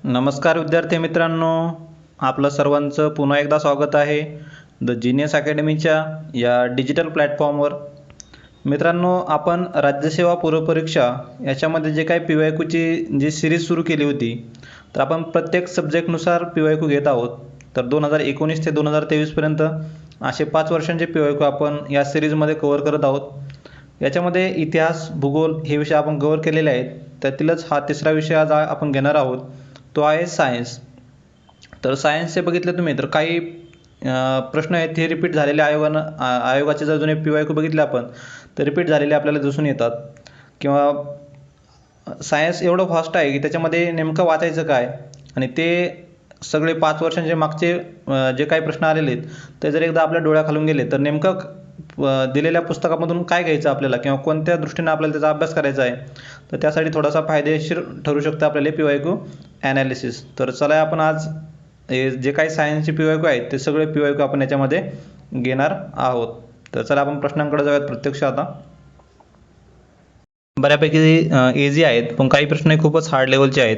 नमस्कार विद्यार्थी मित्रांनो, आपलं सर्वांचं पुन्हा एकदा स्वागत आहे द जीनियस अकॅडमीच्या या डिजिटल प्लॅटफॉर्मवर. मित्रांनो, आपण राज्यसेवा पूर्वपरीक्षा याच्यामध्ये जे काही PYQची जी सिरीज सुरू केली होती, तर आपण प्रत्येक सब्जेक्टनुसार PYQ घेत आहोत. तर 2019 ते 2023 पर्यंत असे 5 वर्षांचे PYQ आपण या सिरीजमध्ये कव्हर करत आहोत. याच्यामध्ये इतिहास, भूगोल हे विषय आपण कव्हर केलेले आहेत. त्यातीलच हा तिसरा विषय आज आपण घेणार आहोत, तो आहे सायन्स. तर सायन्सचे बघितले तुम्ही तर काही प्रश्न आहेत ते रिपीट झालेले आयोगाचे जर जुने PYQ बघितले आपण तर रिपीट झालेले आपल्याला दिसून येतात. किंवा सायन्स एवढं फास्ट आहे की त्याच्यामध्ये नेमकं वाचायचं काय आणि ते सगळे 5 वर्षांचे मागचे जे काही प्रश्न आलेले आहेत ते जर एकदा आपल्या डोळ्याखालून गेले तर नेमकं दिलेल्या पुस्तकामधून काय घ्यायचं आपल्याला किंवा कोणत्या दृष्टीने आपल्याला त्याचा अभ्यास करायचा आहे, तर त्यासाठी थोडासा फायदेशीर ठरू शकतं आपल्याला PYQ ॲनालिसिस. तर चला आपण आज जे काही सायन्सचे PYQ आहेत ते सगळे PYQ आपण याच्यामध्ये घेणार आहोत. तर चला आपण प्रश्नांकडे जाऊयात प्रत्यक्ष. आता बऱ्यापैकी इझी आहेत, पण काही प्रश्न खूपच हार्ड लेवलचे आहेत.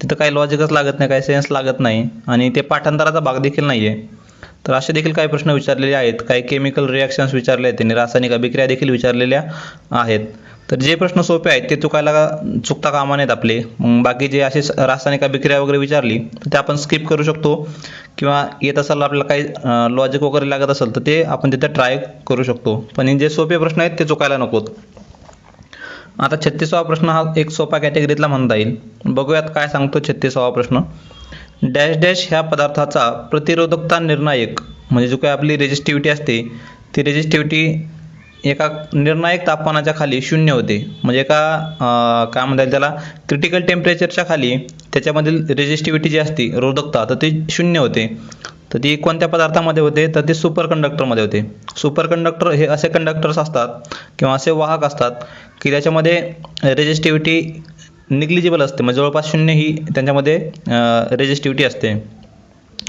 तिथं काही लॉजिकच लागत नाही, काही सेन्स लागत नाही आणि ते पाठांतराचा भाग देखील नाही आहे. तर असे देखील काही प्रश्न विचारलेले आहेत. काही केमिकल रिॲक्शन्स विचारले आहेत त्यांनी, रासायनिक अभिक्रिया देखील विचारलेल्या आहेत. तर जे प्रश्न सोपे आहेत ते चुकता कामा नयेत आपले. मग बाकी जे असे रासायनिक अभिक्रिया वगैरे विचारली तर ते आपण स्किप करू शकतो, किंवा येत असेल आपल्याला काही लॉजिक वगैरे लागत असेल तर ते आपण तिथे ट्राय करू शकतो. पण जे सोपे प्रश्न आहेत ते चुकायला नकोत. आता 36वा प्रश्न हा एक सोपा कॅटेगरीतला म्हणता येईल. बघूयात काय सांगतो 36वा प्रश्न. डॅश डॅश ह्या पदार्थाचा प्रतिरोधकता निर्णायक, म्हणजे जो काही आपली रेजिस्टिव्हिटी असते ती रेजिस्टिव्हिटी एका निर्णायक तापमानाच्या खाली 0 होते. म्हणजे एका काय म्हणता येईल त्याला, क्रिटिकल टेम्परेचरच्या खाली त्याच्यामधील रेजिस्टिव्हिटी जी असते, रोधकता, तर ती 0 होते. तर ती कोणत्या पदार्थामध्ये होते, तर ते सुपर कंडक्टरमध्ये होते. सुपर कंडक्टर हे असे कंडक्टर्स असतात किंवा असे वाहक असतात की त्याच्यामध्ये रेजिस्टिव्हिटी निग्लिजिबल असते, म्हणजे जवळपास 0 ही त्यांच्यामध्ये रेजिस्टिव्हिटी असते.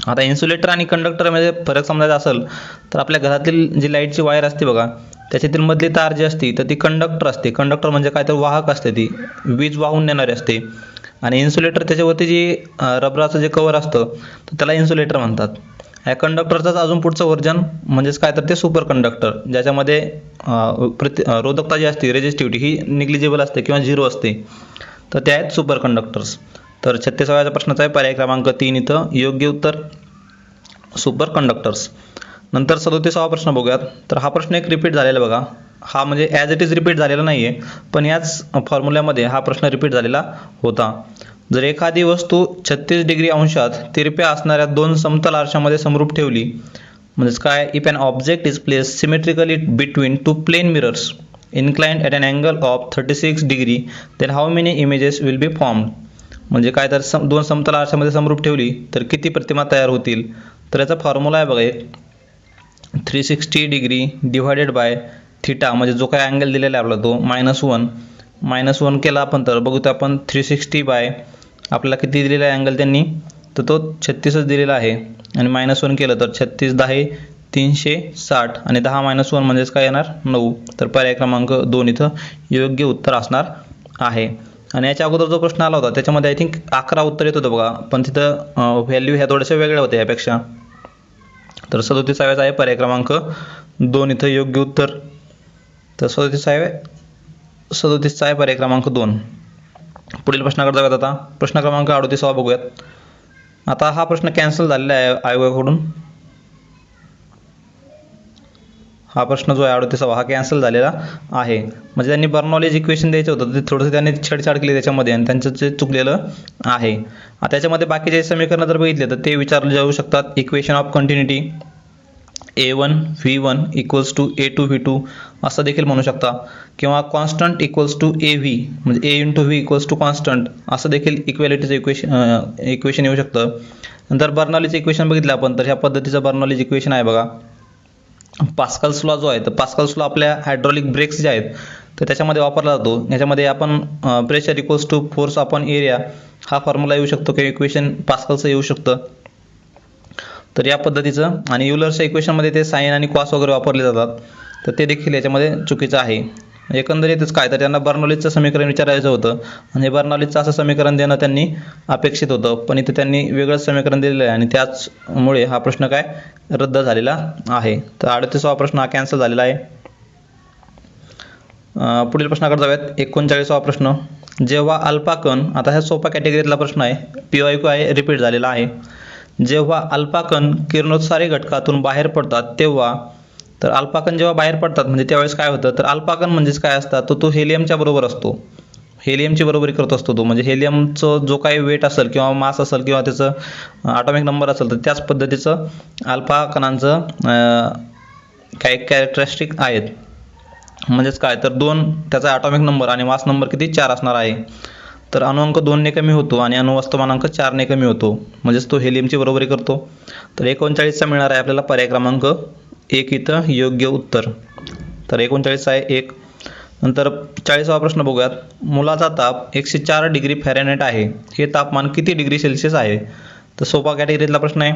आता इन्सुलेटर आणि कंडक्टरमध्ये फरक समजायचा असेल तर आपल्या घरातील जी लाईटची वायर असते बघा, त्याच्यातील मधली तार जी असते तर ती कंडक्टर असते. कंडक्टर म्हणजे काय, तर वाहक असते, ती वीज वाहून नेणारी असते. आणि इन्सुलेटर त्याच्यावरती जी रबराचं जे कवर असतं तर त्याला इन्सुलेटर म्हणतात. या कंडक्टरचंच अजून पुढचं व्हर्जन म्हणजेच काय, तर ते सुपर कंडक्टर, ज्याच्यामध्ये रोधकता जी असते, रेजिस्टिव्हिटी ही निग्लिजिबल असते किंवा 0 असते. तर ते आहेत सुपर कंडक्टर्स. तर 36व्या प्रश्नाचा आहे पर्याय क्रमांक 3 इथं योग्य उत्तर सुपर कंडक्टर्स. नंतर 37वा प्रश्न बघूयात. तर हा प्रश्न एक रिपीट झालेला बघा. हा म्हणजे ॲज इट इज रिपीट झालेला नाही आहे, पण याच फॉर्म्युल्यामध्ये हा प्रश्न रिपीट झालेला होता. जर एखादी वस्तू 36 डिग्री अंशात तिरप्या असणाऱ्या 2 समतल आरशामध्ये समरूप ठेवली, म्हणजेच काय, if an object is place symmetrically between 2 plane mirrors inclined at an angle of 36 degree, then how many images will be formed. म्हणजे काय, तर 2 समतल आरशामध्ये समरूप ठेवली तर किती प्रतिमा तयार होतील. तर याचा फॉर्म्युला आहे बघा, एक 360 डिग्री डिवायडेड बाय थिटा, म्हणजे जो काय अँगल दिलेला आहे आपला तो -1 केला आपण तर बघू तर आपण 360 बाय आपल्याला किती दिलेला आहे अँगल त्यांनी, तर तो 36च दिलेला आहे. आणि -1 केलं तर 36 10 360 आणि 10 - 1 म्हणजेच काय येणार, 9. तर पर्याय क्रमांक 2 इथं योग्य उत्तर असणार आहे. आणि याच्या अगोदर जो प्रश्न आला होता त्याच्यामध्ये आय थिंक 11 उत्तर येत होतं बघा, पण तिथं व्हॅल्यू ह्या थोड्याशा वेगळ्या होत्या यापेक्षा. तर 37वा आहे पर्याय क्रमांक 2 इथं योग्य उत्तर. तर 37चा आहे पर्याय क्रमांक 2. पुढील प्रश्नाकडे जाऊयात. आता प्रश्न क्रमांक 38 बघूयात. आता हा प्रश्न कॅन्सल झालेला आहे आयोगाकडून. हा प्रश्न जो आहे 38वा हा कॅन्सल झालेला आहे. म्हणजे त्यांनी बर्नॉलीज इक्वेशन द्यायचं होतं, ते थोडंसं त्यांनी छेडछाड केली त्याच्यामध्ये आणि त्यांचं जे चुकलेलं आहे. आता त्याच्यामध्ये बाकीचे समीकरण जर बघितले तर ते विचारले जाऊ शकतात. Equation of continuity A1 V1 equals to A2 V2 असं देखील म्हणू शकता, किंवा कॉन्स्टंट इक्वल्स टू AV, म्हणजे A into V equals to constant असं देखील इक्वेलिटीचं इक्वेशन येऊ शकतं. नंतर बर्नॉलीचं इक्वेशन बघितलं आपण तर ह्या पद्धतीचं बर्नॉलीज इक्वेशन आहे बघा. पास्कल्स लॉ जो आहे तर पास्कल्स लॉ आपल्या हायड्रॉलिक ब्रेक्स जे आहेत तर त्याच्यामध्ये वापरला जातो. याच्यामध्ये आपण pressure equals to force upon area हा फॉर्म्युला येऊ शकतो किंवा इक्वेशन पास्कलचं येऊ शकतं. तर या पद्धतीचं. आणि युलरच्या इक्वेशनमध्ये ते साइन आणि कॉस वगैरे वापरले जातात, तर ते देखील याच्यामध्ये चुकीचं आहे. एकंदरीतच काय तर त्यांना बर्नौलीचं समीकरण विचारायचं होतं आणि हे बर्नौलीचं असं समीकरण देणं त्यांनी अपेक्षित होतं, पण इथे त्यांनी वेगळंच समीकरण दिलेलं आहे आणि त्याचमुळे हा प्रश्न काय रद्द झालेला आहे. तर 38वा प्रश्न हा कॅन्सल झालेला आहे. पुढील प्रश्नाकडे जाऊयात. 39वा प्रश्न. जेव्हा अल्फा कण, आता हा सोपा कॅटेगरीतला प्रश्न आहे, PYQ आहे, रिपीट झालेला आहे. जेव्हा अल्फा कण किरणोत्सारी घटकातून बाहेर पडतात तेव्हा, तर अल्फा कण जेव्हा बाहेर पडतात म्हणजे त्यावेळेस काय होतं, तर अल्फा कण म्हणजेच काय असतात, तो हेलियमच्या बरोबर असतो. हेलियमची बरोबरी करत असतो तो, म्हणजे हेलियमचं जो काही वेट असेल किंवा मास असेल किंवा त्याचं ॲटॉमिक नंबर असेल तर त्याच पद्धतीचं अल्फा कणांचं काही कॅरेक्टरिस्टिक आहेत. म्हणजेच काय तर त्याचा ॲटॉमिक नंबर आणि मास नंबर किती 4 असणार आहे. तर अणुअंक 2 ने कमी होतो आणि अणुवस्तुमानांक 4 ने कमी होतो, म्हणजेच तो हेलियमची बरोबरी करतो. तर 39चा मिळणार आहे आपल्याला पर्याय क्रमांक 1 इथं योग्य उत्तर. तर 39 आहे 1. नंतर 40वा प्रश्न बघूयात. मुलाचा ताप 104 डिग्री फॅरेनहाइट आहे, हे तापमान किती डिग्री सेल्सिअस आहे? तर सोपा कॅटेगरीतला प्रश्न आहे.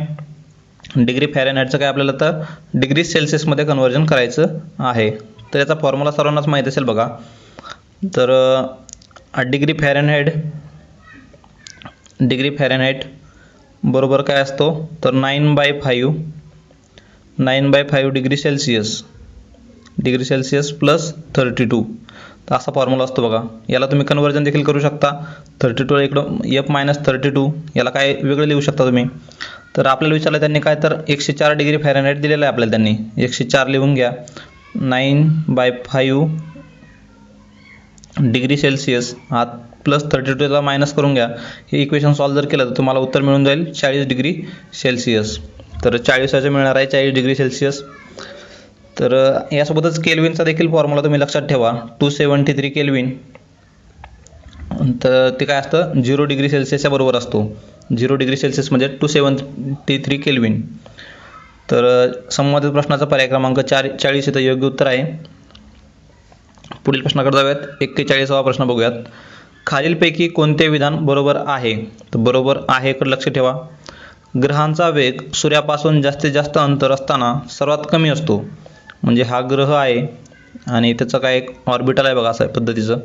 डिग्री फॅरेनहाइटचं काय आपल्याला तर डिग्री सेल्सिअसमध्ये कन्व्हर्जन करायचं आहे. तर याचा फॉर्म्युला सर्वांनाच माहीत असेल बघा. तर डिग्री फॅरेनहाइट बरोबर काय असतो, तर 9/5 डिग्री सेल्सिअस प्लस 32. तर असा फॉर्म्युला असतो बघा. याला तुम्ही कन्व्हर्जन देखील करू शकता. 32 इकडं F-32 याला काय वेगळं लिहू शकता तुम्ही. तर आपल्याला विचारलं त्यांनी काय तर 104 डिग्री फॅरेनहाइट दिलेलं आहे आपल्याला, त्यांनी 104 लिहून घ्या. 9/5 डिग्री सेल्सिअस हा प्लस 32ला मायनस करून घ्या. हे इक्वेशन सॉल्व्ह जर केलं तर तुम्हाला उत्तर मिळून जाईल 40 डिग्री सेल्सिअस. तर 40 मिळणार आहे 40 डिग्री सेल्सिअस. तर यासोबतच केल्विनचा देखील फॉर्म्युला तुम्ही लक्षात ठेवा. 273 केल्विन, तर ते काय असतं 0 डिग्री सेल्सिअसच्या बरोबर असतो. 0 डिग्री सेल्सिअस म्हणजे 273 केल्विन. तर संबंधित प्रश्नाचा पर्याय क्रमांक 40 इथं योग्य उत्तर आहे. पुढील प्रश्नाकडे जाऊयात. 41वा प्रश्न बघूयात. खालीलपैकी कोणते विधान बरोबर आहे? तर बरोबर आहे कडे लक्ष ठेवा. ग्रहांचा वेग सूर्यापासून जास्तीत जास्त अंतर असताना सर्वात कमी असतो. म्हणजे हा ग्रह आहे आणि त्याचं काय एक ऑर्बिटल आहे बघा अशा पद्धतीचं,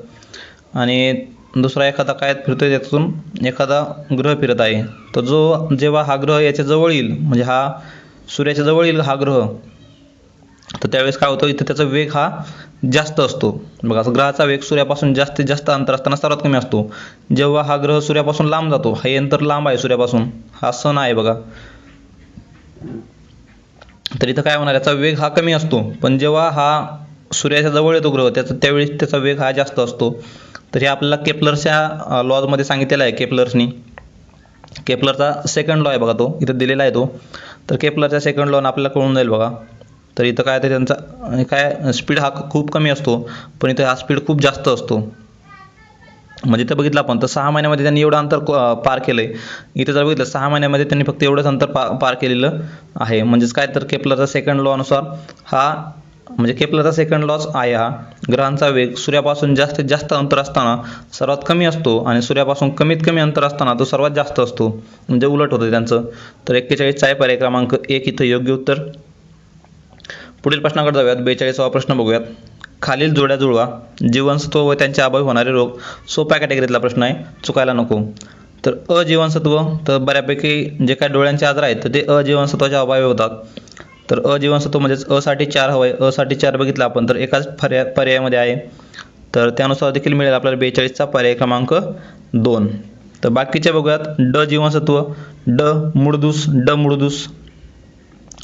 आणि दुसरा एखादा काय फिरतोय, त्यातून एखादा ग्रह फिरत आहे. तर जेव्हा हा ग्रह याच्या जवळ येईल, म्हणजे हा सूर्याच्या जवळ येईल हा ग्रह, तर त्यावेळेस काय होतं, इथं त्याचा वेग हा जास्त असतो. बघा ग्रहाचा वेग सूर्यापासून जास्तीत जास्त अंतर असताना सर्वात कमी असतो. जेव्हा हा ग्रह सूर्यापासून लांब जातो, हे अंतर लांब आहे सूर्यापासून, हा सन आहे बघा, तर इथं काय होणार, याचा वेग हा कमी असतो. पण जेव्हा हा सूर्याच्या जवळ येतो ग्रह, त्यावेळेस त्याचा वेग हा जास्त असतो. तर हे आपल्याला केप्लरच्या लॉजमध्ये सांगितलेलं आहे. केप्लरचा सेकंड लॉ आहे बघा, तो इथं दिलेला आहे तो. तर केप्लरच्या सेकंड लॉने आपल्याला कळून जाईल बघा. तर इथं काय ते त्यांचा काय स्पीड हा खूप कमी असतो, पण इथं हा स्पीड खूप जास्त असतो. म्हणजे इथं बघितलं आपण तर 6 महिन्यामध्ये त्यांनी एवढं अंतर पार केलं आहे. इथं जर बघितलं 6 महिन्यामध्ये त्यांनी फक्त एवढंच अंतर पार केलेलं आहे. म्हणजेच काय तर केप्लरचा सेकंड लॉ अनुसार म्हणजे केप्लरचा सेकंड लॉच आहे हा. ग्रहांचा वेग सूर्यापासून जास्तीत जास्त अंतर असताना सर्वात कमी असतो आणि सूर्यापासून कमीत कमी अंतर असताना तो सर्वात जास्त असतो. म्हणजे उलट होतं त्यांचं. तर 41चा आहे पर्याय क्रमांक 1 इथं योग्य उत्तर. पुढील प्रश्नाकडे जाऊयात. 42वा प्रश्न बघूयात. खालील जोड्या जुळवा. जीवनसत्व व त्यांच्या अभावी होणारे रोग. सोप्या कॅटेगरीतला प्रश्न आहे, चुकायला नको. तर अजीवनसत्व, तर बऱ्यापैकी जे काय डोळ्यांचे आजार आहेत तर ते अजीवनसत्वाच्या अभावी होतात. तर अजीवनसत्व म्हणजेच अ साठी 4 हवं आहे. अ साठी 4 बघितलं आपण तर एकाच पर्यायामध्ये आहे. तर त्यानुसार देखील मिळेल आपल्याला 42चा पर्याय क्रमांक 2. तर बाकीचे बघूयात. ड जीवनसत्व, ड मूळदूस.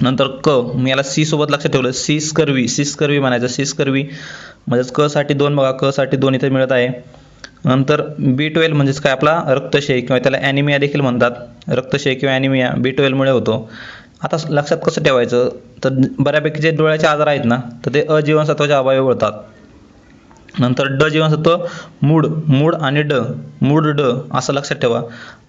नंतर क, मी याला सी सोबत लक्षात ठेवलं, सी स्कर्वी म्हणायचं. सी स्कर्वी म्हणजेच क साठी 2 बघा, क साठी 2 इथे मिळत आहे. नंतर B12 म्हणजेच काय आपला रक्तक्षय किंवा त्याला ॲनिमिया देखील म्हणतात. रक्तक्षय किंवा ॲनिमिया B12 मुळे होतो. आता लक्षात कसं ठेवायचं, तर बऱ्यापैकी जे डोळ्याचे आजार आहेत ना तर ते अजीवनसत्वाच्या अभावी होतात. नंतर ड जीवनसत्व मूड आणि मूड असं लक्षात ठेवा.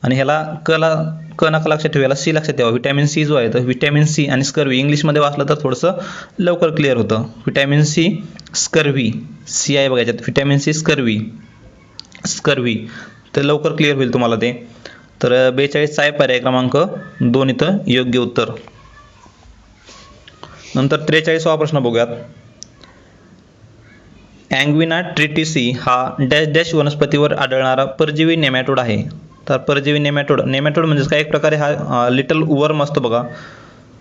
आणि ह्याला क नका लक्षात ठेवा, याला सी लक्षात ठेवा. व्हिटॅमिन सी जो आहे तर व्हिटॅमिन सी आणि स्कर्वी इंग्लिशमध्ये वाचलं तर थोडंसं लवकर क्लिअर होतं. व्हिटॅमिन सी स्कर्वी, सी आहे बघा याच्यात, व्हिटॅमिन सी स्कर्वी, तर लवकर क्लिअर होईल तुम्हाला ते. तर 42चा आहे पर्याय क्रमांक 2 इथं योग्य उत्तर. नंतर 43वा प्रश्न बघूयात. अँग्विना ट्रिटिसी हा डॅश डॅश वनस्पतीवर आढळणारा परजीवी नेमॅटोड आहे. तर परजीवी नेमॅटोड म्हणजेच काय एक प्रकारे हा लिटल वर्म असतो बघा,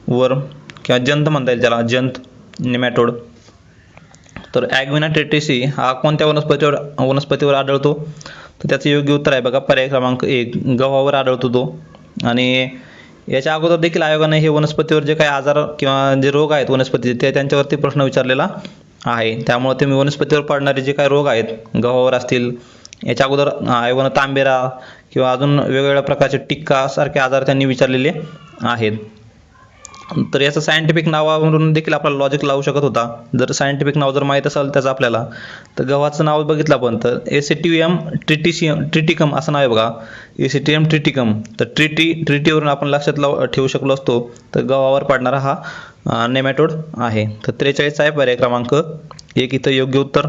वर्म किंवा जंत म्हणता येईल त्याला, जंत नेमॅटोड. तर अँग्विना ट्रिटिसी हा कोणत्या वनस्पतीवर आढळतो? तर त्याचं योग्य उत्तर आहे बघा पर्याय क्रमांक 1, गव्हावर आढळतो तो. आणि याच्या अगोदर देखील आयोगाने हे वनस्पतीवर जे काही आजार किंवा जे रोग आहेत वनस्पतीचे ते त्यांच्यावरती प्रश्न विचारलेला आहे. त्यामुळे तुम्ही वनस्पतीवर पडणारे जे काही रोग आहेत गव्हावर असतील, याच्या अगोदर आयोगानं तांबेरा किंवा अजून वेगवेगळ्या प्रकारचे टिक्का सारखे आजार त्यांनी विचारलेले आहेत. तर याचं सायंटिफिक नावावरून देखील आपल्याला लॉजिक लावू शकत होता. जर सायंटिफिक नाव जर माहीत असेल त्याचं आपल्याला, तर गव्हाचं नाव बघितलं आपण तर एसिटियम ट्रिटिकम असं नाव आहे बघा, एसिटियम ट्रिटिकम. तर ट्रिटीवरून आपण लक्षात ठेवू शकलो असतो. तर गव्हावर पडणारा हा नेमॅटोड आहे. तर 43 आहे पर्याय क्रमांक 1 इथं योग्य उत्तर.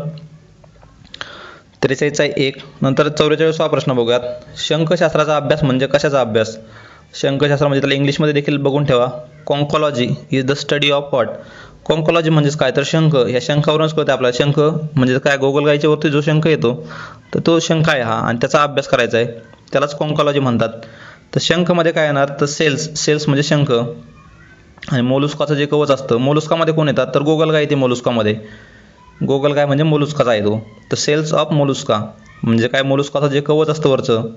43 आहे 1. नंतर 44वा प्रश्न बघूयात. शंखशास्त्राचा अभ्यास म्हणजे कशाचा अभ्यास? शंखशास्त्र म्हणजे त्याला इंग्लिशमध्ये देखील बघून ठेवा. Conchology is the study of what? Conchology म्हणजेच काय? तर शंख, या शंखावरूनच कळते आपल्याला. शंख म्हणजे काय? गोगलगाईच्या वरती जो शंख येतो तर तो शंख आहे हा, आणि त्याचा अभ्यास करायचा आहे, त्यालाच कॉन्कॉलॉजी म्हणतात. तर शंखमध्ये काय येणार? तर सेल्स म्हणजे शंख. आणि मोलुस्काचं जे कवच असतं, मोलुस्कामध्ये कोण येतात? तर गोगलगाई येते मोलुस्कामध्ये. गोगलगाय म्हणजे मोलुस्काचा आहे तो. तर सेल्स ऑफ मोलुस्का म्हणजे काय? मोलुस्काचं जे कवच असतं वरचं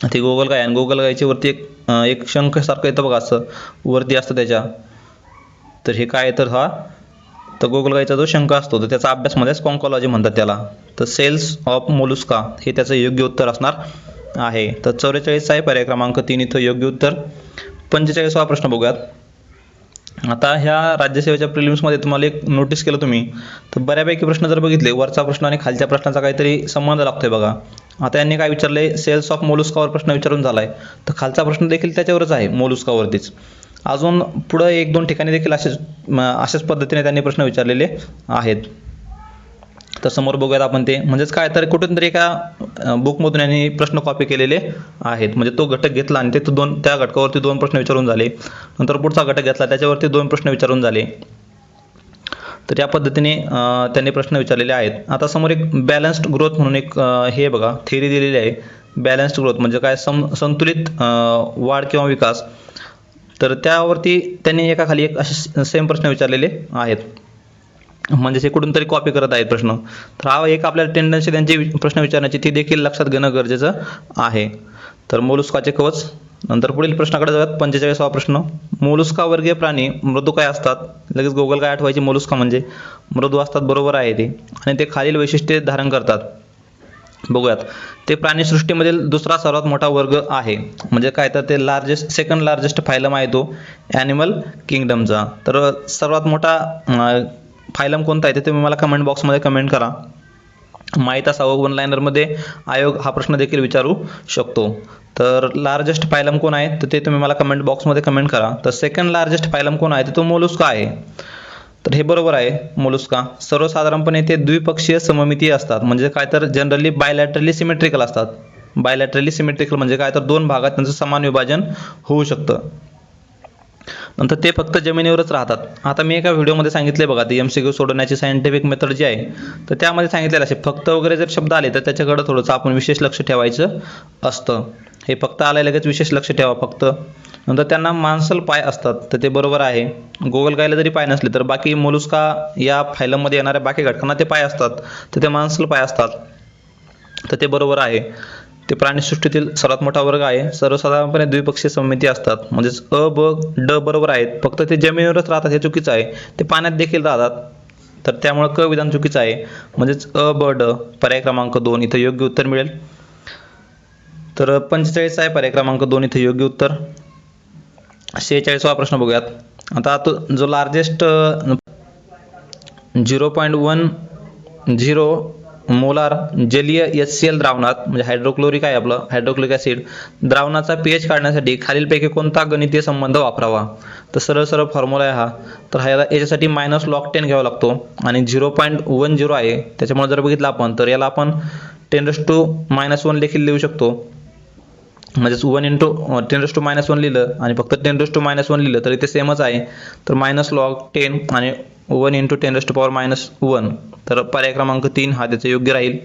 ते गोगलगाय, आणि गोगलगायच्या वरती एक शंखसारखं येतं बघा, असं वरती असतं त्याच्या. तर हे काय? तर हा तर गोगलगायचा जो शंख असतो तर त्याचा अभ्यास मध्येच कॉन्कॉलॉजी म्हणतात त्याला. तर सेल्स ऑफ मोलुस्का हे त्याचं योग्य उत्तर असणार आहे. तर 44 आहे पर्याय क्रमांक 3 इथं योग्य उत्तर. 45वा प्रश्न बघूयात. आता ह्या राज्यसेवेच्या प्रिलिम्समध्ये तुम्हाला एक नोटीस केलं तुम्ही तर बऱ्यापैकी प्रश्न जर बघितले, वरचा प्रश्न आणि खालच्या प्रश्नाचा काहीतरी संबंध लागतोय बघा. आता यांनी काय विचारलंय? सेल्स ऑफ मोलुस्कावर प्रश्न विचारून झालाय, तर खालचा प्रश्न देखील त्याच्यावरच आहे, मोलुस्कावरतीच. अजून पुढं 1-2 ठिकाणी देखील अशाच पद्धतीने त्यांनी प्रश्न विचारलेले आहेत. तर समोर बघूयात आपण ते. म्हणजेच काय? तर कुठून तरी एका बुकमधून यांनी प्रश्न कॉपी केलेले आहेत. म्हणजे तो घटक घेतला आणि त्या घटकावरती 2 प्रश्न विचारून झाले. नंतर पुढचा घटक घेतला त्याच्यावरती 2 प्रश्न विचारून झाले. तर या पद्धतीने त्यांनी प्रश्न विचारलेले आहेत. आता समोर एक बॅलन्स्ड ग्रोथ म्हणून एक हे बघा थेअरी दिलेली आहे. बॅलन्स्ड ग्रोथ म्हणजे काय? संतुलित वाढ किंवा विकास. तर त्यावरती त्यांनी एकाखाली एक असे सेम प्रश्न विचारलेले आहेत. म्हणजे हे कुठून तरी कॉपी करत आहेत प्रश्न. तर हा एक आपल्याला टेंडन्सी त्यांची प्रश्न विचारण्याची ती देखील लक्षात घेणं गरजेचं आहे. तर मोलुस्काचे कवच. नंतर पुढील प्रश्नाकडे जाऊयात. 45वा प्रश्न. मोलुस्का वर्गीय प्राणी मृदू काय असतात? लगेच गोगल काय आठवायची? मोलुस्का म्हणजे मृदू असतात, बरोबर आहे ते. आणि ते खालील वैशिष्ट्ये धारण करतात. बघूयात. ते प्राणीसृष्टीमधील दुसरा सर्वात मोठा वर्ग आहे. म्हणजे काय? तर ते सेकंड लार्जेस्ट फायलम आहे तो ॲनिमल किंगडमचा. तर सर्वात मोठा फायलम कोणता आहे ते तुम्ही मला कमेंट बॉक्समध्ये कमेंट करा. माहीत असावं, 1 लाइनरमध्ये आयोग हा प्रश्न देखील विचारू शकतो. तर लार्जेस्ट फायलम कोण आहे तर ते तुम्ही मला कमेंट बॉक्समध्ये कमेंट करा. तर सेकंड लार्जेस्ट फायलम कोण आहे तर तो मोलुस्का आहे. तर हे बरोबर आहे मोलुस्का. सर्वसाधारणपणे ते द्विपक्षीय सममितीय असतात. म्हणजे काय? तर जनरली बायलॅटरली सिमेट्रिकल असतात. बायलॅटरली सिमेट्रिकल म्हणजे काय? तर 2 भागात त्यांचं समान विभाजन होऊ शकतं. नंतर ते फक्त जमिनीवरच राहतात. आता मी एका व्हिडिओमध्ये सांगितले बघा, ती MCQ सोडवण्याची सायंटिफिक मेथड जी आहे तर त्यामध्ये सांगितलेलं असे फक्त वगैरे जर शब्द आले तर त्याच्याकडे थोडंसं आपण विशेष लक्ष ठेवायचं असतं. हे फक्त आलं लगेच विशेष लक्ष ठेवा फक्त. नंतर त्यांना मांसल पाय असतात, तर ते बरोबर आहे. गोगलगायला जरी पाय नसले तर बाकी मोलुस्का या फायलममध्ये येणाऱ्या बाकी घटकांना ते पाय असतात, तर ते मांसल पाय असतात, तर ते बरोबर आहे. ते प्राणीसृष्टीतील सर्वात मोठा वर्ग आहे. सर्वसाधारणपणे द्विपक्षीय सममिती असतात. म्हणजेच अ, ब, ड बरोबर आहेत. फक्त ते जमिनीवरच राहतात हे चुकीचं आहे. ते पाण्यात देखील राहतात. तर त्यामुळे क विधान चुकीचं आहे. म्हणजेच अ, ब, ड पर्याय क्रमांक 2 इथं योग्य उत्तर मिळेल. तर 45 आहे पर्याय क्रमांक 2 इथं योग्य उत्तर. 46वा प्रश्न बघूयात. आता तो जो लार्जेस्ट 0.10 मोलार जलीय HCl द्रावणात म्हणजे हायड्रोक्लोरिक आहे आपलं हायड्रोक्लोरिक ॲसिड द्रावणाचा pH काढण्यासाठी खालीलपैकी कोणता गणितीय संबंध वापरावा? तर सरळ फॉर्म्युला आहे हा. तर ह्याला याच्यासाठी -log10 घ्यावा लागतो आणि 0.10 आहे. त्याच्यामुळे जर बघितलं आपण तर याला आपण 10⁻⁻1 देखील लिहू शकतो. म्हणजेच 1 × 10⁻1 लिहिलं आणि फक्त 10⁻1 लिहिलं तरी ते सेमच आहे. तर -log10 आणि 1 × 10⁻⁻1. तर पर्याय क्रमांक 3 हा त्याचा योग्य राहील.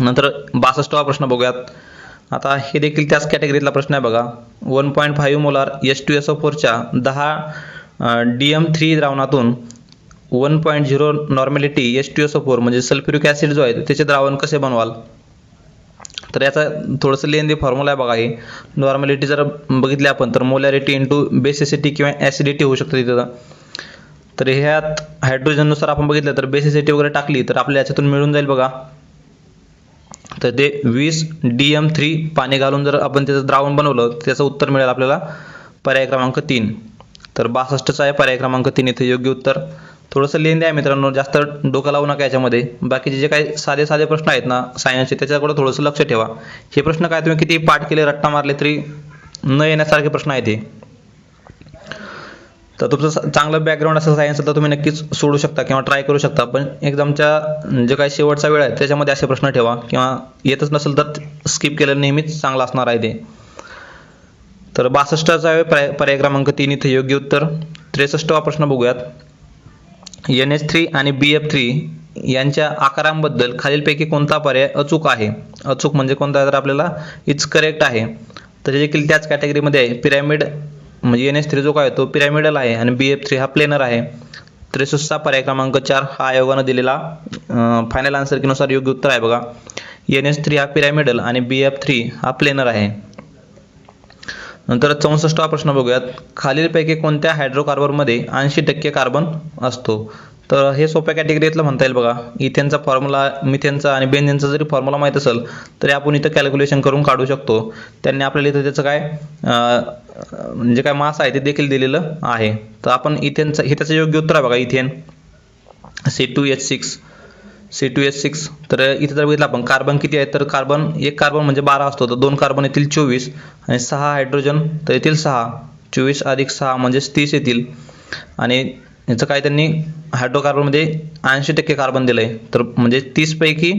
नंतर 62वा प्रश्न बघूयात. आता हे देखील त्याच कॅटेगरीतला प्रश्न आहे बघा. 1.5 मोलार H2SO4च्या 10 DM3 द्रावणातून 1.0 नॉर्मॅलिटी H2SO4 म्हणजे सल्फ्युरिक ॲसिड जो आहे त्याचे द्रावण कसे बनवाल. तर याचा थोडंसं लेंदी फॉर्म्युला आहे बघा. हे नॉर्मॅलिटी जर बघितली आपण तर मोलॅरिटी इंटू बेसिसिटी किंवा ॲसिडिटी होऊ शकतं तिथं. तर ह्यात हायड्रोजननुसार आपण बघितलं तर बेसिसिटी वगैरे टाकली तर आपल्या याच्यातून मिळून जाईल बघा. तर ते 20 DM3 पाणी घालून जर आपण त्याचं द्रावण बनवलं तर त्याचं उत्तर मिळेल आपल्याला पर्याय क्रमांक 3. तर 62चा आहे पर्याय क्रमांक 3 इथे योग्य उत्तर. थोडंसं लेंदी आहे मित्रांनो, जास्त डोकं लावू नका याच्यामध्ये. बाकीचे जे काही साधे साधे प्रश्न आहेत ना सायन्सचे त्याच्याकडे थोडंसं लक्ष ठेवा. हे प्रश्न काय तुम्ही किती पाठ केले रट्टा मारले तरी न येण्यासारखे प्रश्न आहेत हे. तर तुमचं चांगलं बॅकग्राऊंड असेल सायन्सचं तर तुम्ही नक्कीच सोडू शकता किंवा ट्राय करू शकता. पण एक्झामच्या जे काही शेवटचा वेळ आहे त्याच्यामध्ये असे प्रश्न ठेवा किंवा येतच नसेल तर स्किप केलेलं नेहमीच चांगलं असणार आहे ते. तर 62चा आहे पर्याय क्रमांक 3 इथे योग्य उत्तर. 63वा प्रश्न बघूयात. NH3 आणि BF3 यांच्या आकारांबद्दल खालीलपैकी कोणता पर्याय अचूक आहे. अचूक म्हणजे कोणता तर आपल्याला इट्स करेक्ट आहे. तर हे देखील त्याच कॅटेगरीमध्ये आहे. पिरॅमिड म्हणजे NH3 जो काय तो पिरॅमिडल आहे आणि BF3 हा प्लेनर आहे. 63चा पर्याय क्रमांक 4 हा आयोगानं दिलेला फायनल आन्सर कीनुसार योग्य उत्तर आहे बघा. NH3 हा पिरॅमिडल आणि BF3 हा प्लेनर आहे. नंतर 64वा प्रश्न बघूयात. खालीलपैकी कोणत्या हायड्रोकार्बनमध्ये 80% कार्बन असतो. तर हे सोप्या कॅटेगरीतलं म्हणता येईल बघा. इथेनचा फॉर्म्युला, मिथेनचा आणि बेन्झीनचा जरी फॉर्म्युला माहीत असेल तरी आपण इथं कॅल्क्युलेशन करून काढू शकतो. त्यांनी आपल्याला इथं त्याचं काय म्हणजे काय मास आहे ते देखील दिलेलं आहे. तर आपण इथेनचं हे त्याचं योग्य उत्तर आहे बघा. Ethane C2H6. तर इथे जर बघितलं आपण कार्बन किती आहे तर कार्बन एक कार्बन म्हणजे 12 असतो. तर 2 कार्बन येतील 24 आणि 6 हायड्रोजन तर येतील 6. 24 अधिक 6 म्हणजे 30 येतील. आणि याचं काय त्यांनी हायड्रोकार्बनमध्ये 80% कार्बन दिलं आहे. तर म्हणजे 30 पैकी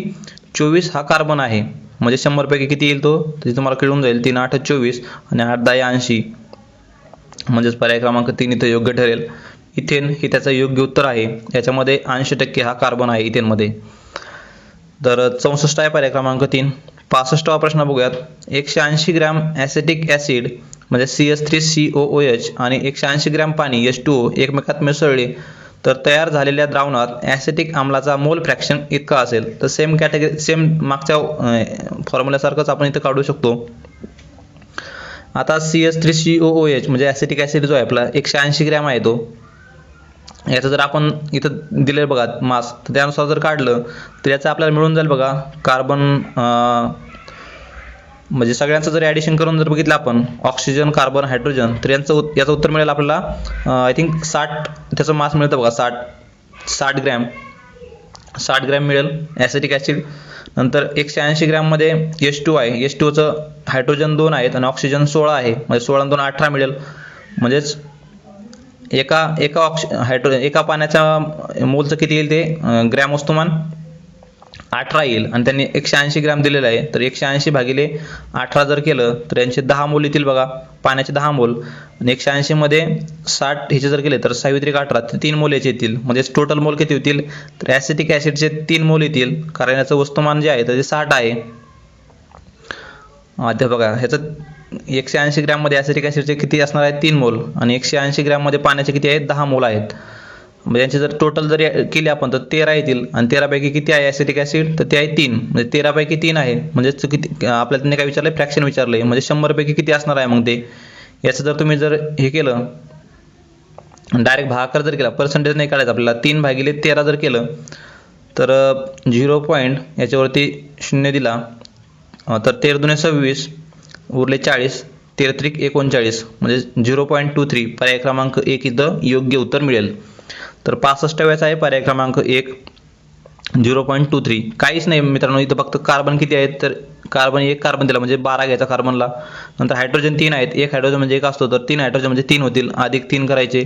24 हा कार्बन आहे. म्हणजे 100 पैकी किती येईल तो ते तुम्हाला कळून जाईल. 3 8 24 आणि 8 10 80 म्हणजेच पर्याय क्रमांक 3 इथे योग्य ठरेल. इथेन हे त्याचं योग्य उत्तर आहे. याच्यामध्ये 80% हा कार्बन आहे इथेनमध्ये. तर 64 आहे पर्याय क्रमांक 3. 65वा प्रश्न बघूयात. 180 ग्रॅम ॲसिटिक ॲसिड म्हणजे CH3COOH आणि 180 ग्रॅम पाणी H2O एकमेकात मिसळले तर तयार झालेल्या द्रावणात ॲसिटिक आम्लाचा मोल फ्रॅक्शन इतका असेल. तर सेम मागच्या फॉर्म्युल्यासारखंच आपण इथं काढू शकतो. आता CH3COOH म्हणजे ॲसिटिक ॲसिड जो आहे आपला 180 ग्रॅम आहे तो. याचं जर आपण इथं दिलं बघा मास तर त्यानुसार जर काढलं तर याचं आपल्याला मिळून जाईल बघा. कार्बन म्हणजे सगळ्यांचं जर ॲडिशन करून जर बघितलं आपण ऑक्सिजन कार्बन हायड्रोजन तर याचं उत्तर मिळेल आपल्याला आय थिंक 60 त्याचं मास मिळतं बघा. 60 ग्रॅम मिळेल ॲसिटिक ॲसिड. नंतर 180 ग्रॅममध्ये H2 आहे. H2Oचं हायड्रोजन 2 आहेत आणि ऑक्सिजन 16 आहे. म्हणजे 16 आणि 2 18 मिळेल. म्हणजेच एका पाण्याच्या मोलचं किती येईल ते ग्रॅम वस्तुमान 18 येईल. आणि त्यांनी 180 ग्रॅम दिलेलं आहे. तर 180 भागिले 18 जर केलं तर यांचे 10 मोल येतील बघा. पाण्याचे 10 मोल आणि 180 मध्ये 60 ह्याचे जर केले तर 6 × 18 तर 3 मोल याचे येतील. म्हणजे टोटल मोल किती होतील तर ॲसिटिक ॲसिडचे 3 मोल येतील. कारण याचं वस्तुमान जे आहे तर ते 60 आहे. ते बघा ह्याचं 180 ग्रॅममध्ये ॲसिटिक ॲसिडचे किती असणार आहेत 3 मोल आणि 180 ग्रॅममध्ये पाण्याचे किती आहेत 10 मोल आहेत. म्हणजे यांची जर टोटल जरी केली आपण तर 13 येतील. आणि 13 पैकी किती आहे ॲसिटिक ॲसिड तर ते आहे 3. म्हणजे 13 पैकी 3 आहे. म्हणजे किती आपल्याला त्यांनी काय विचारलं फ्रॅक्शन विचारलं आहे. म्हणजे 100 पैकी किती असणार आहे मग ते. याचं जर तुम्ही जर हे केलं डायरेक्ट भागाकार जर केला पर्सेंटेज नाही काढायचं आपल्याला 3 भागिले 13 जर केलं तर 0 पॉईंट याच्यावरती 0 दिला तर 13 दुने 26 उरले 40 13 39 म्हणजे 0.23 पर्याय क्रमांक 1 इथं योग्य उत्तर मिळेल. तर 65व्याचा आहे पर्याय क्रमांक 1 0.23. काहीच नाही मित्रांनो इथं फक्त कार्बन किती आहेत तर एक कार्बन दिला म्हणजे 12 घ्यायचा कार्बनला. नंतर हायड्रोजन 3 आहेत. एक हायड्रोजन म्हणजे 1 असतो तर 3 हायड्रोजन म्हणजे 3 होतील अधिक 3 करायचे.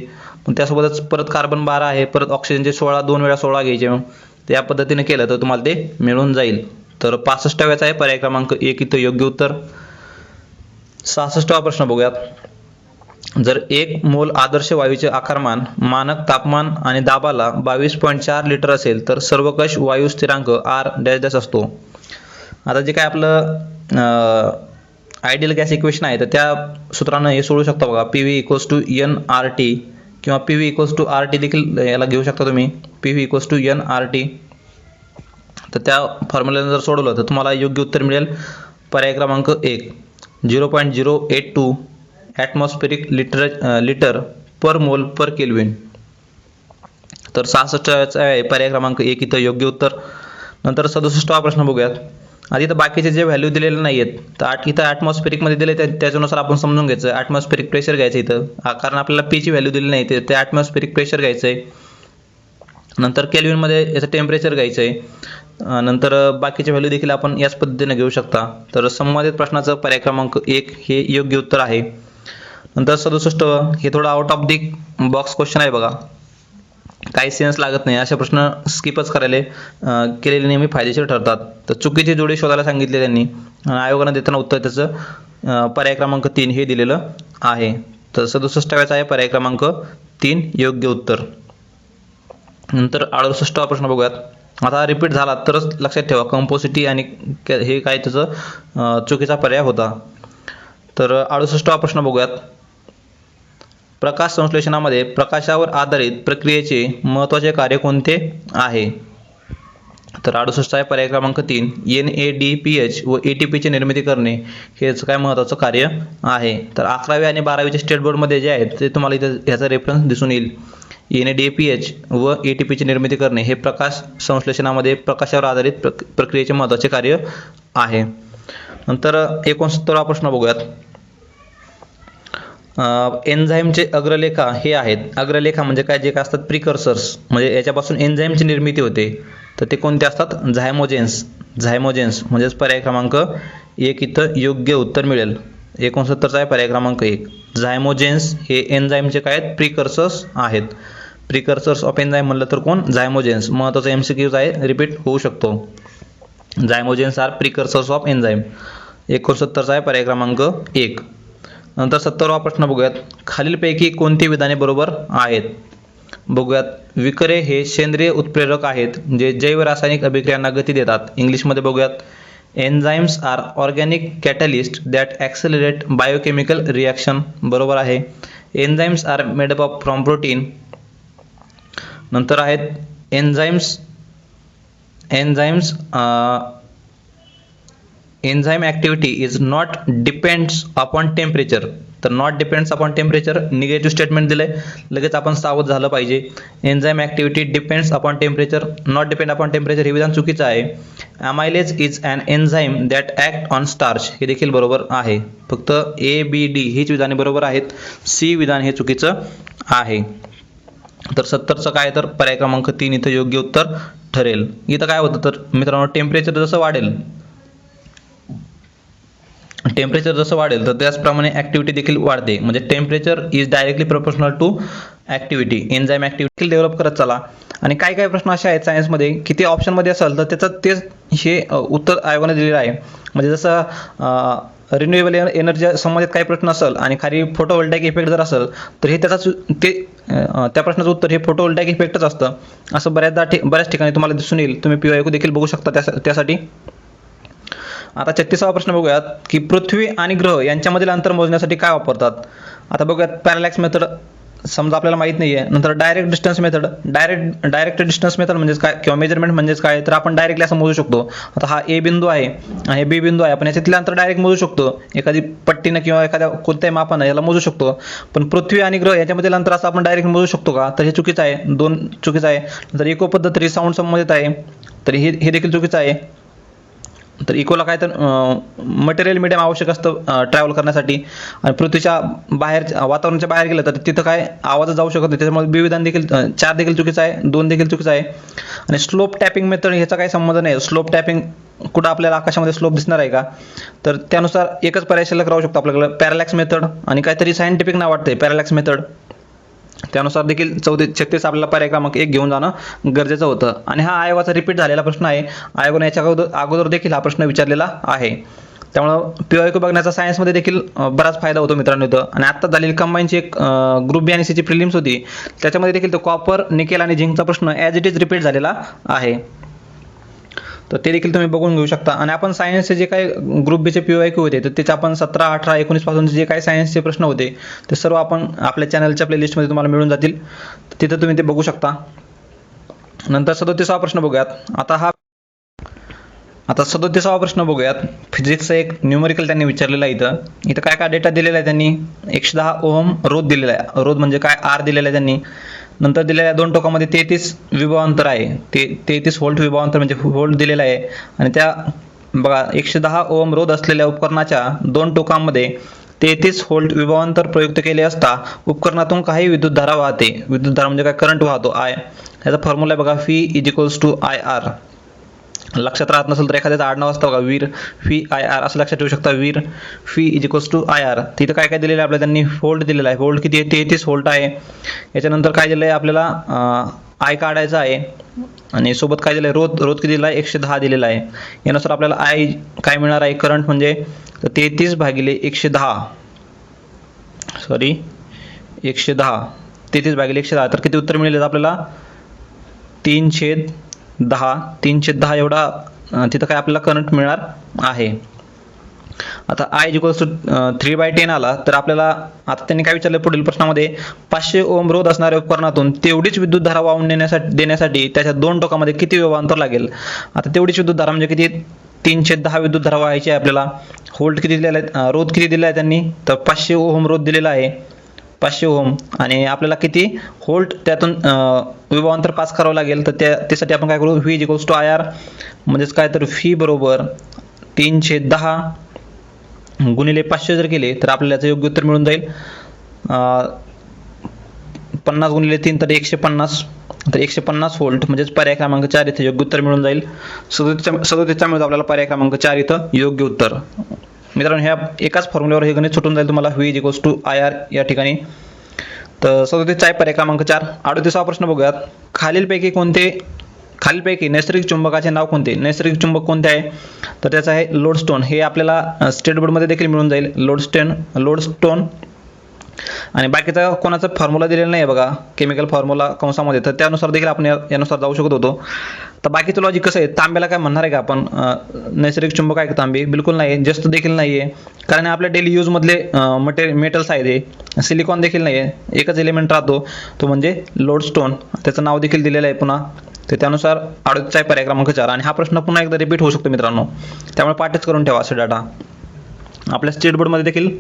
पण त्यासोबतच परत कार्बन 12 आहे. परत ऑक्सिजनचे 16 2 वेळा 16 घ्यायचे. मग त्या पद्धतीने केलं तर तुम्हाला ते मिळून जाईल. तर 65व्याचा आहे पर्याय क्रमांक 1 इथं योग्य उत्तर. 66वा प्रश्न बघूयात. जर 1 मोल आदर्श वायूचे आकारमान, मानक तापमान आणि दाबाला 22.4 लिटर असेल तर सर्वकष वायू स्थिरांक R डॅश डॅश असतो. आता जे काय आपलं आयडियल गॅस इक्वेशन आहे तर त्या सूत्रानं हे सोडू शकता बघा. PV = nRT किंवा PV = RT देखील याला घेऊ शकता तुम्ही. PV = nRT. तर त्या फॉर्म्युल्याने जर सोडवलं तर तुम्हाला योग्य उत्तर मिळेल पर्याय क्रमांक 1 0.082 ॲटमॉस्फेरिक लिटर पर मोल पर केल्विन. तर 66 आहे पर्याय क्रमांक 1 इथं योग्य उत्तर. नंतर 67वा प्रश्न बघूयात. आधी तर बाकीचे जे व्हॅल्यू दिलेले नाही आहेत तर इथं ॲटमॉस्फेरिकमध्ये दिले त्याच्यानुसार आपण समजून घ्यायचं. ॲटमॉस्फेरिक प्रेशर घ्यायचं इथं, कारण आपल्याला पीची व्हॅल्यू दिली नाही ते ॲटमॉस्फेरिक प्रेशर घ्यायचं आहे. नंतर केल्विनमध्ये याचं टेम्परेचर घ्यायचं आहे. नंतर बाकीचे व्हॅल्यू देखील आपण याच पद्धतीने घेऊ शकता. तर संबंधित प्रश्नाचं पर्याय क्रमांक 1 हे योग्य उत्तर आहे. नंतर 67 हे थोडं out of the box question आहे बघा. काही सेन्स लागत नाही असे प्रश्न स्किपच केलेले नेहमी फायदेशीर ठरतात. तर चुकीची जोडी शोधायला सांगितली त्यांनी आणि आयोगानं देताना उत्तर त्याचं पर्याय क्रमांक 3 हे दिलेलं आहे. तर 67व्याचा आहे पर्याय क्रमांक 3 योग्य उत्तर. नंतर 68वा प्रश्न बघूयात. आता रिपीट झाला तरच लक्षात ठेवा कंपोसिटी आणि हे काय त्याचं चुकीचा पर्याय होता. तर 68वा प्रश्न बघूयात. प्रकाश संश्लेषणामध्ये प्रकाशावर आधारित प्रक्रियेचे महत्त्वाचे कार्य कोणते आहे? तर 68 आहे पर्याय क्रमांक 3 NADPH व ATPची निर्मिती करणे हेच काय महत्त्वाचं कार्य आहे. तर 11वी आणि 12वीचे स्टेट बोर्डमध्ये जे आहेत ते तुम्हाला इथं ह्याचा रेफरन्स दिसून येईल. NADPH व ATPची निर्मिती करणे हे प्रकाश संश्लेषणामध्ये प्रकाशावर आधारित प्रक्रियेचे महत्त्वाचे कार्य आहे. नंतर 69वा प्रश्न बघूयात. एन्झाईमचे अग्रलेखा हे आहेत. अग्रलेखा म्हणजे काय, जे काय असतात प्रिकर्सर्स, म्हणजे याच्यापासून एन्झाईमची निर्मिती होते. तर ते कोणते असतात? झायमोजेन्स म्हणजेच पर्याय क्रमांक 1 इथं योग्य उत्तर मिळेल. 69चा आहे पर्याय क्रमांक 1. झायमोजेन्स हे एन्झाईमचे काय आहेत? प्रिकर्सर्स आहेत. प्रिकर्सर्स ऑफ एन्झाईम म्हणलं तर कोण? झायमोजेन्स. महत्त्वाचा MCQ आहे, रिपीट होऊ शकतो. झायमोजेन्स आर प्रिकर्सर्स ऑफ एन्झाईम. 69चा आहे पर्याय क्रमांक 1. नंतर 70वा प्रश्न बघूयात. खालीलपैकी कोणती विधाने बरोबर आहेत? बघूयात. विकरे हे सेंद्रिय उत्प्रेरक आहेत जे जैव रासायनिक अभिक्रियांना गती देतात. इंग्लिशमध्ये बघूयात. Enzymes are organic catalyst that accelerate biochemical reaction. बरोबर आहे. Enzymes are made up from protein. नंतर आहेत enzyme activity is not depends upon temperature. तर not depends upon temperature negative statement दिलं आहे, लगेच आपण सावध झालं पाहिजे. Enzyme activity depends upon temperature, not depend upon temperature हे विधान चुकीचं आहे. Amylase is an enzyme that act on starch हे देखील बरोबर आहे. फक्त ABD हीच विधाने बरोबर आहेत. C विधान हे चुकीचं आहे. तर 70चं काय, तर पर्याय क्रमांक 3 इथं योग्य उत्तर ठरेल. इथं काय होतं तर मित्रांनो, टेम्परेचर जसं वाढेल तर त्याचप्रमाणे ॲक्टिव्हिटी देखील वाढते. म्हणजे temperature is directly proportional two activity. Enzyme activity develop करत चला. आणि काही प्रश्न असे आहेत सायन्समध्ये की ते ऑप्शनमध्ये असेल तर त्याचं तेच हे उत्तर आयोगाने दिलेलं आहे. म्हणजे जसं रिन्युएबल एनर्जी संबंधित काही प्रश्न असेल आणि खाली फोटोव्होल्टाईक इफेक्ट जर असेल तर हे त्या प्रश्नाचं उत्तर हे फोटोव्होल्टाईक इफेक्टच असतं. असं बऱ्याच ठिकाणी तुम्हाला दिसून येईल. तुम्ही PYQ देखील बघू शकता त्यासाठी. आता 36वा प्रश्न बघूयात की पृथ्वी आणि ग्रह यांच्यामधील अंतर मोजण्यासाठी काय वापरतात? आता बघूयात. पॅरलॅक्स मेथड समजा आपल्याला माहित नाही आहे. नंतर direct distance method. Direct distance method म्हणजेच काय किंवा मेजरमेंट म्हणजेच काय, तर आपण डायरेक्टली असं मोजू शकतो. आता हा A बिंदू आहे आणि हे B बिंदू आहे. आपण याच्यातलं अंतर डायरेक्ट मोजू शकतो. एखादी पट्टीनं किंवा एखाद्या कोणत्याही मापानं याला मोजू शकतो. पण पृथ्वी आणि ग्रह याच्यामधील अंतर असं आपण डायरेक्ट मोजू शकतो का? तर हे चुकीचं आहे. 2 चुकीचं आहे. नंतर इको पद्धत रिसाऊंड संबंधित आहे, तर हे देखील चुकीचं आहे. तर इकोला काय, तर मटेरियल मीडियम आवश्यक असतं ट्रॅव्हल करण्यासाठी. आणि पृथ्वीच्या बाहेर वातावरणाच्या बाहेर गेलं तर तिथं काय आवाज जाऊ शकत नाही. त्याच्यामुळे B विधान देखील 4 देखील चुकीचं आहे, 2 देखील चुकीचं आहे. आणि स्लोप टॅपिंग मेथड ह्याचा काही संबंध नाही. स्लोप टॅपिंग कुठं आपल्याला आकाशामध्ये स्लोप दिसणार आहे का? तर त्यानुसार एकच पर्याय शिल्लक राहू शकतो आपल्याकडे, पॅरलॅक्स मेथड. आणि काहीतरी सायंटिफिक नाव वाटतंय पॅरलॅक्स मेथड. त्यानुसार देखील 36 आपल्याला पर्याय क्रमांक 1 घेऊन जाणं गरजेचं होतं. आणि हा आयोगाचा रिपीट झालेला प्रश्न आहे. आयोगाने याच्या अगोदर देखील हा प्रश्न विचारलेला आहे. त्यामुळं PYQ बघण्याचा सायन्समध्ये देखील बराच फायदा होतो मित्रांनो इथं. आणि आत्ता झालेली कंबाईनची एक ग्रुप बी आणि सीची प्रिलिम्स होती, त्याच्यामध्ये देखील तो कॉपर, निकेल आणि झिंकचा प्रश्न ॲज इट इज रिपीट झालेला आहे. तर ते देखील तुम्ही बघून घेऊ शकता. आणि आपण सायन्सचे जे काही ग्रुप बीचे PYQ होते तर त्याचे आपण 17, 18, 19 पासूनचे जे काही सायन्सचे प्रश्न होते ते सर्व आपण आपल्या चॅनलच्या प्लेलिस्टमध्ये तुम्हाला मिळून जातील. तिथं तुम्ही ते बघू शकता. नंतर 37वा प्रश्न बघूयात. आता 37वा प्रश्न बघूयात. फिजिक्सचा एक न्यूमरिकल त्यांनी विचारलेला आहे. इथं काय काय डेटा दिलेला आहे त्यांनी. 110 ओहम रोध दिलेला आहे. रोध म्हणजे काय, आर दिलेला आहे त्यांनी. नंतर दिलेल्या दोन टोकामध्ये 33 विभवांतर आहे. ते 33 व्होल्ट विभवांतर म्हणजे व्होल्ट दिलेला आहे. आणि त्या बघा 110 ओहम रोध असलेल्या उपकरणाच्या दोन टोकांमध्ये 33 व्होल्ट विभवांतर प्रयुक्त केले असता उपकरणातून काही विद्युतधारा वाहते. विद्युतधारा म्हणजे काय, करंट वाहतो, आय. याचा फॉर्म्युला आहे बघा, V is equals to I R. लक्षात राहत नसेल तर एखाद्याचं आडनाव असतं बघा, वीर, फी आय आर असं लक्षात ठेवू शकता. वीर फी is equals to I R. तिथं काय काय दिलेलं आहे आपल्याला, त्यांनी व्होल्ट दिलेला आहे. व्होल्ट किती आहे, 33 व्होल्ट आहे. याच्यानंतर काय दिलं आहे आपल्याला, आय काढायचा आहे. आणि सोबत काय दिलं आहे, रोध किती दिला आहे, 110 दिलेला आहे. यानुसार आपल्याला आय काय मिळणार आहे, करंट म्हणजे 33 भागिले 110, सॉरी 110, 33 भागिले 110. तर किती उत्तर मिळेल आपल्याला, 3/10 एवढा तिथं काय आपल्याला करंट मिळणार आहे. आता आय इक्वल्स टू 3/10 आला तर आपल्याला आता त्यांनी काय विचारलं पुढील प्रश्नामध्ये, 500 ओम रोध असणाऱ्या उपकरणातून तेवढीच विद्युतधारा वाहून देण्यासाठी त्याच्या दोन टोकामध्ये किती विभवांतर लागेल. आता तेवढीच विद्युतधारा म्हणजे किती, 3/10 विद्युतधारा वाहायची आहे आपल्याला. व्होल्ट किती दिलेला आहे, रोध किती दिलेला आहे त्यांनी, तर 500 ओहम रोध दिलेला आहे, 500 ओहम. आणि आपल्याला किती व्होल्ट त्यातून विभवांतर पास करावं लागेल. तर त्यासाठी आपण काय करू, V is equals to I R. म्हणजेच काय, तर व्ही बरोबर 3/10 गुणिले 500 जर केले तर आपल्याला याचं योग्य उत्तर मिळून जाईल. 50 गुणिले 3 तर 150. तर 150 व्होल्ट म्हणजेच पर्याय क्रमांक 4 इथे योग्य उत्तर मिळून जाईल. 37चा मिळून आपल्याला पर्याय क्रमांक 4 इथं योग्य उत्तर. मित्रांनो ह्या एकाच फॉर्म्युल्यावर हे गणित सुटून जाईल तुम्हाला, V is equals to I R या ठिकाणी. तर 37चा आहे पर्याय क्रमांक 4. 38वा प्रश्न बघूयात. खालीलपैकी नैसर्गिक चुंबकाचे नाव कोणते. नैसर्गिक चुंबक कोणते आहे, तर त्याचं आहे लोडस्टोन. हे आपल्याला स्टेट बोर्डमध्ये देखील मिळून जाईल, लोडस्टोन. आणि बाकीचा कोणाचा फॉर्म्युला दिलेला नाही आहे बघा, केमिकल फॉर्म्युला कंसामध्ये, तर त्यानुसार देखील आपण यानुसार जाऊ शकत होतो. तर बाकीचं लॉजिक कसं आहे, तांब्याला काय म्हणणार आहे का आपण, नैसर्गिक चुंबक आहे का तांबे, बिलकुल नाही, जास्त देखील नाही आहे. कारण आपल्या डेली यूजमधले मेटल्स आहेत हे. सिलिकॉन देखील नाही आहे, एकच एलिमेंट राहतो तो म्हणजे लोडस्टोन. त्याचं नाव देखील दिलेलं आहे पुन्हा. तर त्यानुसार 38चा आहे पर्याय क्रमांक 4. आणि हा प्रश्न पुन्हा एकदा रिपीट होऊ शकतो मित्रांनो, त्यामुळे पाठच करून ठेवा असे डाटा. आपल्या स्टेट बोर्डमध्ये देखील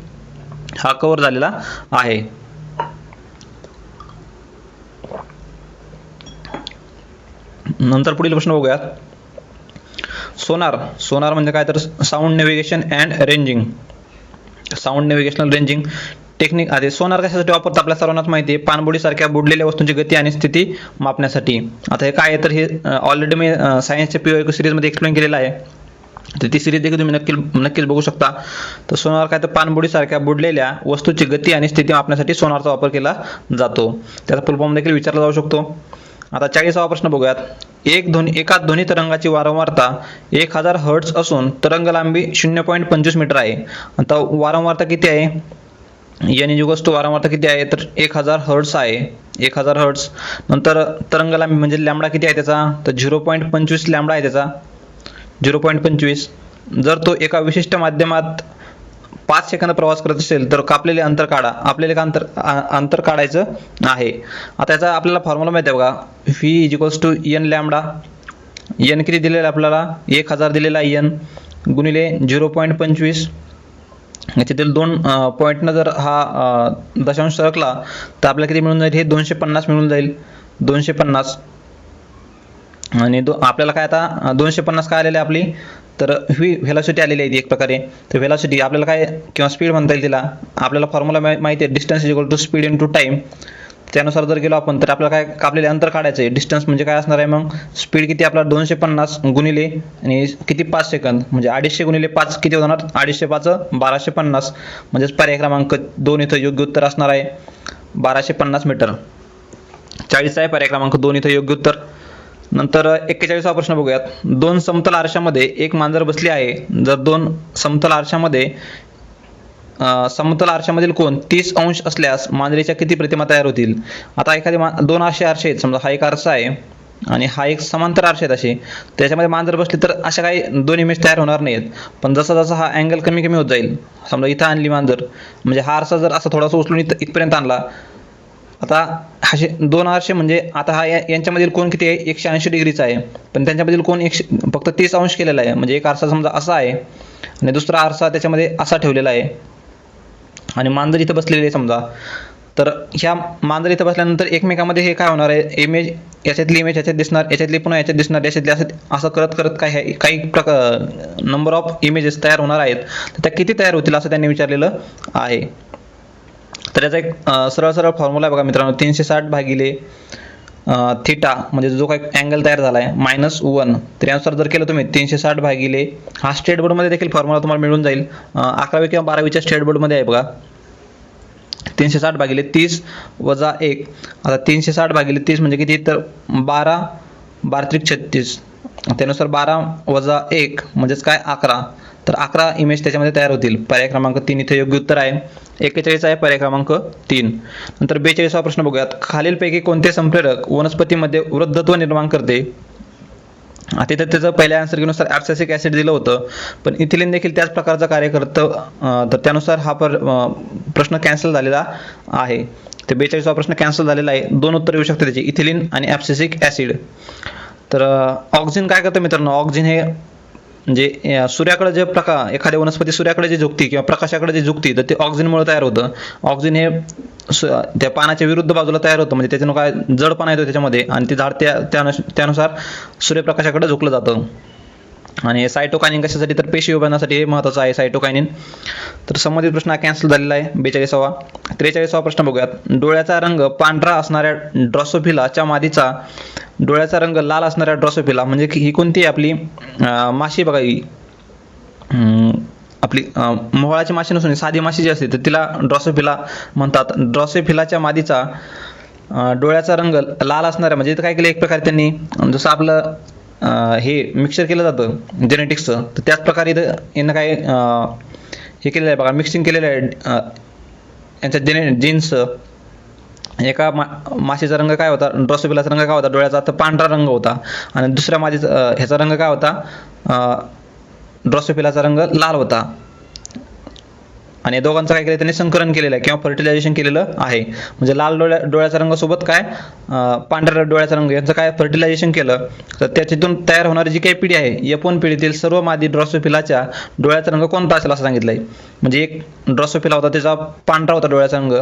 हा कव्हर झालेला आहे. नंतर पुढील प्रश्न बघूयात. सोनार म्हणजे काय, तर sound navigation and ranging. Sound navigational ranging technique आहे. सोनार कशासाठी वापरतात आपल्या सर्वांनाच माहिती आहे, पाणबुडीसारख्या बुडलेल्या वस्तूंची गती आणि स्थिती मापण्यासाठी. आता हे काय आहे, तर हे ऑलरेडी मी सायन्सच्या PYQ सिरीजमध्ये एक्सप्लेन केलेलं आहे. तर ती सिरीज देखील तुम्ही नक्कीच बघू शकता. तर सोनार काय, तर पाणबुडीसारख्या बुडलेल्या वस्तूची गती आणि स्थिती मापण्यासाठी सोनारचा वापर केला जातो. त्याचा फुल फॉर्म देखील विचारला जाऊ शकतो. आता 40वा प्रश्न बघूयात. एका ध्वनी तरंगाची वारंवारता 1000 हर्ट्ज असून तरंग लांबी 0.25 मीटर आहे. आता वारंवारता किती आहे, एन इज इक्वल्स टू वारंवारता किती आहे, तर 1000 हर्ट्ज आहे, 1000 हर्ट्ज. नंतर तरंग लांबी म्हणजे लॅम्बडा किती आहे त्याचा, तर 0.25 लॅम्बडा आहे त्याचा, 0.25. जर तो एका विशिष्ट माध्यमात 5 सेकंद प्रवास करत असेल तर कापलेले अंतर काढा. आपल्याला अंतर काढायचं आहे. आता याचा आपल्याला फॉर्म्युला माहिती आहे बघा, V is equals to N lambda. N किती दिलेला आपल्याला, 1000 दिलेला एन, गुणिले 0.25. याच्यातील 2 पॉईंटनं जर हा दशांश सरकला तर आपल्याला किती मिळून जाईल, हे 250 मिळून जाईल, 250. आणि आपल्याला काय आता 250 काय आलेली आपली, तर व्हेलॉसिटी आलेली आहे ती एक प्रकारे. तर व्हेलॉसिटी आपल्याला काय किंवा स्पीड म्हणता येईल तिला. आपल्याला फॉर्म्युला माहिती आहे, distance is equal to speed into time. त्यानुसार जर गेलो आपण तर आपल्याला काय कापलेले अंतर काढायचं आहे. डिस्टन्स म्हणजे काय असणार आहे मग, स्पीड किती आपला 250 गुणिले आणि किती 5 सेकंद म्हणजे 250 गुणिले 5 किती होणार, 250 5 1250. म्हणजेच पर्याय क्रमांक 2 इथं योग्य उत्तर असणार आहे, 1250 मीटर. 40 आहे पर्याय क्रमांक 2 इथं योग्य उत्तर. नंतर 41वा प्रश्न बघूयात. दोन समतल आरशामध्ये एक मांजर बसली आहे. जर दोन समतल आरशामध्ये समतल आरशामधील कोन 30 अंश असल्यास मांजरीच्या किती प्रतिमा तयार होतील? आता एखादी दोन आरसे आहेत, समजा हा एक आरसा आहे आणि हा एक समांतर आरसे आहेत असे, त्याच्यामध्ये मांजर बसली तर अशा काही दोन इमेज तयार होणार नाहीत. पण जसा जसा हा अँगल कमी कमी होत जाईल, समजा इथं आणली मांजर, म्हणजे हा आरसा जर असा थोडासा उचलून इथपर्यंत आणला, आता असे दोन आरसे म्हणजे आता हा यांच्यामधील कोन किती आहे? 180 डिग्रीचा आहे, पण त्यांच्यामधील कोन फक्त 30 अंश केलेला आहे. म्हणजे एक आरसा समजा असा आहे आणि दुसरा आरसा त्याच्यामध्ये असा ठेवलेला आहे आणि मांजर इथं बसलेली आहे समजा. तर ह्या मांजर इथं बसल्यानंतर एकमेकांमध्ये हे काय होणार आहे? इमेज याच्यातली इमेज याच्यात दिसणार, याच्यातली पुन्हा याच्यात दिसणार, याच्यातली असं करत करत काही प्रकार नंबर ऑफ इमेजेस तयार होणार आहेत. तर त्या किती तयार होतील असं त्यांनी विचारलेलं आहे. तर याचा एक सरळ सरळ फॉर्म्युला आहे बघा मित्रांनो. 360 भागिले थिटा म्हणजे जो काही अँगल तयार झाला आहे -1. तर यानुसार जर केलं तुम्ही 360 भागिले, हा स्टेट बोर्डमध्ये देखील फॉर्म्युला तुम्हाला मिळून जाईल. 11वी किंवा 12वीच्या स्टेट बोर्डमध्ये आहे बघा. 360 भागिले 30 वजा 1. आता 360 भागिले 30 म्हणजे किती? तर 12, 12 त्रिक 36. त्यानुसार 12 वजा 1 म्हणजेच काय? 11. तर 11 इमेज त्याच्यामध्ये तयार होतील. पर्याय क्रमांक 3 इथे योग्य उत्तर आहे. 41 आहे पर्याय क्रमांक 3. नंतर 42वा प्रश्न बघूयात. खालीलपैकी कोणते संप्रेरक वनस्पतीमध्ये वृद्धत्व निर्माण करते? आता इथं त्याचं पहिल्या आन्सर नुसार ॲब्सिसिक ॲसिड दिलं होतं, पण इथिलिन देखील त्याच प्रकारचं कार्य करतं. तर त्यानुसार हा प्रश्न कॅन्सल झालेला आहे. ते 42वा प्रश्न कॅन्सल झालेला आहे. दोन उत्तर येऊ शकते त्याची, इथिलिन आणि ॲब्सिसिक ॲसिड. तर ऑक्सिन काय करतं मित्रांनो? ऑक्सिन हे म्हणजे सूर्याकडे जे एखाद्या वनस्पती सूर्याकडे जे झुकती किंवा प्रकाशाकडे जे झुकती, तर ते ऑक्सिनमुळे तयार होतं. ऑक्सिन हे त्या पानाच्या विरुद्ध बाजूला तयार होतं, म्हणजे त्याच्यानं काय जडपणा येतो त्याच्यामध्ये आणि ते झाड त्यानुसार सूर्यप्रकाशाकडे झुकलं जातं. आणि सायटोकायनिन कशासाठी? तर पेशी उभारण्यासाठी हे महत्त्वाचं आहे सायटोकायनिन. तर संबंधित प्रश्न कॅन्सल झालेला आहे 42वा. 43वा प्रश्न बघूयात. डोळ्याचा रंग पांढरा असणाऱ्या ड्रॉसोफिलाच्या मादीचा डोळ्याचा रंग लाल असणाऱ्या ड्रॉसोफिला म्हणजे ही कोणती आपली माशी बघा, ही आपली मोहळाची माशी नसून साधी माशी जी असते तर तिला ड्रॉसोफिला म्हणतात. ड्रॉसोफिलाच्या मादीचा डोळ्याचा रंग लाल असणाऱ्या म्हणजे इथं काय केलं, एक प्रकारे त्यांनी जसं आपलं हे मिक्सर केलं जातं जेनेटिक्सचं, तर त्याच प्रकारे इथं यांना काय हे केलेलं आहे बघा, मिक्सिंग केलेलं आहे यांच्या जीन्सचं. एका माशीचा रंग काय होता? ड्रॉसोफिलाचा रंग काय होता डोळ्याचा? तर पांढरा रंग होता. आणि दुसऱ्या माशीचा ह्याचा रंग काय होता? ड्रॉसोफिलाचा रंग लाल होता. आणि या दोघांचं काय केलं त्यांनी? संकरण केलेलं आहे किंवा फर्टिलायझेशन केलेलं आहे. म्हणजे लाल डोळ्याचा रंग सोबत काय पांढऱ्या डोळ्याचा रंग यांचं काय फर्टिलायझेशन केलं, तर त्याच्यातून तयार होणारी जी काही पिढी आहे F1 पिढीतील सर्व मादी ड्रॉसोफिलाच्या डोळ्याचा रंग कोणता असेल असं सांगितलंय. म्हणजे एक ड्रॉसोफिला होता त्याचा पांढरा होता डोळ्याचा रंग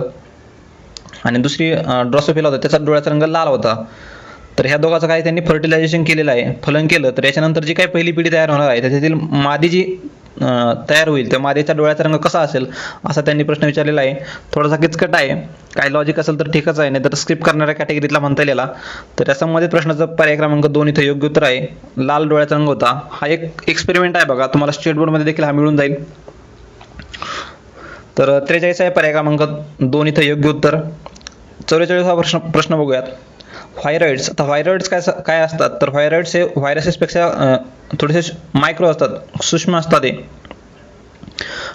आणि दुसरी ड्रॉसोफिला होता त्याचा डोळ्याचा रंग लाल होता. तर ह्या दोघांचं काय त्यांनी फर्टिलायझेशन केलेलं आहे, फलन केलं. तर याच्यानंतर जी काही पहिली पिढी तयार होणार आहे त्याच्यातील मादी जी तयार होईल त्या मादीच्या डोळ्याचा रंग कसा असेल असा त्यांनी प्रश्न विचारलेला आहे. थोडासा किचकट आहे, काय लॉजिक असेल तर ठीकच आहे, नाही तर स्किप करणाऱ्या कॅटेगरीतला म्हणता येईल. तर या संबंधित प्रश्नाचा पर्याय क्रमांक 2 इथे योग्य उत्तर आहे. लाल डोळ्याचा रंग होता. हा एक एक्सपेरिमेंट आहे बघा, तुम्हाला स्टेट बोर्डमध्ये देखील हा मिळून जाईल. तर 43 आहे पर्याय क्रमांक 2 इथे योग्य उत्तर. 44वा प्रश्न बघूयात. व्हायरॉइड्स. आता व्हायरॉइड्स काय असतात? तर व्हायरॉइड्स हे व्हायरसेसपेक्षा थोडेसे मायक्रो असतात, सूक्ष्म असतात. ते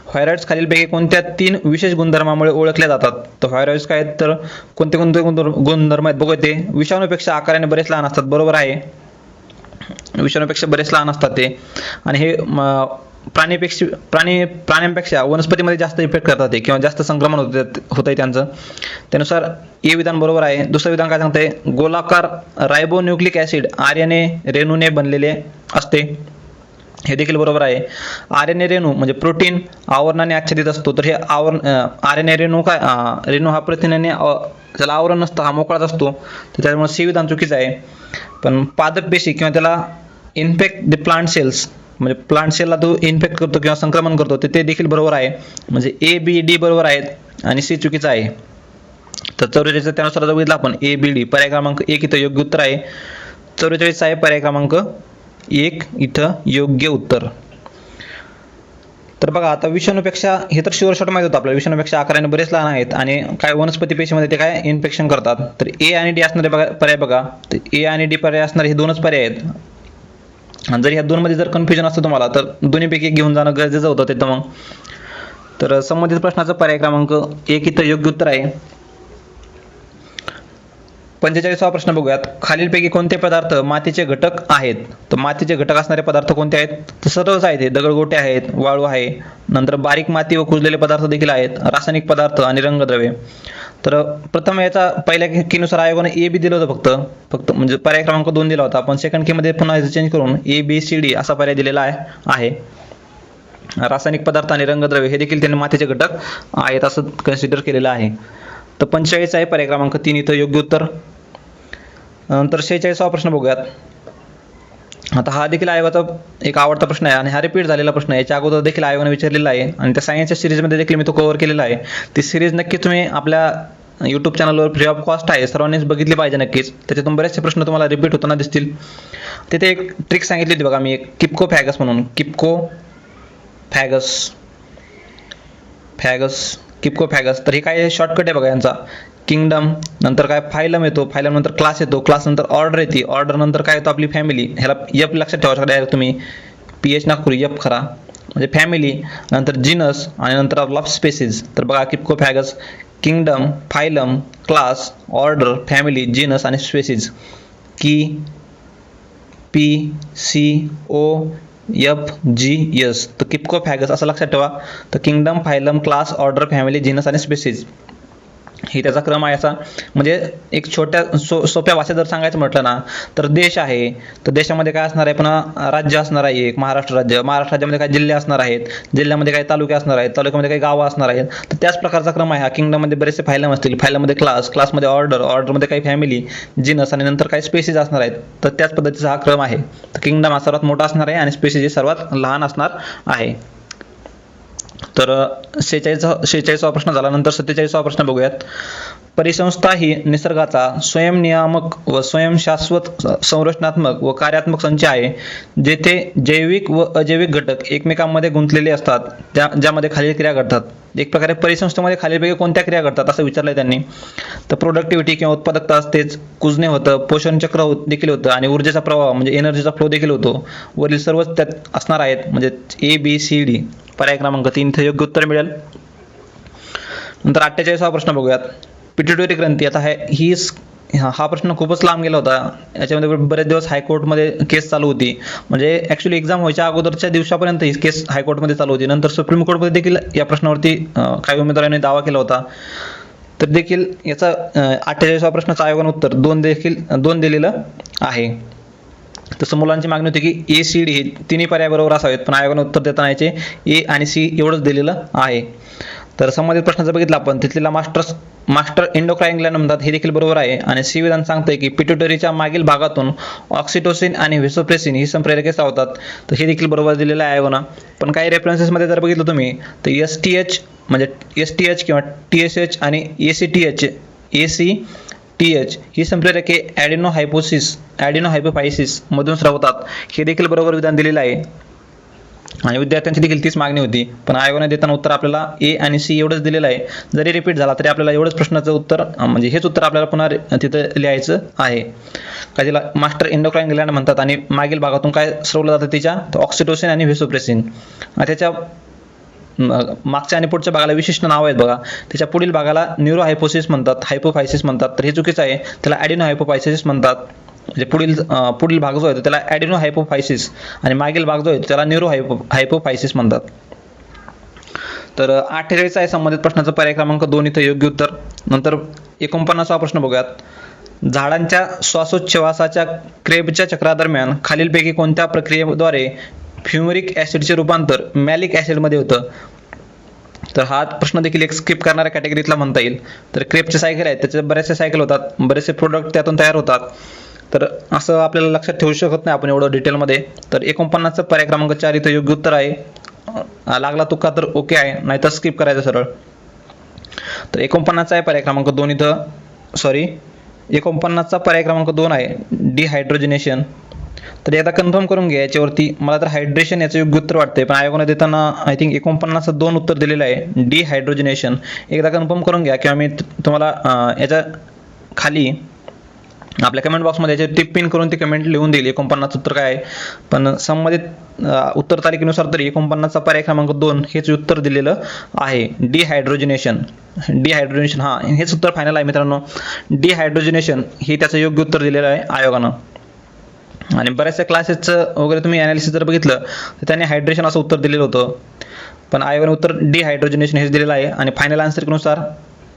व्हायरॉइड्स खालीलपैकी कोणत्या 3 विशेष गुणधर्मामुळे ओळखले जातात? तर व्हायरॉइड्स काय आहेत? तर कोणते कोणते गुणधर्म आहेत बघू. ते विषाणूपेक्षा आकाराने बरेच लहान असतात, बरोबर आहे. विषाणूपेक्षा बरेच लहान असतात ते. आणि हे प्राण्यांपेक्षा वनस्पतीमध्ये जास्त इफेक्ट करतात ते किंवा जास्त संक्रमण होतंय त्यांचं. त्यानुसार हे विधान बरोबर आहे. दुसरं विधान काय सांगतंय? गोलाकार रायबोन्यूक्लिक ॲसिड RNA रेणूने बनलेले असते, हे देखील बरोबर आहे. RNA रेणू म्हणजे प्रोटीन आवरणाने आच्छादित असतो. तर हे RNA रेणू काय रेणू हा प्रथिनाने त्याला आवरण नसतं, हा मोकळाच असतो. तर त्यामुळे सी विधान चुकीचं आहे. पण पादप पेशी किंवा त्याला इन्फेक्ट द प्लांट सेल्स म्हणजे प्लांट सेलला तो इन्फेक्ट करतो किंवा संक्रमण करतो, ते देखील बरोबर आहे. म्हणजे A, B, D बरोबर आहेत आणि C चुकीचा आहे. तर 44 त्यानुसार जर बघितलं आपण A, B, D पर्याय क्रमांक 1 इथं योग्य उत्तर आहे. 44 आहे पर्याय क्रमांक 1 इथं योग्य उत्तर. तर बघा आता विषाणूपेक्षा हे तर शुअर शॉट माहिती होतं आपल्याला, विषाणूपेक्षा आकाराने बरेच लहान आहेत आणि काय वनस्पती पेशीमध्ये ते काय इन्फेक्शन करतात. तर ए आणि डी असणारे बघा पर्याय बघा, तर ए आणि डी पर्याय असणारे हे दोनच पर्याय आहेत. आणि जर ह्या दोनमध्ये जर कन्फ्युजन असतं तुम्हाला तर दोन्हीपैकी एक घेऊन जाणं गरजेचं होतं तिथं मग. तर संबंधित प्रश्नाचा पर्याय क्रमांक 1 इथं योग्य उत्तर आहे. 45वा प्रश्न बघूयात. खालीलपैकी कोणते पदार्थ मातीचे घटक आहेत? तर मातीचे घटक असणारे पदार्थ कोणते आहेत? तर सर्वच आहेत. दगडगोटे आहेत, वाळू आहे, नंतर बारीक माती व कुजलेले पदार्थ देखील आहेत, रासायनिक पदार्थ आणि रंगद्रव्ये. तर प्रथम याचा पहिल्या कीनुसार आयोगाने ए बी दिलं होतं फक्त म्हणजे पर्याय क्रमांक 2 दिला होता. पण सेकंड की मध्ये पुन्हा चेंज करून ए बी सी डी असा पर्याय दिलेला आहे. रासायनिक पदार्थ आणि रंगद्रव्य हे देखील त्यांनी मातीचे घटक आहेत असं कन्सिडर केलेलं आहे. तर 45 आहे पर्याय क्रमांक 3 इथं योग्य उत्तर. नंतर 46वा प्रश्न बघूयात. आता हा देखील आयोगाचा एक आवडता प्रश्न आहे आणि हा रिपीट झालेला प्रश्न आहे. याच्या अगोदर देखील आयोगाने विचारलेला आहे आणि त्या सायन्सच्या सिरीजमध्ये देखील मी तो कव्हर केलेला आहे. ती सिरीज नक्की तुम्ही आपल्या यूट्यूब चॅनलवर फ्री ऑफ कॉस्ट आहे, सर्वांनीच बघितली पाहिजे नक्कीच. त्याच्यातून बरेचसे प्रश्न तुम्हाला रिपीट होताना दिसतील. तिथे एक ट्रिक सांगितली होती बघा मी, एक किपको फॅगस म्हणून, किपको फॅगस. तर हे काय शॉर्टकट आहे बघा यांचा. किंगडम नंतर काय फायलम येतो, फायलम नंतर क्लास येतो, क्लास नंतर ऑर्डर येते, ऑर्डर नंतर काय येतो आपली फॅमिली. ह्याला एफ लक्षात ठेवायचं डायरेक्ट तुम्ही, PH ना करू, एफ खरा म्हणजे फॅमिली, नंतर जीनस आणि नंतर ऑफ स्पेसिस. तर बघा किपको फॅगस, kingdom, phylum, class, order, family, genus आणि स्पेसिस. PCOFGS. तर किपको फॅगस असं लक्षात ठेवा. तर kingdom, phylum, class, order, family, genus आणि स्पेसिस ही त्याचा क्रम आहे असा. म्हणजे एक सोप्या भाषेत जर सांगायचं म्हटलं ना तर देश आहे, तर देशामध्ये काय असणार आहे, पुन्हा राज्य असणार आहे एक महाराष्ट्र राज्य, महाराष्ट्र राज्यामध्ये काही जिल्हे असणार आहेत, जिल्ह्यामध्ये काही तालुके असणार आहेत, तालुक्यामध्ये काही गावं असणार आहेत. तर त्याच प्रकारचा क्रम आहे हा. किंगडममध्ये बरेचसे फायलम असतील, फायलममध्ये क्लास, क्लासमध्ये ऑर्डर, ऑर्डरमध्ये काही फॅमिली, जीनस आणि नंतर काही स्पेसिस असणार आहेत. तर त्याच पद्धतीचा हा क्रम आहे. तर किंगडम हा सर्वात मोठा असणार आहे आणि स्पेसिस हे सर्वात लहान असणार आहे. तर 46वा प्रश्न झाला. नंतर 47वा प्रश्न बघूयात. परिसंस्था ही निसर्गाचा स्वयंनियामक व स्वयंशाश्वत संरचनात्मक व कार्यात्मक संच आहे, जेथे जैविक व अजैविक घटक एकमेकांमध्ये गुंतलेले असतात, ज्यामध्ये खालील क्रिया घडतात. एक प्रकारे परिसंस्थेमध्ये खालीलपैकी कोणत्या क्रिया घडतात असं विचारलंय त्यांनी. तर प्रोडक्टिव्हिटी किंवा उत्पादकता असतेच, कुजणे होतं, पोषण चक्र देखील होतं आणि ऊर्जेचा प्रवाह म्हणजे एनर्जीचा फ्लो देखील होतो. वरील सर्वच त्यात असणार आहेत म्हणजे ABCD. पर्याय क्रमांक 3 इथे योग्य उत्तर मिळेल. नंतर 48वा प्रश्न बघूयात. पिट्युटरी ग्रंथी. आता हा प्रश्न खूपच लांब गेला होता. याच्यामध्ये बरेच दिवस हायकोर्टमध्ये केस चालू होती. म्हणजे ॲक्च्युली एक्झाम व्हायच्या अगोदरच्या दिवसापर्यंत ही केस हायकोर्टमध्ये चालू होती. नंतर सुप्रीम कोर्टमध्ये देखील या प्रश्नावरती काही उमेदवारांनी दावा केला होता. तर देखील याचा 48व्या प्रश्नाचं आयोगाने उत्तर 2 दिलेलं आहे. तसं मुलांची मागणी होती की ACD हे तिन्ही पर्याय बरोबर असावेत, पण आयोगाने उत्तर देताना याचे A आणि C एवढंच दिलेलं आहे. तर संबंधित प्रश्नाचं बघितलं आपण, तिथलेला मास्टर एंडोक्राइन ग्लॅंड म्हणतात हे देखील बरोबर आहे. आणि C विधान सांगतंय की पिट्युटरीच्या मागील भागातून ऑक्सिटोसिन आणि व्हेसोप्रेसिन ही संप्रेरके स्रावतात. तर हे देखील बरोबर दिलेलं आहे आयोगानं. पण काही रेफरन्सेसमध्ये जर बघितलं तुम्ही तर STH किंवा TSH आणि ACTH ही संप्रेरके ॲडिनोहायपोफायसिस मधून स्रावतात. हे देखील बरोबर विधान दिलेलं आहे आणि विद्यार्थ्यांची देखील तीच मागणी होती. पण आयोगाने देताना उत्तर आपल्याला A आणि C एवढंच दिलेलं आहे. जरी रिपीट झाला तरी आपल्याला एवढंच प्रश्नाचं उत्तर म्हणजे हेच उत्तर आपल्याला पुन्हा तिथं लिहायचं आहे. का तिला मास्टर एंडोक्राइन ग्लॅंड म्हणतात आणि मागील भागातून काय स्रवलं जातं तिच्या ऑक्सिटोसिन आणि व्हेसोप्रेसिन. त्याच्या मागच्या आणि पुढच्या भागाला विशिष्ट नाव आहेत बघा. त्याच्या पुढील भागाला न्यूरोहायपोसिस म्हणतात, हायपोफायसिस म्हणतात. तर हे चुकीचं आहे. त्याला ॲडिनोहायपोफायसिस म्हणतात. म्हणजे पुढील भाग जो आहे त्याला ॲडिनोहायपोफायसिस आणि मागील भाग जो आहे त्याला न्यूरोहायपोफायसिस म्हणतात. तर 48 आहे संबंधित प्रश्नाचं पर्याय क्रमांक 2 इथं योग्य उत्तर. नंतर 49वा प्रश्न बघूयात. झाडांच्या श्वासोच्छवासाच्या क्रेबच्या चक्रादरम्यान खालीलपैकी कोणत्या प्रक्रियेद्वारे फ्युमरिक ॲसिडचे रूपांतर मॅलिक ॲसिडमध्ये होतं? तर हा प्रश्न देखील एक स्किप करणाऱ्या कॅटेगरीतला म्हणता येईल. तर क्रेबचे सायकल आहेत, त्याचे बरेचसे सायकल होतात, बरेचसे प्रोडक्ट त्यातून तयार होतात. तर असं आपल्याला लक्षात ठेवू शकत नाही आपण एवढं डिटेलमध्ये. तर 49चं पर्याय क्रमांक 4 इथं योग्य उत्तर आहे. लागला तुका तर ओके आहे, नाहीतर स्किप करायचं सरळ. तर 49चा आहे पर्याय क्रमांक 2 इथं 49चा पर्याय क्रमांक 2 आहे डिहायड्रोजनेशन. तर एकदा कन्फर्म करून घ्या याच्यावरती. मला तर हायड्रेशन याचं योग्य उत्तर वाटतंय, पण आयोगाने देताना आय थिंक 49 2 उत्तर दिलेलं आहे, डिहायड्रोजनेशन. एकदा कन्फर्म करून घ्या किंवा मी तुम्हाला याच्या खाली आपल्या कमेंट बॉक्समध्ये याचे टिप पिन करून ती कमेंट लिहून देईल 49 उत्तर काय आहे. पण संबंधित उत्तर तालिकेनुसार तरी 49चा पर्याय क्रमांक 2 हेच उत्तर दिलेलं आहे, डिहायड्रोजनेशन. डिहायड्रोजनेशन हेच उत्तर फायनल आहे मित्रांनो. डिहायड्रोजनेशन हे त्याचं योग्य उत्तर दिलेलं आहे आयोगानं. आणि बऱ्याचशा क्लासेसचं वगैरे तुम्ही ॲनालिसिस जर बघितलं तर त्यांनी हायड्रेशन असं उत्तर दिलेलं होतं, पण आयोगाने उत्तर डिहायड्रोजनेशन हेच दिलेलं आहे आणि फायनल आन्सरनुसार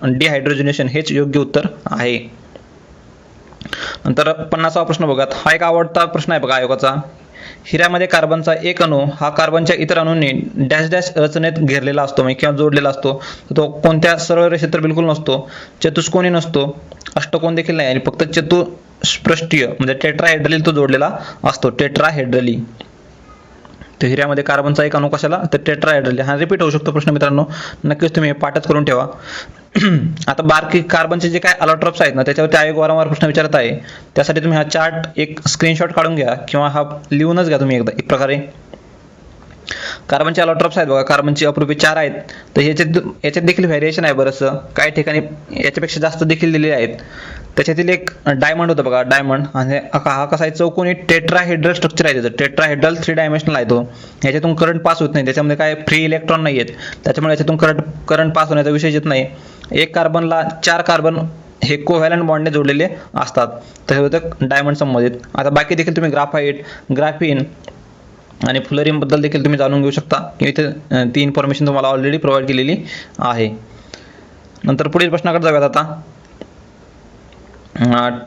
डिहायड्रोजनेशन हेच योग्य उत्तर आहे. नंतर 50वा प्रश्न बघा. हा एक आवडता प्रश्न आहे बघा आयोगाचा. हिऱ्यामध्ये कार्बनचा एक अणू हा कार्बनच्या इतर अणूंनी डॅश डॅश रचनेत घेरलेला असतो म्हणजे किंवा जोडलेला असतो. तो कोणत्या सरळ रेषेत तर बिलकुल नसतो, चतुष्कोनी नसतो, अष्टकोन देखील नाही आणि फक्त चतुष्पृष्ठीय म्हणजे टेट्राहेड्रली तो जोडलेला असतो, टेट्राहेड्रली. तर हिऱ्यामध्ये कार्बनचा एक अणू कशाला तर टेट्राहेड्रली. हा रिपीट होऊ शकतो प्रश्न मित्रांनो, नक्कीच तुम्ही हे पाठच करून ठेवा. आता बारकी कार्बनचे जे काय अलॉट्रॉप्स आहेत ना त्याच्यावरती आयोग वारंवार प्रश्न विचारत आहे, त्यासाठी तुम्ही हा चार्ट एक स्क्रीनशॉट काढून घ्या किंवा हा लिहूनच घ्या तुम्ही एकदा एक प्रकारे. कार्बनचे अलॉट्रॉप्स आहेत बघा, कार्बनची अप्रूपे 4 आहेत. तर याच्यात देखील व्हेरिएशन आहे बरंचसं, काही ठिकाणी याच्यापेक्षा जास्त देखील दिलेले आहेत. त्याच्यातील एक डायमंड होतं बघा, डायमंड. आणि हा कसा आहे, चौकोनी टेट्राहेड्रल स्ट्रक्चर आहे त्याचं, टेट्राहेड्रल 3 डायमेन्शनल आहे तो. ह्याच्यातून करंट पास होत नाही, त्याच्यामध्ये काय फ्री इलेक्ट्रॉन नाही आहेत, त्याच्यामुळे याच्यातून करंट पास होण्याचा विषय येत नाही. एक कार्बनला 4 कार्बन हे कोव्हॅलंट बॉन्डने जोडलेले असतात, तर हे होतं डायमंड संबंधित. आता बाकी देखील तुम्ही ग्राफाईट, ग्राफिन आणि फ्लोरीन बद्दल देखील तुम्ही जाणून घेऊ शकता, की इथे ती इन्फॉर्मेशन तुम्हाला ऑलरेडी प्रोव्हाइड केलेली आहे. नंतर पुढील प्रश्नाकडे जाऊयात आता.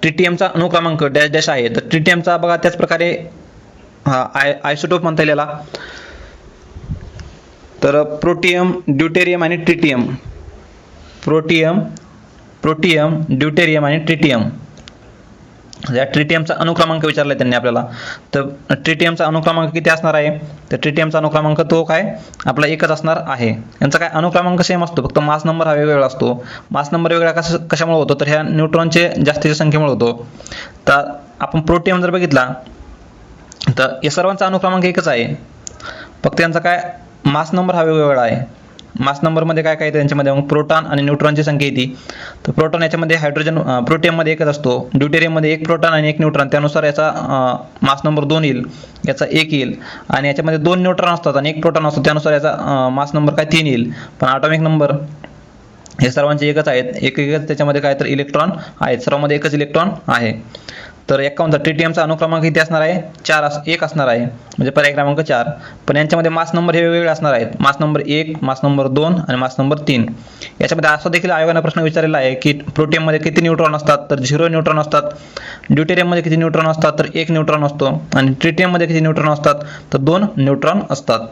ट्रिटियमचा अणुक्रमांक डॅश डॅश आहे. तर ट्रिटियमचा बघा त्याच प्रकारे आयसोटोप म्हणता येईल याला. तर प्रोटियम, ड्यूटेरियम आणि ट्रिटियम. प्रोटियम, ड्यूटेरियम आणि ट्रिटियम. या ट्रिटियमचा अणुक्रमांक विचारलाय त्यांनी आपल्याला. तर ट्रिटियमचा अणुक्रमांक किती असणार आहे, तर ट्रिटियमचा अणुक्रमांक तो काय आपला एकच असणार आहे. यांचा काय अणुक्रमांक सेम असतो, फक्त मास नंबर हा वेगवेगळा असतो. मास नंबर वेगळा कशामुळे होतो, तर ह्या न्यूट्रॉनचे जास्तीच्या संख्येमुळे होतो. तर आपण प्रोटियम जर बघितला तर या सर्वांचा अणुक्रमांक एकच आहे, फक्त यांचा काय मास नंबर हा वेगवेगळा आहे. मास नंबरमध्ये काय काय त्यांच्यामध्ये मग प्रोटॉन आणि न्यूट्रॉनची संख्या येते. तर प्रोटॉन याच्यामध्ये हायड्रोजन प्रोटियममध्ये एकच असतो, ड्यूटेरियममध्ये 1 प्रोटॉन आणि 1 न्यूट्रॉन, त्यानुसार याचा मास नंबर 2 येईल, याचा 1 येईल. आणि याच्यामध्ये 2 न्यूट्रॉन असतात आणि 1 प्रोटॉन असतो, त्यानुसार याचा मास नंबर काय 3 येईल. पण ॲटॉमिक नंबर हे सर्वांचे एकच आहेत, एकच. त्याच्यामध्ये काय तर इलेक्ट्रॉन आहेत, सर्वांमध्ये एकच इलेक्ट्रॉन आहे. तर 51 ट्रिटियमचा अणुक्रमांक किती असणार आहे, 1 असणार आहे, म्हणजे पर्याय क्रमांक 4. पण यांच्यामध्ये मास नंबर हे वेगवेगळे असणार आहेत, मास नंबर 1, मास नंबर 2 आणि मास नंबर 3. याच्यामध्ये असा देखील आयोगाने प्रश्न विचारलेला आहे की प्रोटियममध्ये किती न्यूट्रॉन असतात, तर 0 न्यूट्रॉन असतात. ड्यूटेरियममध्ये किती न्यूट्रॉन असतात, तर 1 न्यूट्रॉन असतो. आणि ट्रिटियममध्ये किती न्यूट्रॉन असतात, तर 2 न्यूट्रॉन असतात.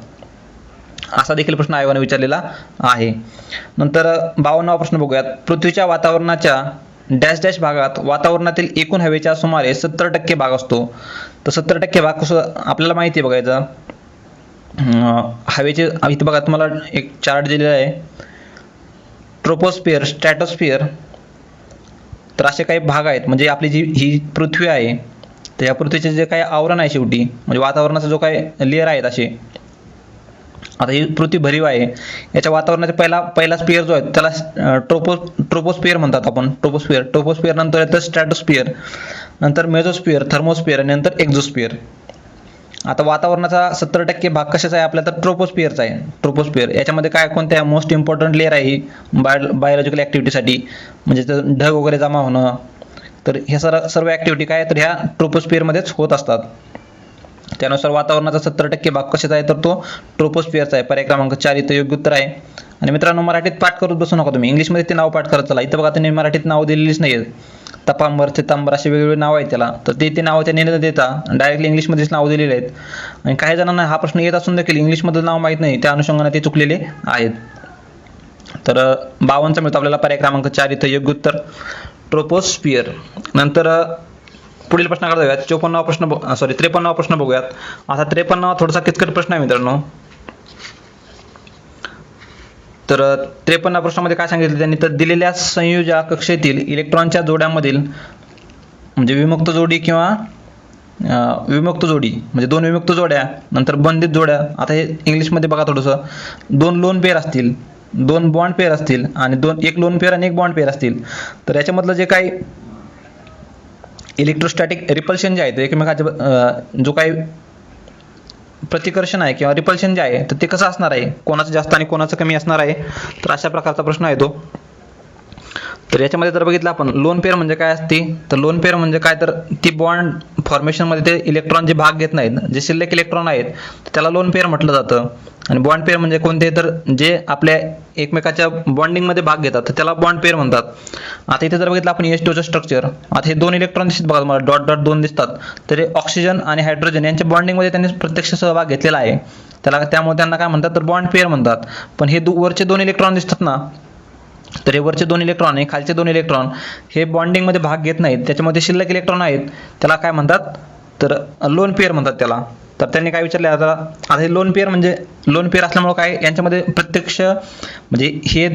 असा देखील प्रश्न आयोगाने विचारलेला आहे. नंतर 52वा प्रश्न बघूयात. पृथ्वीच्या वातावरणाच्या डॅश डॅश भागात वातावरणातील एकूण हवेच्या सुमारे 70% भाग असतो. तर 70% भाग कसं आपल्याला माहिती आहे बघायचं. हवेचे इथं बघा तुम्हाला एक चार्ट दिलेला आहे, ट्रोपोस्फिअर, स्ट्रॅटोस्फिअर. तर असे काही भाग आहेत, म्हणजे आपली ही पृथ्वी आहे, तर या पृथ्वीचे जे काही आवरण आहे शेवटी, म्हणजे वातावरणाचा जो काही लेअर आहेत असे. आता ही पृथ्वी भरीव आहे, याच्या वातावरणाचा पहिला स्पिअर जो आहे त्याला ट्रोपोस्फिअर म्हणतात आपण, ट्रोपोस्फिअर नंतर येतं स्ट्रॅटोस्फिअर, नंतर मेझोस्फिअर, थर्मोस्फिअर आणि नंतर एक्झोस्फिअर. आता वातावरणाचा 70% भाग कशाचा आहे आपल्या, तर ट्रोपोस्फिअरचा आहे. ट्रोपोस्फिअर याच्यामध्ये काय कोणत्या मोस्ट इम्पॉर्टंट लेअर आहे ही बायोलॉजिकल ॲक्टिव्हिटीसाठी, म्हणजे ढग वगैरे जमा होणं. तर ह्या सर्व ॲक्टिव्हिटी काय तर ह्या ट्रोपोस्फिअरमध्येच होत असतात. त्यानुसार वातावरणाचा 70% भाग कशाचा आहे, तर तो ट्रोपोस्फिअरचा आहे. पर्याय क्रमांक 4 इथं योग्य उत्तर आहे. आणि मित्रांनो मराठीत पाठ करत बसू नका तुम्ही, इंग्लिशमध्ये ते नाव पाठ करत चला. इथं बघा त्यांनी मराठीत नाव दिलेलीच नाही आहेत, तपांबर, चितांबर असे वेगवेगळे नाव आहेत त्याला. तर ते नावं त्यांनी न देता डायरेक्टली इंग्लिशमध्येच नाव दिलेले आहेत. आणि काही जणांना हा प्रश्न येत असून देखील इंग्लिशमधलं नाव माहीत नाही, त्या अनुषंगाने ते चुकलेले आहेत. तर 52चा मिळतो आपल्याला पर्याय क्रमांक 4 इथं योग्य उत्तर, ट्रोपोस्फिअर. नंतर पुढील प्रश्नाकडे जाऊयात. 53वा प्रश्न बघूयात. आता 53वा थोडासा किचकट प्रश्न आहे मित्रांनो. तर 53 प्रश्नामध्ये काय सांगितलं त्यांनी, तर दिलेल्या संयोजा कक्षेतील इलेक्ट्रॉनच्या जोड्यांमधील म्हणजे विमुक्त जोडी किंवा विमुक्त जोडी म्हणजे दोन विमुक्त जोड्या, नंतर बंधित जोड्या. आता हे इंग्लिशमध्ये बघा थोडंसं. दोन लोन पेअर असतील, दोन बॉन्ड पेअर असतील आणि एक लोन पेअर आणि एक बॉन्ड पेअर असतील, तर याच्यामधलं जे काही इलेक्ट्रोस्टॅटिक रिपल्शन जे आहे ते एकमेकाचे जो काही प्रतिकर्षण आहे किंवा रिपल्शन जे आहे तर ते कसं असणार आहे, कोणाचं जास्त आणि कोणाचं कमी असणार आहे. तर अशा प्रकारचा प्रश्न आहे तो. तर याच्यामध्ये जर बघितलं आपण लोन पेअर म्हणजे काय असते, तर लोन पेअर म्हणजे काय, तर ती बॉन्ड फॉर्मेशनमध्ये ते इलेक्ट्रॉन जे भाग घेत नाहीत, जे शिल्लक इलेक्ट्रॉन आहेत त्याला लोन पेअर म्हटलं जातं. आणि बॉन्ड पेअर म्हणजे कोणते, तर जे आपल्या एकमेकाच्या बॉन्डिंगमध्ये भाग घेतात तर त्याला बॉन्ड पेअर म्हणतात. आता इथे जर बघितलं आपण H2चं स्ट्रक्चर, आता हे दोन इलेक्ट्रॉन दिसतात बघा मला, डॉट डॉट दोन दिसतात, तर हे ऑक्सिजन आणि हायड्रोजन यांच्या बॉन्डिंगमध्ये त्यांनी प्रत्यक्ष सहभाग घेतलेला आहे, त्यामुळे त्यांना काय म्हणतात, तर बॉन्ड पेअर म्हणतात. पण हे वरचे दोन इलेक्ट्रॉन दिसतात ना, तर हे वरचे दोन इलेक्ट्रॉन आणि खालचे दोन इलेक्ट्रॉन हे बॉन्डिंगमध्ये भाग घेत नाहीत, त्याच्यामध्ये शिल्लक इलेक्ट्रॉन आहेत, त्याला काय म्हणतात, तर लोन पेअर म्हणतात त्याला. तर त्यांनी काय विचारले, आता हे लोन पेअर म्हणजे लोन पेअर असल्यामुळे काय, यांच्यामध्ये प्रत्यक्ष म्हणजे हे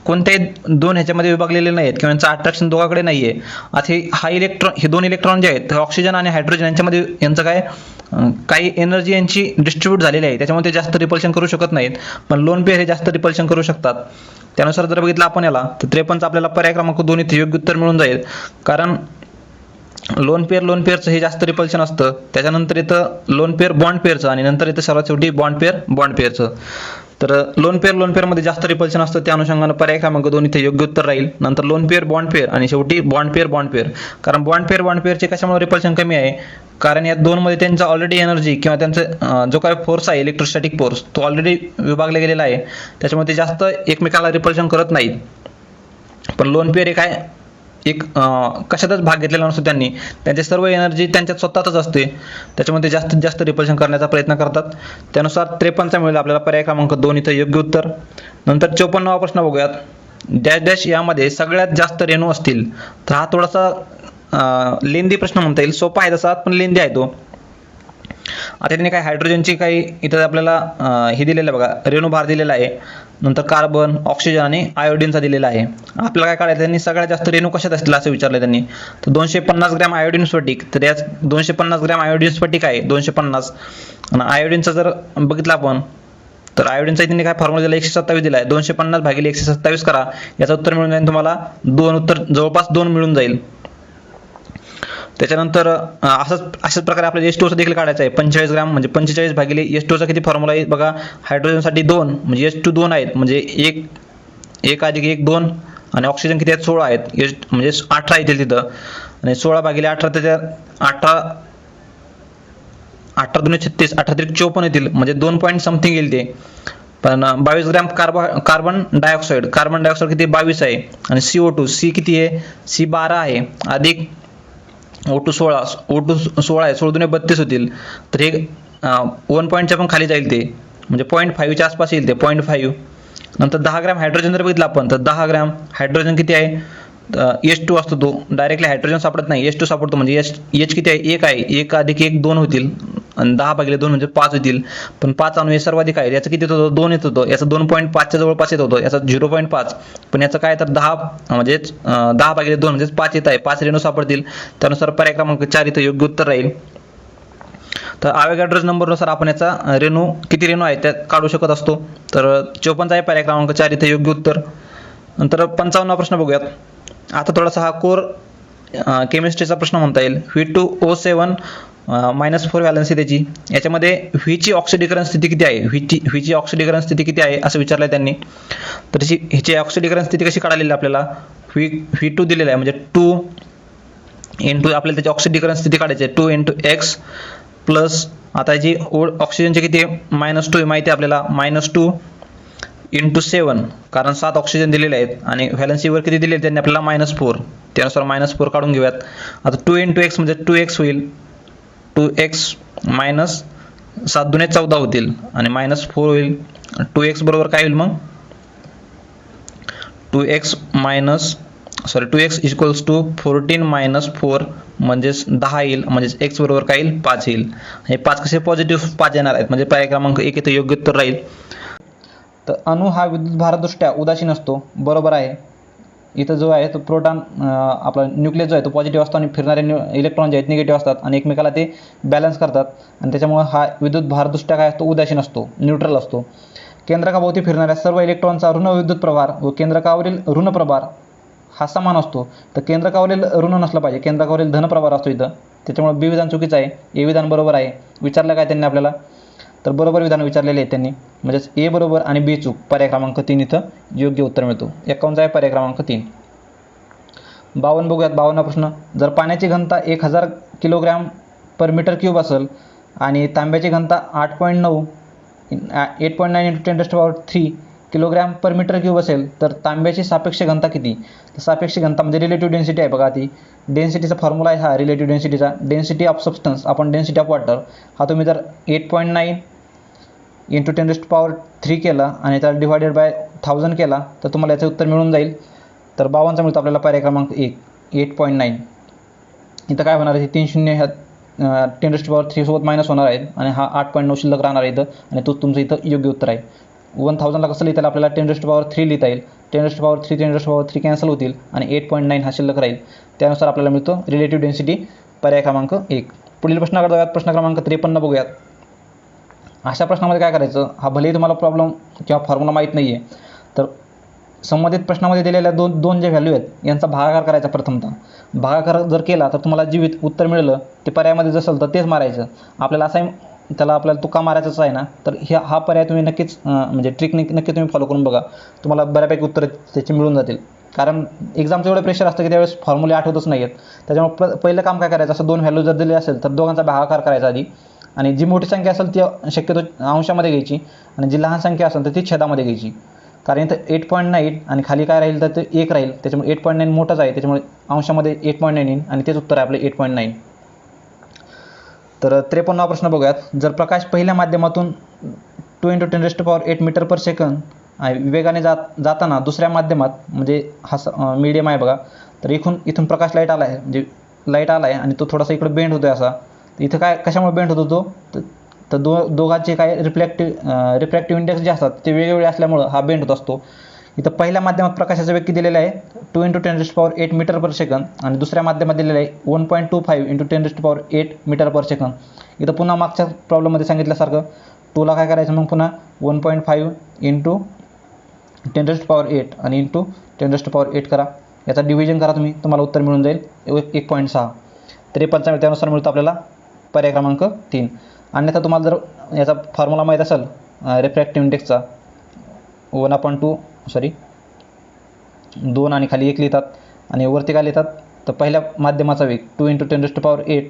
कोणत्याही दोन ह्याच्यामध्ये विभागलेले नाहीत किंवा यांचं अट्रॅक्शन दोघाकडे नाही आहे. आता हे दोन इलेक्ट्रॉन जे आहेत ऑक्सिजन आणि हायड्रोजन यांच्यामध्ये यांचं काय काही एनर्जी यांची डिस्ट्रीब्यूट झालेली आहे, त्याच्यामुळे ते जास्त रिपल्शन करू शकत नाहीत. पण लोन पेअर हे जास्त रिपल्शन करू शकतात. त्यानुसार जर बघितलं आपण याला, तर 53 आपल्याला पर्याय क्रमांक 2 इथे योग्य उत्तर मिळून जाईल. कारण लोन पेअरचं हे जास्त रिपल्शन असतं. त्याच्यानंतर इथं लोन पेअर बॉन्ड पेअरचं आणि नंतर इथं सर्वात शेवटी बॉन्ड पेअरचं. तर लोन पेअरमध्ये जास्त रिपल्शन असतं, त्या अनुषंगानं पर्याय क्रमांक 2 इथे योग्य उत्तर राहील. नंतर लोन पेअर बॉन्ड पेअर आणि शेवटी बॉन्ड पेअर. कारण बॉन्ड पेअरचे कशामुळे रिपल्शन कमी आहे, कारण या दोनमध्ये त्यांचा ऑलरेडी एनर्जी किंवा त्यांचा जो काही फोर्स आहे इलेक्ट्रोस्टॅटिक फोर्स तो ऑलरेडी विभागला गेलेला आहे, त्याच्यामुळे ते जास्त एकमेकाला रिपल्शन करत नाहीत. पण लोन पेअर हे काय एक कशातच भाग घेतलेला नसतो, त्यांची सर्व एनर्जी त्यांच्यात स्वतःच असते, त्याच्यामध्ये जास्तीत जास्त रिपल्शन करण्याचा प्रयत्न करतात. त्यानुसार 53 मिळेल आपल्याला पर्याय क्रमांक 2 इथं योग्य उत्तर. नंतर 54वा प्रश्न बघूयात. डॅश डॅश यामध्ये सगळ्यात जास्त रेणू असतील. तर हा थोडासा लेंदी प्रश्न म्हणता येईल, सोपा आहे तसा पण लेंदी आहे तो. आता त्यांनी काय हायड्रोजनची काही इथं आपल्याला हे दिलेलं आहे बघा, रेणुभार दिलेला आहे. नंतर कार्बन, ऑक्सिजन आणि आयोडीनचा दिलेला आहे. आपल्याला काय काढायचं, त्यांनी सगळ्यात जास्त रेणू कशात असतील असं विचारलं त्यांनी. तर 250 ग्रॅम आयोडीन स्फटिक, तर यात 250 ग्रॅम आयोडीन स्फटिक आहे 250. आणि आयोडीनचा जर बघितलं आपण, तर आयोडीनचा त्यांनी काय फॉर्म्युला दिला 127 दिला आहे. 250 भागिले 127 करा, याचं उत्तर मिळून जाईल तुम्हाला जवळपास 2 मिळून जाईल. त्याच्यानंतर अशाच प्रकारे आपल्याला H2चं देखील काढायचं आहे. 45 ग्रॅम म्हणजे 45 भागिले H2चा किती फॉर्म्युला आहे बघा, हायड्रोजनसाठी 2 म्हणजे H2 2 आहेत, म्हणजे 1 अधिक 1 2 आणि ऑक्सिजन किती आहेत 16 आहेत, म्हणजे 18 येतील तिथं. आणि 16 भागिले 18 त्याच्या 18 2 36, 18 3 54 येतील, म्हणजे 2 पॉईंट समथिंग येईल ते. पण 22 ग्रॅम कार्बन डायऑक्साईड किती 22 आहे. आणि C किती आहे, C 12 आहे, अधिक O2 16 आहे, 16 दुने 32 होतील. तर हे 1 पॉईंटच्या पण खाली जाईल ते, म्हणजे 0.5च्या आसपास येईल ते, 0.5. नंतर 10 ग्रॅम हायड्रोजन जर बघितलं आपण, तर 10 ग्रॅम हायड्रोजन किती आहे, H2 असतो तो, डायरेक्टली हायड्रोजन सापडत नाही, H2 सापडतो, म्हणजे H किती आहे, 1 आहे, 1 अधिक 1 2 होतील. आणि 10 भागिले 2 म्हणजे 5 होतील. पण 5 अणू हे सर्वाधिक आहे, याचं किती येत होतं, 2 येत होतं, याचं 2.5च्या जवळपास येत होतं, याचं 0.5. पण याचं काय, तर 10 म्हणजे 10 भागिले 2 म्हणजे 5 येत आहे, 5 रेणू सापडतील. त्यानुसार पर्याय क्रमांक 4 इथं योग्य उत्तर राहील. तर अवोगॅड्रोज नंबरनुसार आपण याचा किती रेणू आहेत त्यात काढू शकत असतो. तर 54 आहे पर्याय क्रमांक 4 इथं योग्य उत्तर. नंतर 55वा प्रश्न बघूयात. आता थोडासा हा कोर केमिस्ट्रीचा प्रश्न म्हणता येईल. V2O7 -4 व्हॅलन्सी त्याची. याच्यामध्ये व्हीची ऑक्सिडीकरण स्थिती किती आहे, व्हीची ऑक्सिडीकरण स्थिती किती आहे असं विचारलंय त्यांनी. तर ह्याची ऑक्सिडीकरण स्थिती कशी काढालेली आपल्याला, V2 दिलेला आहे, म्हणजे 2 into आपल्याला त्याची ऑक्सिडीकरण स्थिती काढायची आहे, 2 into x प्लस, आता याची ऑक्सिजनची किती आहे -2 माहिती आहे आपल्याला, -2 into 7, कारण 7 ऑक्सिजन दिलेले आहेत आणि व्हॅलन्सीवर किती दिले त्यांनी आपल्याला -4, त्यानुसार -4 काढून घेऊयात. आता 2 into x म्हणजे 2x होईल, 2x मायनस 7 दुने 14 होतील आणि -4 होईल. 2x बरोबर काय होईल मग, 2x इक्वल्स टू 14 - 4 म्हणजेच 10 येईल, म्हणजेच x बरोबर काय येईल 5 येईल. हे 5 कसे पॉझिटिव्ह 5 येणार आहेत, म्हणजे पर्याय क्रमांक 1 इथे योग्य उत्तर राहील. तर अणू हा विद्युत भारदृष्ट्या उदासीन असतो, बरोबर आहे. इथं जो आहे तो प्रोटॉन आपला न्यूक्लियस जो आहे तो पॉझिटिव्ह असतो आणि फिरणारे इलेक्ट्रॉन जे आहेत निगेटिव्ह असतात आणि एकमेकाला ते बॅलन्स करतात आणि त्याच्यामुळे हा विद्युत भारदृष्ट्या काय असतो उदासीन असतो, न्यूट्रल असतो. केंद्रकाभोवती फिरणाऱ्या सर्व इलेक्ट्रॉनचा ऋण विद्युत प्रभार व केंद्रकावरील ऋण प्रभार हा समान असतो. तर केंद्रकावरील ऋण नसलं पाहिजे, केंद्रकावरील धन प्रभार असतो इथं. त्याच्यामुळे बी विधान चुकीचं आहे, ए विधान बरोबर आहे. विचारलं काय त्यांनी आपल्याला, तर बरोबर विधान विचारलेले आहे त्यांनी, म्हणजेच ए बरोबर आणि बी चूक. पर्याय क्रमांक 3 इथं योग्य उत्तर मिळतो. 51 आहे पर्याय क्रमांक 3. 52 बघूयात. 52 प्रश्न. जर पाण्याची घनता 1000 किलोग्रॅम पर मीटर क्यूब असेल आणि तांब्याची घनता 8.9 × 10³ किलोग्रॅम पर मीटर क्यूब असेल तर तांब्याची सापेक्ष घनता किती? तर सापेक्ष घनता म्हणजे रिलेटिव्ह डेन्सिटी आहे बघा. ती डेन्सिटीचा फॉर्म्युला आहे हा रिलेटिव्ह डेन्सिटीचा. डेन्सिटी ऑफ सबस्टन्स आपण डेन्सिटी ऑफ वॉटर हा तुम्ही जर 8.9 × 10³ केला आणि त्याला डिवायडेड बाय 1000 केला तर तुम्हाला याचं उत्तर मिळून जाईल. तर 52 मिळतो आपल्याला पर्याय क्रमांक 1, 8.9. इथं काय होणार आहे, 3 शून्य ह्या 10³ सोबत मायनस होणार आहेत आणि हा 8.9 शिल्लक राहणार आहे इथं आणि तो तुमचं इथं योग्य उत्तर आहे. 1000ला कसं लिहिता येईल आपल्याला 10³ लिहिता येईल. 10³ कॅन्सल होतील आणि 8.9 हा शिल्लक राहील. त्यानुसार आपल्याला मिळतो रिलेटिव्ह डेन्सिटी पर्याय क्रमांक 1. पुढील प्रश्नाकडे जाऊयात. प्रश्न क्रमांक 53 बघूयात. अशा प्रश्नामध्ये काय करायचं, हा भलेही तुम्हाला प्रॉब्लेम किंवा फॉर्म्युला माहीत नाही आहे तर संबंधित प्रश्नामध्ये दिलेल्या दोन जे व्हॅल्यू आहेत यांचा भागाकार करायचा. प्रथमतः भागाकार जर केला तर तुम्हाला जे उत्तर मिळालं ते पर्यायामध्ये जर असेल तर तेच मारायचं. आपल्याला असाही त्याला आपल्याला तुका मारायचाच आहे ना, तर हा पर्याय तुम्ही नक्कीच म्हणजे ट्रिक नक्की तुम्ही फॉलो करून बघा. तुम्हाला बऱ्यापैकी उत्तर त्याची मिळून जातील. कारण एक्झामचं एवढं प्रेशर असतं की त्यावेळेस फॉर्म्युले आठवतच नाही आहेत. त्याच्यामुळे पहिलं काम काय करायचं, असं 2 व्हॅल्यू जर दिले असेल तर दोघांचा भागाकार करायचा आधी आणि जी मोठी संख्या असेल ती शक्यतो अंशामध्ये घ्यायची आणि जी लहान संख्या असेल तर ती छेदामध्ये घ्यायची. कारण इथं 8.9 आणि खाली काय राहील तर ते 1 राहील. त्याच्यामुळे 8.9 मोठंच आहे, त्याच्यामुळे अंशामध्ये 8.9 येईल आणि तेच उत्तर आहे आपलं 8.9. तर 53 प्रश्न बघूयात. जर प्रकाश पहिल्या माध्यमातून 2 × 10⁸ मीटर पर सेकंद वेगाने जाताना दुसऱ्या माध्यमात म्हणजे हा मीडियम आहे बघा, तर इथून प्रकाश लाईट आला आहे, म्हणजे लाईट आला आहे आणि तो थोडासा इकडे बेंड होतो आहे असा. इथं काय कशामुळे बेंड होतो तो, तर दोघांचे काय रिफ्रॅक्टिव्ह इंडेक्स जे असतात ते वेगवेगळे असल्यामुळं हा बेंड होत असतो. इथं पहिल्या माध्यमात प्रकाशाचा वेग किती दिलेला आहे 2 × 10⁸ मीटर पर सेकंद आणि दुसऱ्या माध्यमात दिलेला आहे 1.25 × 10⁸ मीटर पर सेकंद. इथं पुन्हा मागच्या प्रॉब्लेममध्ये सांगितल्यासारखं 2ला काय करायचं मग पुन्हा 1.5 × 10⁸ आणि × 10⁸ करा. याचा डिव्हिजन करा तुम्ही, तुम्हाला उत्तर मिळून जाईल 1.6. 53 त्यानुसार मिळतो आपल्याला पर्याय क्रमांक 3. अन्यथा तुम्हाला जर याचा फॉर्म्युला माहीत असेल रिफ्रॅक्टिव्ह इंडेक्सचा 2 आणि खाली 1 लिहितात आणि वरती काय लिहितात, तर पहिल्या माध्यमाचा वेग 2 × 10⁸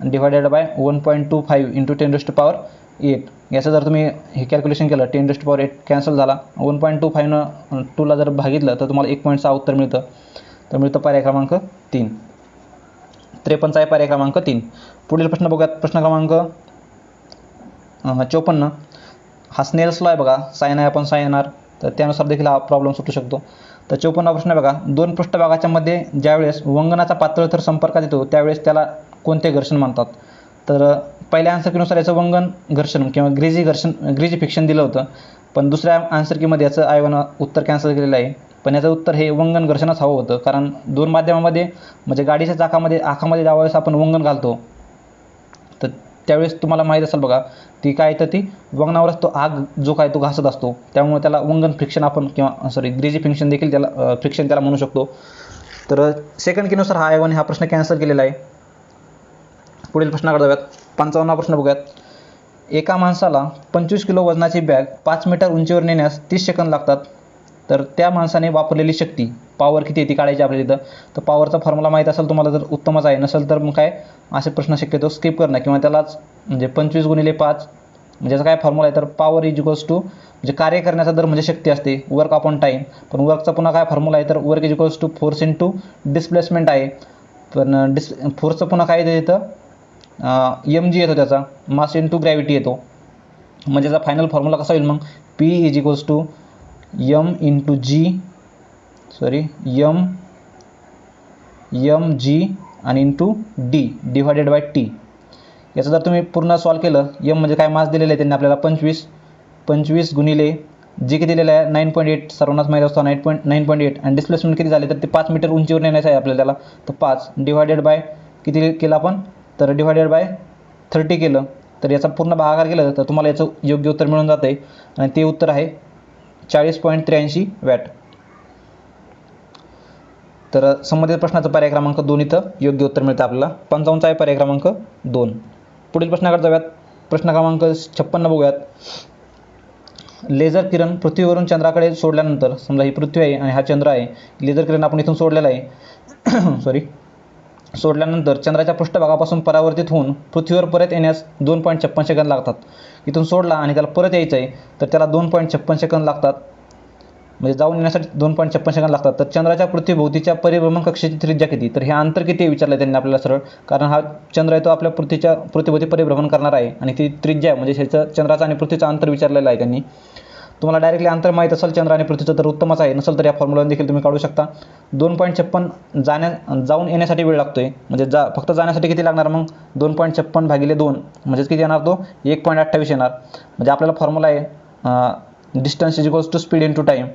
डिवायडेड बाय 1.25 × 10⁸. याचं जर तुम्ही हे कॅल्क्युलेशन केलं 10⁸ कॅन्सल झाला, 1.25नं 2ला जर भागितलं तर तुम्हाला 1.6 उत्तर मिळतं. तर मिळतं पर्याय क्रमांक 3. 53 आहे पर्याय क्रमांक 3. पुढील प्रश्न बघूयात. प्रश्न क्रमांक 54. हा स्नेल्स लॉ आहे बघा, साइन आहे आपण साइन येणार, तर त्यानुसार देखील हा प्रॉब्लेम सुटू शकतो. तर 54 प्रश्न बघा. 2 पृष्ठभागाच्या मध्ये ज्यावेळेस वंगणाचा पातळ थर संपर्कात येतो त्यावेळेस त्याला कोणते घर्षण म्हणतात? तर पहिल्या आन्सर याचं वंगण घर्षण किंवा ग्रीजी फ्रिक्शन दिलं होतं, पण दुसऱ्या आन्सर कीमध्ये याचं I1 उत्तर कॅन्सल केलेलं आहे. पण याचं उत्तर हे वंगण घर्षणच हवं होतं. कारण 2 माध्यमामध्ये म्हणजे गाडीच्या आखामध्ये ज्यावेळेस आपण वंगण घालतो तर त्यावेळेस तुम्हाला माहीत असेल बघा ती काय, तर ती वंगणावरच तो आग जो काय तो घासत असतो, त्यामुळे त्याला वंगण फ्रिक्शन आपण किंवा ग्रीजी फ्रिक्शन देखील त्याला म्हणू शकतो. तर सेकंड कीनुसार हा I1 हा प्रश्न कॅन्सल केलेला आहे. पुढील प्रश्नाकडे जाऊयात. 55 प्रश्न बघूयात. एका माणसाला 25 किलो वजनाची बॅग 5 मीटर उंचीवर नेण्यास 30 सेकंद लागतात, तर त्या माणसाने वापरलेली शक्ती पॉवर किती आहे ती काढायची आपल्याला इथं. तर पॉवरचा फॉर्म्युला माहीत असेल तुम्हाला तर उत्तमच आहे, नसेल तर मग काय असे प्रश्न शक्यतो स्किप करणं किंवा त्यालाच म्हणजे 25 × 5 म्हणजे याचा काय फॉर्म्युला आहे तर पॉवर इज म्हणजे कार्य करण्याचा दर म्हणजे शक्ती असते, वर्क अपॉन टाईम. पण वर्कचा पुन्हा काय फॉर्म्युला आहे तर वर्क इज फोर्स × डिस्प्लेसमेंट आहे. पण फोर्सचं पुन्हा काय येतं mg येतो, त्याचा मास × ग्रॅव्हिटी येतो. म्हणजे याचा फायनल फॉर्म्युला कसा होईल मग P इज mg आणि × d डिवायडेड बाय t. याचं जर तुम्ही पूर्ण सॉल्व केलं, m म्हणजे काय मास दिलेलं आहे त्यांनी आपल्याला 25 × जी किती दिलेलं आहे 9.8, सर्वांनाच माहीत असतो 9.8 आणि डिस्प्लेसमेंट किती झाले तर ते 5 मीटर उंचीवर नेण्याचं आहे आपल्याला त्याला. तर 5 डिवायडेड बाय किती केलं आपण, तर डिवायडेड बाय 30 केलं, तर याचा पूर्ण भागाकार केलं तर तुम्हाला याचं योग्य उत्तर मिळून जातं आहे आणि ते उत्तर आहे 40.83 वॅट. तर संबंधित प्रश्नाचं पर्याय क्रमांक 2 इथं योग्य उत्तर मिळतं आपल्याला. 55चा आहे पर्याय क्रमांक 2. पुढील प्रश्नाकडे जाऊयात. प्रश्न क्रमांक 56 बघूयात. लेझर किरण पृथ्वीवरून चंद्राकडे सोडल्यानंतर, समजा ही पृथ्वी आहे आणि हा चंद्र आहे, लेझर किरण आपण इथून सोडलेला आहे सोडल्यानंतर चंद्राच्या पृष्ठभागापासून परावर्तित होऊन पृथ्वीवर परत येण्यास 2.56 सेकंद लागतात. इथून सोडला आणि त्याला परत यायचं आहे तर त्याला 2.56 सेकंद लागतात, म्हणजे जाऊन येण्यासाठी 2.56 सेकंद लागतात. तर चंद्राच्या पृथ्वीभोवतीच्या परिभ्रमण कक्षेची त्रिज्या किती, तर हे अंतर किती आहे विचारलं त्यांनी आपल्याला सरळ, कारण हा चंद्र आहे तो आपल्या पृथ्वीभोवती परिभ्रमण करणार आहे आणि ती त्रिज्या आहे, म्हणजे ह्याचं चंद्राचं आणि पृथ्वीचं अंतर विचारलेलं आहे त्यांनी. तुम्हाला डायरेक्टली अंतर माहीत असेल चंद्र आणि पृथ्वीचं तर उत्तमच आहे, नसेल तर या फॉर्म्युलाने देखील तुम्ही काढू शकता. 2.56 जाऊन येण्यासाठी वेळ लागतो आहे, म्हणजे फक्त जाण्यासाठी किती लागणार मग 2.56 भागिले 2 म्हणजेच किती येणार, तो 1.28 येणार. म्हणजे आपल्याला फॉर्म्युला आहे distance is equals to speed into time,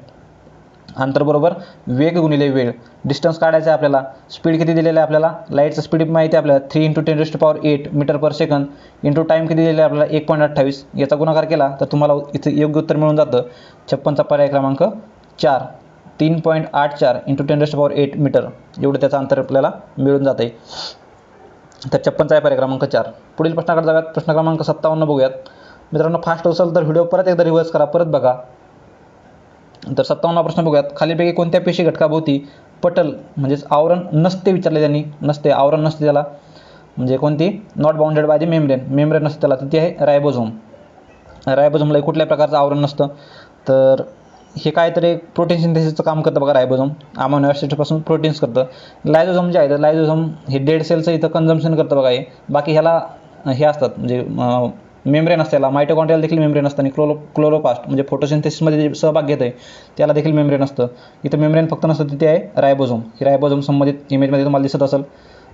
अंतर बरोबर वेग गुणिले वेळ. डिस्टन्स काढायचं आहे आपल्याला, स्पीड किती दिलेलं आहे आपल्याला, लाईटचं स्पीड माहिती आहे आपल्याला 3 × 10⁸ metre per second, into time किती दिलेलं आहे आपल्याला 1.28. याचा गुणाकार केला तर तुम्हाला इथं योग्य उत्तर मिळून जातं 56चा पर्याय क्रमांक 4. 3.84 × 10⁸ मीटर एवढं त्याचं अंतर आपल्याला मिळून जातं आहे. तर 56चा आहे पर्याय क्रमांक 4. पुढील प्रश्नाकडे जाऊयात. प्रश्न क्रमांक 57 बघूयात. मित्रांनो फास्ट असेल तर व्हिडिओ परत एकदा रिव्हर्स करा, परत बघा. तर 57 प्रश्न बघूयात. खालीलपैकी कोणत्या पेशी घटकाभोवती पटल म्हणजेच आवरण नसते विचारले त्यांनी, नसते, आवरण नसते त्याला, म्हणजे कोणती, not bounded by the membrane नसते त्याला, तर ती आहे रायबोझोम. रायबोझोमला कुठल्याही प्रकारचं आवरण नसतं. तर हे काहीतरी प्रोटीन सिंथेसिसचं काम करतं बघा रायबोझोम, अमायनो ॲसिडपासून प्रोटीन्स करतं. लायझोझोम जे आहे तर लायझोझोम हे डेड सेलचं इथं कन्झम्पशन करतं बघा हे. बाकी ह्याला हे असतात म्हणजे मेम्ब्रेन असते, त्याला मायटोकॉन्ड्रियाला देखील मेम्ब्रेन असतं आणि क्लोरोप्लास्ट म्हणजे फोटोसिंथेसिसमध्ये जे सहभाग घेत आहे त्याला देखील मेम्ब्रेन असतं. इथं मेम्ब्रेन फक्त नसतं, तिथे आहे रायबोझोम. ही रायबोझोम संबंधित इमेजमध्ये तुम्हाला दिसत असेल.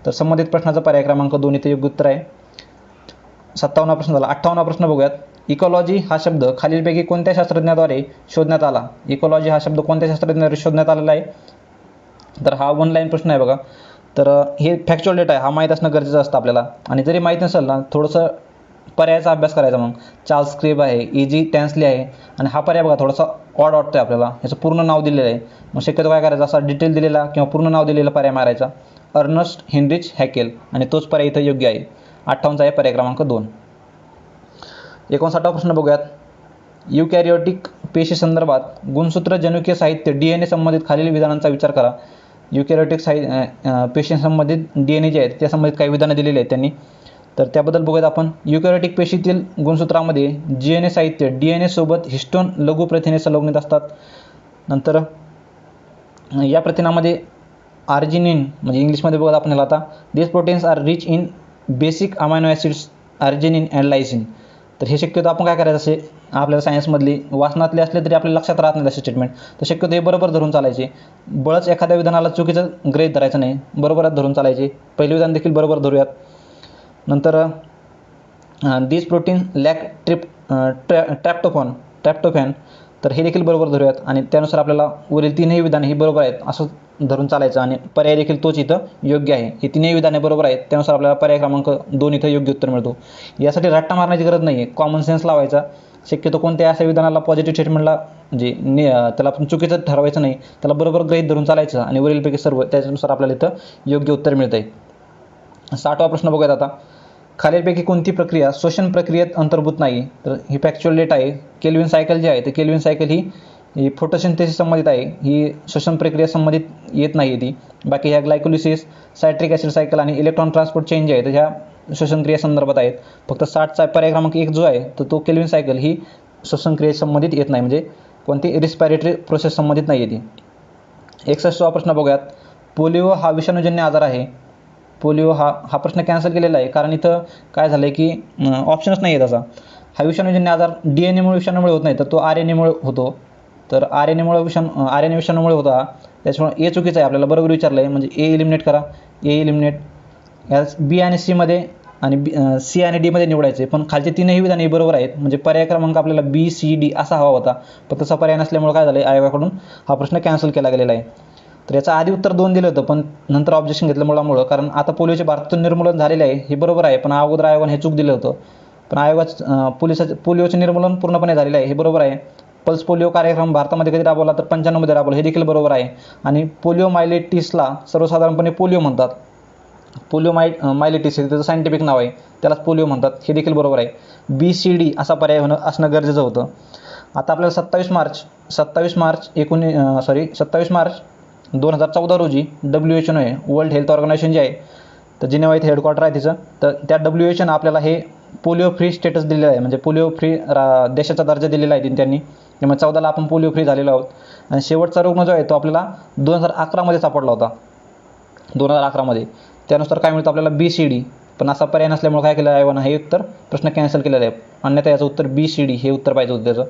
तर संबंधित प्रश्नाचा पर्याय क्रमांक 2 इथे योग्य उत्तर आहे. 57 प्रश्न झाला. 58 प्रश्न बघूयात. इकॉलॉजी हा शब्द खालीलपैकी कोणत्या शास्त्रज्ञाद्वारे शोधण्यात आला. इकॉलॉजी हा शब्द कोणत्या शास्त्रज्ञाद्वारे शोधण्यात आलेला आहे, तर हा 1 लाईन प्रश्न आहे बघा. तर हे फॅक्च्युअल डेटा आहे, हा माहीत असणं गरजेचं असतं आपल्याला. आणि जरी माहीत नसेल ना, थोडंसं पर्यायाचा अभ्यास करायचा. मग चार्ल्स क्रिब आहे, E.G. टॅन्सली आहे आणि हा पर्याय बघा थोडासा ऑड वाटतो आहे आपल्याला, ह्याचं पूर्ण नाव दिलेलं आहे. मग शक्यतो काय करायचं, असा डिटेल दिलेला किंवा पूर्ण नाव दिलेला पर्याय मारायचा, अर्नस्ट हेनरिच हॅकेल, आणि तोच पर्याय इथं योग्य आहे. 58चा आहे पर्याय क्रमांक 2. 59 प्रश्न बघूयात. युकॅरियोटिक पेशी संदर्भात गुणसूत्र जनुकीय साहित्य DNA संबंधित खालील विधानांचा विचार करा. युकॅरियोटिक पेशींसंबंधित DNA जे आहेत त्या संबंधित काही विधानं दिलेली आहेत त्यांनी, तर त्याबद्दल बघूयात आपण. युकॅरियोटिक पेशीतील गुणसूत्रामध्ये DNA साहित्य DNA सोबत हिस्टोन लघु प्रथिने संलग्नित असतात. नंतर या प्रथिनामध्ये आर्जिनिन, म्हणजे इंग्लिशमध्ये बघत आपण आता, this proteins are rich in basic amino acids arginine and lysine. तर हे शक्यतो आपण काय करायचं, असे आपल्याला सायन्समधली वाचनातले असले तरी आपल्याला लक्षात राहत नाही असे स्टेटमेंट, तर शक्यतो हे बरोबर धरून चालायचे. बळच एखाद्या विधानाला चुकीचं गृहीत धरायचं नाही, बरोबरच धरून चालायचे. पहिलं विधान देखील बरोबर धरूयात. नंतर दिस प्रोटीन लॅक ट्रॅप्टोफॅन, तर हे देखील बरोबर धरूयात आणि त्यानुसार आपल्याला वरील तीनही विधाने ही बरोबर आहेत असं धरून चालायचं आणि पर्याय देखील तोच इथं योग्य आहे. ही तीनही विधाने बरोबर आहेत, त्यानुसार आपल्याला पर्याय क्रमांक 2 इथं योग्य उत्तर मिळतो. यासाठी रट्टा मारण्याची गरज नाही आहे, कॉमन सेन्स लावायचा. शक्यतो कोणत्याही अशा विधानाला पॉझिटिव्ह स्टेटमेंटला म्हणजे त्याला आपण चुकीचं ठरवायचं नाही, त्याला बरोबर गृहीत धरून चालायचं आणि वरीलपैकी सर्व त्याच्यानुसार आपल्याला इथं योग्य उत्तर मिळतं आहे. 60वा प्रश्न बघूयात आता. खालीलपैकी कोणती प्रक्रिया श्वसन प्रक्रियेत अंतर्भूत नाही, तर ही फॅक्च्युअल डेटा आहे. केल्विन सायकल जी आहे तर केल्विन सायकल ही फोटोसिंथेसिस संबंधित आहे, ही श्वसन प्रक्रिया संबंधित येत नाही ती. बाकी ह्या ग्लायकोलिसिस, सायट्रिक ॲसिड सायकल आणि इलेक्ट्रॉन ट्रान्सपोर्ट चेंज आहे तर ह्या श्वसनक्रिया संदर्भात आहेत. फक्त 60चा पर्याय क्रमांक 1 जो आहे तर तो केल्विन सायकल ही श्वसनक्रिये संबंधित येत नाही, म्हणजे कोणती रिस्पायरेटरी प्रोसेस संबंधित नाही आहे ती. 61वा प्रश्न बघूयात. पोलिओ हा विषाणूजन्य आजार आहे. पोलिओ हा प्रश्न कॅन्सल केलेला आहे, कारण इथं काय झालं आहे की ऑप्शनच नाही आहे त्याचा. हा विषाणूजन्य आजार DNA विषाणूमुळे होत नाही, तर तो RNA होतो. तर RNA विषाणूमुळे होता हा, त्याच्यामुळे ए चुकीचं आहे. आपल्याला बरोबर विचारलं आहे, म्हणजे ए इलिमिनेट करा. ए इलिमिनेट. याच बी आणि सी मध्ये आणि सी आणि डीमध्ये निवडायचे, पण खालचे तीनही विधान हे बरोबर आहेत. म्हणजे पर्याय क्रमांक आपल्याला बी सी डी असा हवा होता, पण तसा पर्याय नसल्यामुळे काय झालं, आयोगाकडून हा प्रश्न कॅन्सल केला गेलेला आहे. तर याचं आधी उत्तर 2 दिलं होतं, पण नंतर ऑब्जेक्शन घेतल्यामुळं कारण आता पोलिओचे भारतातून निर्मूलन झालेले आहे हे बरोबर आहे, पण अगोदर आयोगाने हे चूक दिलं होतं. पण पोलिओचे निर्मूलन पूर्णपणे झालेलं आहे हे बरोबर आहे. पल्स पोलिओ कार्यक्रम भारतामध्ये कधी राबवला तर 95मध्ये राबवला हे देखील बरोबर आहे. आणि पोलिओ मायलेटिसला सर्वसाधारणपणे पोलिओ म्हणतात. पोलिओ मायलेटिस हे त्याचं सायंटिफिक नाव आहे, त्यालाच पोलिओ म्हणतात हे देखील बरोबर आहे. बी सी डी असा पर्याय असणं गरजेचं होतं. आता आपल्याला 27 मार्च 2014 रोजी WHO आहे, वर्ल्ड हेल्थ ऑर्गनायझेशन जे आहे, तर जिनेव्हा इथे हेडक्वार्टर आहे तिचं, तर त्या WHO आपल्याला हे पोलिओ फ्री स्टेटस दिलेलं आहे, म्हणजे पोलिओ फ्री देशाचा दर्जा दिलेला आहे त्यांनी. त्यामुळे 14ला आपण पोलिओ फ्री झालेलो आहोत. आणि शेवटचा रुग्ण जो आहे तो आपल्याला 2011मध्ये सापडला होता, 2011मध्ये. त्यानुसार काय मिळतं आपल्याला बी सी डी, पण असा पर्याय नसल्यामुळे काय केलं आयोगानं, हे उत्तर प्रश्न कॅन्सल केलेलं आहे. अन्यथा याचं उत्तर बी सी डी हे उत्तर पाहिजे होतं त्याचं.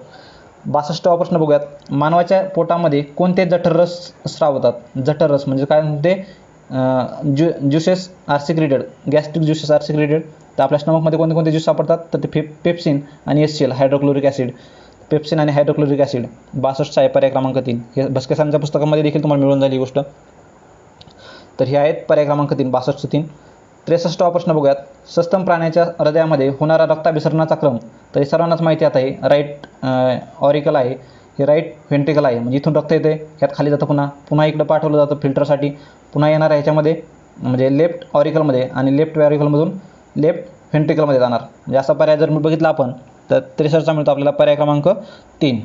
62वा प्रश्न बघूयात. मानवाच्या पोटामध्ये कोणते जठररस स्रावतात? जठररस म्हणजे काय म्हणते, juices are secreted, gastric juices are secreted. तर आपल्या स्टमकमध्ये कोणते कोणते ज्यूस सापडतात, तर ते पेप्सिन आणि HCl हायड्रोक्लोरिक ॲसिड. पेप्सिन आणि हायड्रोक्लोरिक ॲसिड 62चा आहे पर्याय क्रमांक 3. हे भस्के सरांच्या पुस्तकामध्ये देखील तुम्हाला मिळून जाईल ही गोष्ट. तर हे आहेत पर्याय क्रमांक 3, 62-3. 63वा प्रश्न बघूयात. सस्तन प्राण्याच्या हृदयामध्ये होणारा रक्ताभिसरणाचा क्रम, तर हे सर्वांनाच माहिती आता आहे, राईट ऑरिकल आहे, हे राईट व्हेंट्रिकल आहे. म्हणजे इथून रक्त येते, ह्यात खाली जातं, पुन्हा इकडं पाठवलं जातं फिल्टरसाठी, पुन्हा येणार आहे ह्याच्यामध्ये म्हणजे लेफ्ट ऑरिकलमध्ये, आणि लेफ्ट ऑरिकलमधून लेफ्ट व्हेंट्रिकलमध्ये जाणार. म्हणजे असा पर्याय जर बघितला आपण तर 63चा मिळतो आपल्याला पर्याय क्रमांक 3.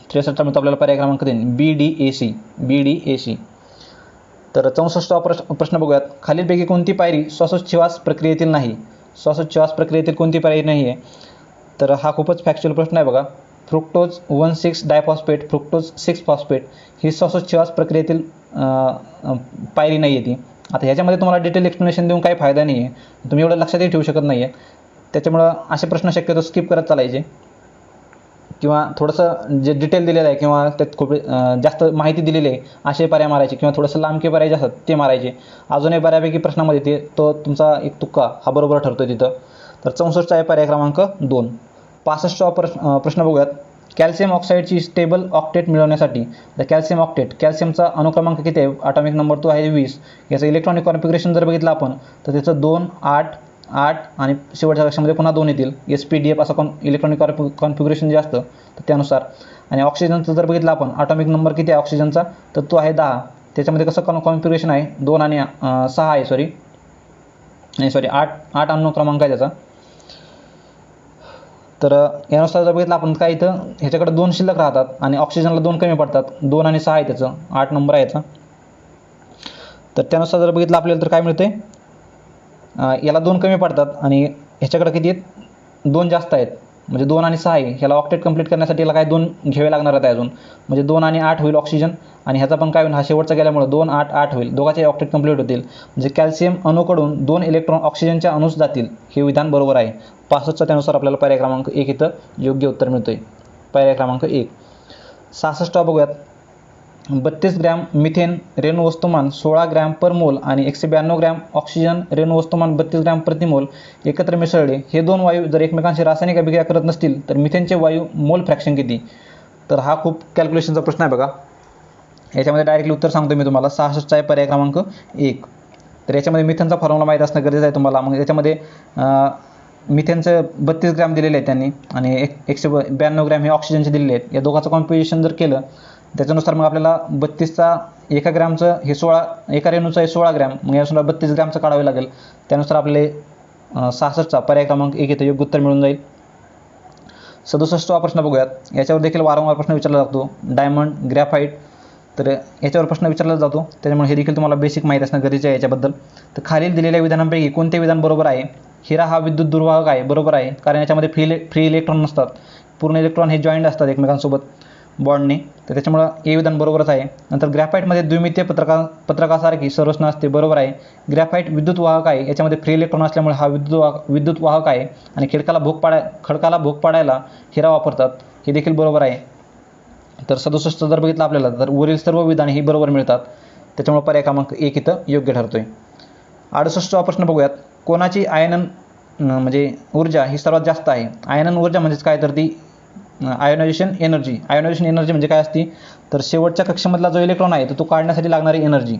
63चा मिळतो आपल्याला पर्याय क्रमांक 3, BDAC. तर 64वा प्रश्न बघूयात. खालीलपैकी कोणती पायरी श्वासोच्छवास प्रक्रियेतील नाही? श्वासोच्छवास प्रक्रियेतील कोणती पायरी नाही आहे? तर हा खूपच फॅक्च्युअल प्रश्न आहे बघा. फ्रुक्टोज 1,6 डायफॉस्फेट, फ्रुक्टोज 6 फॉस्फेट ही श्वासोच्छवास प्रक्रियेतील पायरी नाही आहे ती. आता ह्याच्यामध्ये तुम्हाला डिटेल एक्सप्लेनेशन देऊन काही फायदा नाही आहे, तुम्ही एवढं लक्षातही ठेवू शकत नाही आहे. त्याच्यामुळं असे प्रश्न शक्यतो स्किप करत चालायचे, किंवा थोडंसं जे डिटेल दिलेलं आहे किंवा त्यात खूप जास्त माहिती दिलेली आहे असे पर्याय मारायचे, किंवा थोडंसं लांबके पर्याय जे असतात ते मारायचे. अजूनही बऱ्यापैकी प्रश्नामध्ये तो तुमचा एक तुक्का हा बरोबर ठरतो तिथं. तर 64चा आहे पर्याय क्रमांक 2. 65वा प्रश्न बघूयात. कॅल्शियम ऑक्साईडची स्टेबल ऑक्टेट मिळवण्यासाठी, तर कॅल्शियम ऑक्टेट, कॅल्शियमचा अणुक्रमांक किती आहे? ॲटॉमिक नंबर तो आहे 20. याचं इलेक्ट्रॉनिक कॉन्फिगरेशन जर बघितलं आपण तर त्याचं 2, 8, 8 आणि शेवटच्या कक्षामध्ये पुन्हा 2 येतील. SPDF असं इलेक्ट्रॉनिक कॉन्फिगरेशन जे असतं तर त्यानुसार. आणि ऑक्सिजनचं जर बघितलं आपण, ॲटॉमिक नंबर किती आहे ऑक्सिजनचा? तर तो आहे 10. त्याच्यामध्ये कसं कॉन्फिगरेशन आहे? 2 आणि 6 आहे, 8 अणुक्रमांक आहे त्याचा. तर यानुसार जर बघितलं आपण काय इथं ह्याच्याकडे 2 शिल्लक राहतात आणि ऑक्सिजनला 2 कमी पडतात. 2 आणि 6 आहे त्याचं, 8 नंबर आहे याचा. तर त्यानुसार जर बघितलं आपल्याला तर काय मिळते, याला 2 कमी पडतात आणि ह्याच्याकडे किती आहेत? 2 जास्त आहेत. म्हणजे 2 आणि 6 आहे. ह्याला ऑक्टेट कंप्लीट करण्यासाठी याला काय 2 घ्यावे लागणार आहेत अजून. म्हणजे 2 आणि 8 होईल ऑक्सिजन, आणि ह्याचा पण काय होईल, हा शेवटचा गेल्यामुळे 2, 8, 8 होईल. दोघांचे ऑक्टेट कंप्लीट होतील. म्हणजे कॅल्शियम अणूकडून 2 इलेक्ट्रॉन ऑक्सिजनच्या अणूस जातील, हे विधान बरोबर आहे. 65च्या त्यानुसार आपल्याला पर्याय क्रमांक 1 इथं योग्य उत्तर मिळतोय. पर्याय क्रमांक 1. 66वा बघूयात. 32 ग्रॅम मिथेन रेणू वस्तुमान 16 ग्रॅम पर मोल आणि 192 ग्रॅम ऑक्सिजन रेणू वस्तुमान 32 ग्रॅम प्रतिमोल एकत्र मिसळले. हे 2 वायू जर एकमेकांशी रासायनिक अभिक्रिया करत नसतील तर मिथेनचे वायू मोल फ्रॅक्शन किती? तर हा खूप कॅल्क्युलेशनचा प्रश्न आहे बघा. याच्यामध्ये डायरेक्टली उत्तर सांगतो मी तुम्हाला. 66चा आहे पर्याय क्रमांक 1. तर याच्यामध्ये मिथेनचा फॉर्म्युला माहीत असणं गरजेचं आहे तुम्हाला. मग याच्यामध्ये मिथेनचं 32 ग्रॅम दिलेले आहेत त्यांनी, आणि 192 ग्रॅम हे ऑक्सिजनचे दिलेले आहेत. या दोघांचं कॉम्पिटिशन जर केलं त्याच्यानुसार मग आपल्याला 32चा एका ग्रॅमचं हे 16, एका रेणूचं आहे 16 ग्रॅम, मग यानुसार 32 ग्रॅमचं काढावे लागेल. त्यानुसार आपले 66चा पर्याय क्रमांक 1 इथं योग्य उत्तर मिळून जाईल. 67वा प्रश्न बघूयात. याच्यावर देखील वारंवार प्रश्न विचारला जातो. डायमंड, ग्रॅफाईट, तर याच्यावर प्रश्न विचारला जातो, त्याच्यामुळे हे देखील तुम्हाला बेसिक माहीत असणं गरजेचं आहे याच्याबद्दल. तर खालील दिलेल्या विधानांपैकी कोणते विधान बरोबर आहे? हिरा हा विद्युत दुर्वाहक आहे, बरोबर आहे, कारण याच्यामध्ये फ्री इलेक्ट्रॉन नसतात. पूर्ण इलेक्ट्रॉन हे जॉईंट असतात एकमेकांसोबत बॉन्डने, तर त्याच्यामुळं हे विधान बरोबरच आहे. नंतर ग्रॅफाईटमध्ये द्विमितीय पत्रकासारखी संरचना असते, बरोबर आहे. ग्रॅफाईट विद्युत वाहक आहे, याच्यामध्ये फ्री इलेक्ट्रॉन असल्यामुळे हा विद्युत वाहक आहे. आणि खडकाला भोग पाडायला हिरा वापरतात, हे देखील बरोबर आहे. तर 67 जर बघितलं आपल्याला तर वरील सर्व विधाने ही बरोबर मिळतात, त्याच्यामुळे पर्याय क्रमांक 1 इथं योग्य ठरतोय. 68वा प्रश्न बघूयात. कोणाची आयनन म्हणजे ऊर्जा ही सर्वात जास्त आहे. आयनन ऊर्जा म्हणजेच काय तर ती आयोनायझेशन एनर्जी. आयोनायझेशन एनर्जी म्हणजे काय असते तर शेवटच्या कक्षेमधला जो इलेक्ट्रॉन आहे तर तो काढण्यासाठी लागणारी एनर्जी,